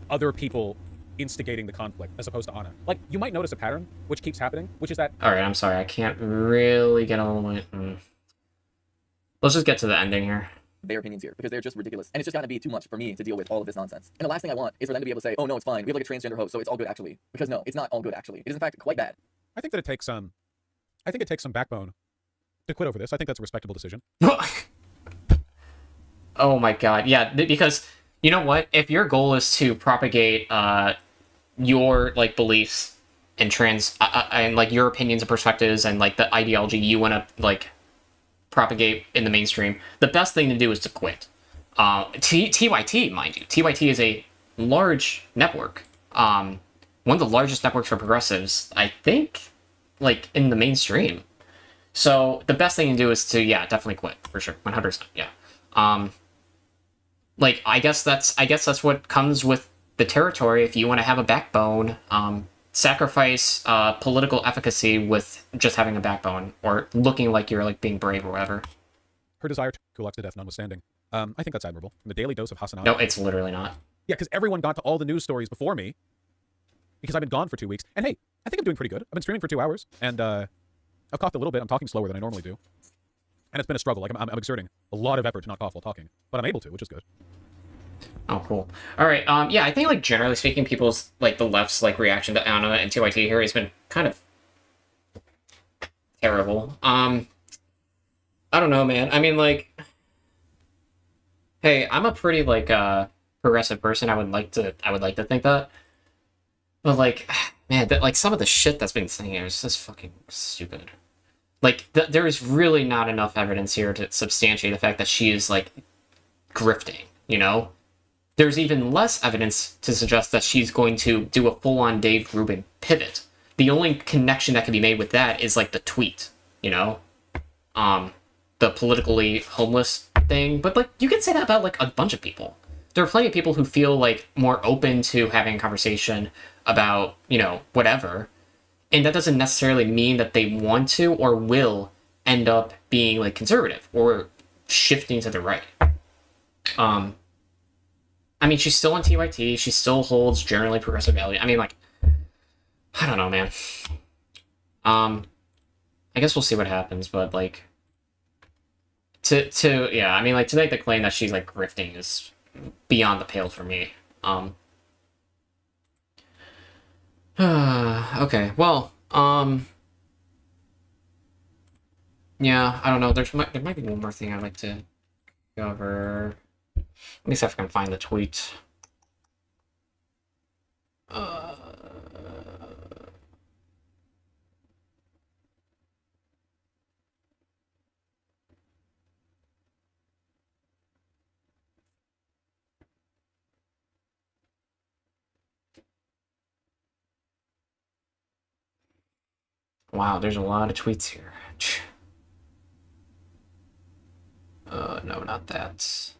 N: other people instigating the conflict as opposed to Anna. Like, you might notice a pattern which keeps happening, which is that...
A: Alright, I'm sorry, I can't really get all the way... Let's just get to the ending here.
Q: Their opinions here, because they're just ridiculous. And it's just gotta be too much for me to deal with all of this nonsense. And the last thing I want is for them to be able to say, oh no, it's fine, we have like a transgender host, so it's all good actually. Because no, it's not all good actually. It is in fact quite bad.
N: I think that it takes some backbone to quit over this. I think that's a respectable decision.
A: Oh my god, yeah, because... You know what? If your goal is to propagate your like beliefs and trans and like your opinions and perspectives and like the ideology you want to like propagate in the mainstream, the best thing to do is to quit. TYT, mind you, TYT is a large network, one of the largest networks for progressives, I think, like in the mainstream. So the best thing to do is to definitely quit for sure, 100%. Yeah. Like, I guess that's what comes with the territory if you want to have a backbone. Sacrifice political efficacy with just having a backbone or looking like you're like being brave or whatever.
N: Her desire to Kulaks to death notwithstanding. I think that's admirable. The daily dose of Hasanat.
A: No, it's literally not.
N: Yeah, because everyone got to all the news stories before me because I've been gone for 2 weeks. And hey, I think I'm doing pretty good. I've been streaming for 2 hours and I've coughed a little bit. I'm talking slower than I normally do. And it's been a struggle. Like I'm exerting a lot of effort to not cough while talking, but I'm able to, which is good.
A: Oh, cool. All right. Yeah, I think like generally speaking, people's like the left's like reaction to Anna and TYT here has been kind of terrible. I don't know, man. I mean, like, hey, I'm a pretty like progressive person. I would like to think that, but like, man, that like some of the shit that's been saying here is just fucking stupid. Like, there is really not enough evidence here to substantiate the fact that she is like grifting. You know, there's even less evidence to suggest that she's going to do a full-on Dave Rubin pivot. The only connection that can be made with that is like the tweet. You know, the politically homeless thing. But like, you can say that about like a bunch of people. There are plenty of people who feel like more open to having a conversation about, you know, whatever. And that doesn't necessarily mean that they want to or will end up being like conservative or shifting to the right. I mean, she's still on TYT. She still holds generally progressive value. I mean, like, I don't know, man. I guess we'll see what happens, but like, yeah, I mean, like, to make the claim that she's like grifting is beyond the pale for me. Okay, well, yeah, I don't know. There might be one more thing I'd like to cover. At least if I can find the tweet. Wow, there's a lot of tweets here. No, not that.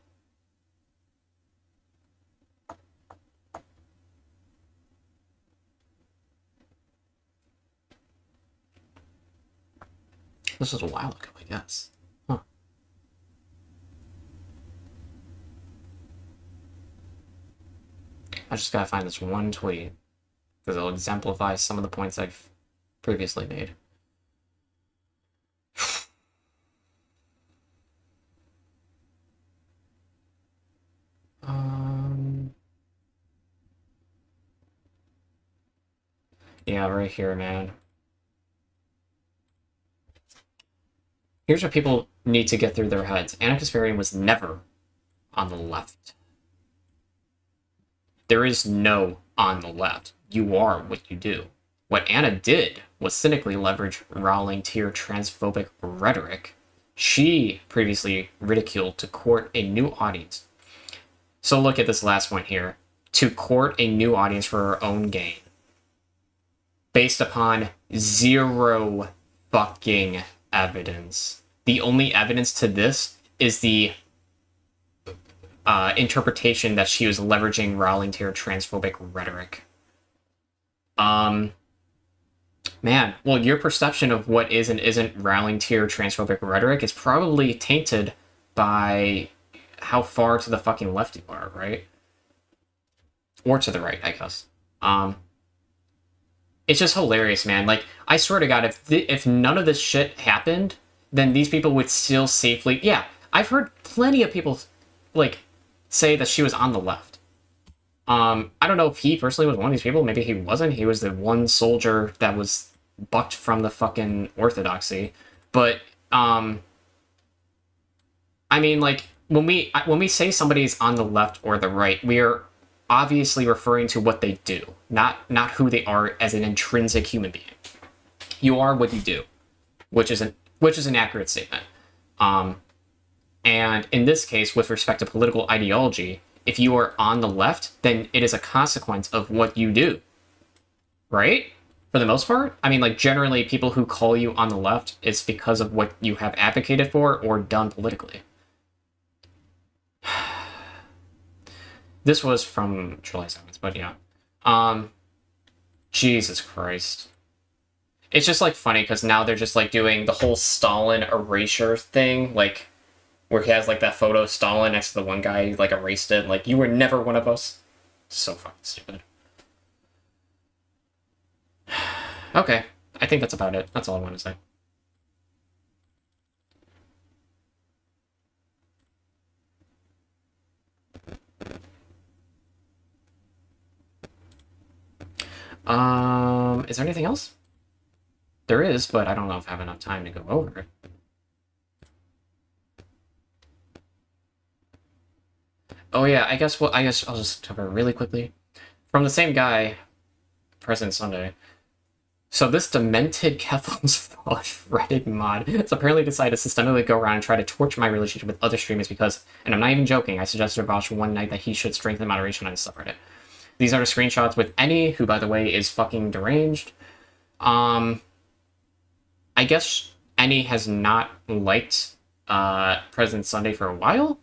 A: This was a while ago, I guess. Huh. I just gotta find this one tweet, because it'll exemplify some of the points I've previously made. Yeah, right here, man. Here's what people need to get through their heads. Anna Kasparian was never on the left. There is no on the left. You are what you do. What Anna did was cynically leverage Rowling tier transphobic rhetoric she previously ridiculed to court a new audience. So look at this last one here. To court a new audience for her own gain. Based upon zero fucking evidence. The only evidence to this is the interpretation that she was leveraging Rowling tier transphobic rhetoric. Man, well, your perception of what is and isn't Rowling tier transphobic rhetoric is probably tainted by how far to the fucking left you are, right? Or to the right, I guess. It's just hilarious, man. Like, I swear to God, if none of this shit happened, then these people would still safely... Yeah, I've heard plenty of people, like, say that she was on the left. I don't know if he personally was one of these people. Maybe he wasn't. He was the one soldier that was bucked from the fucking orthodoxy. But, I mean, like, when we say somebody's on the left or the right, we are obviously referring to what they do, not who they are as an intrinsic human being. You are what you do, which is an accurate statement. And in this case, with respect to political ideology, if you are on the left, then it is a consequence of what you do, right? For the most part, I mean, like, generally, people who call you on the left, it's because of what you have advocated for or done politically. This was from July 7th, but yeah. Jesus Christ. It's just, like, funny, because now they're just, like, doing the whole Stalin erasure thing, like, where he has, like, that photo of Stalin next to the one guy, like, erased it, like, you were never one of us. So fucking stupid. Okay, I think that's about it. That's all I want to say. Is there anything else? There is, but I don't know if I have enough time to go over it. Oh yeah, I guess I'll just cover it really quickly. From the same guy, President Sunday. So this demented Keflin's Fault Reddit mod has apparently decided to systematically go around and try to torture my relationship with other streamers because, and I'm not even joking, I suggested to Vosh one night that he should strengthen moderation on his subreddit. These are the screenshots with Any, who by the way is fucking deranged. I guess Any has not liked President Sunday for a while.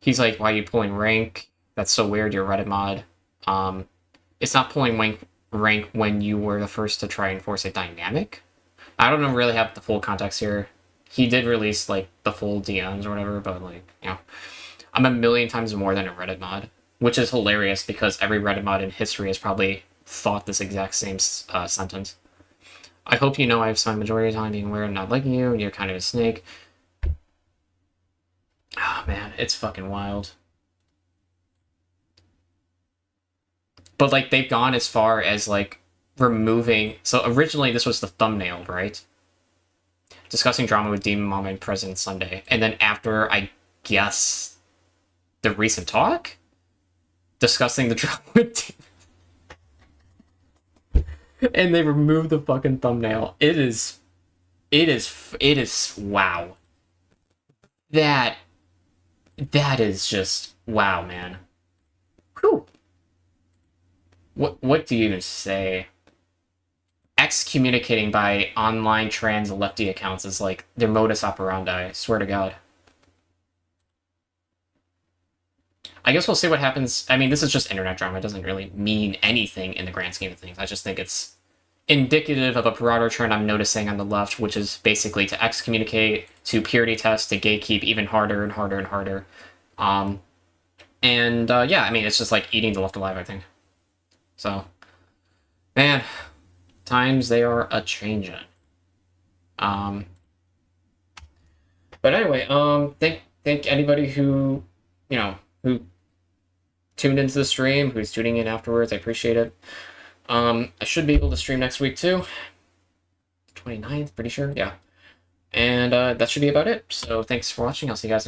A: He's like, why are you pulling rank? That's so weird, you're a Reddit mod. It's not pulling rank when you were the first to try and force a dynamic. I don't really have the full context here. He did release, like, the full DMs or whatever, but, like, you know. I'm a million times more than a Reddit mod, which is hilarious because every Reddit mod in history has probably thought this exact same sentence. I hope you know I've spent the majority of the time being aware of not liking you, and you're kind of a snake. Oh, man, it's fucking wild. But, like, they've gone as far as, like, removing... So, originally, this was the thumbnail, right? Discussing drama with Demon Mama and President Sunday. And then after, I guess, the recent talk? Discussing the drama with Demon... And they removed the fucking thumbnail. It is... Wow. That is just... Wow, man. Whew. What do you even say? Excommunicating by online trans lefty accounts is like their modus operandi, I swear to God. I guess we'll see what happens. I mean, this is just internet drama. It doesn't really mean anything in the grand scheme of things. I just think it's indicative of a broader trend I'm noticing on the left, which is basically to excommunicate, to purity test, to gatekeep even harder and harder and harder. Yeah, I mean, it's just like eating the left alive, I think. So, man, times they are a-changin'. But anyway, thank anybody who, you know, who tuned into the stream, who's tuning in afterwards. I appreciate it. I should be able to stream next week too. 29th, pretty sure, yeah. And that should be about it. So thanks for watching. I'll see you guys next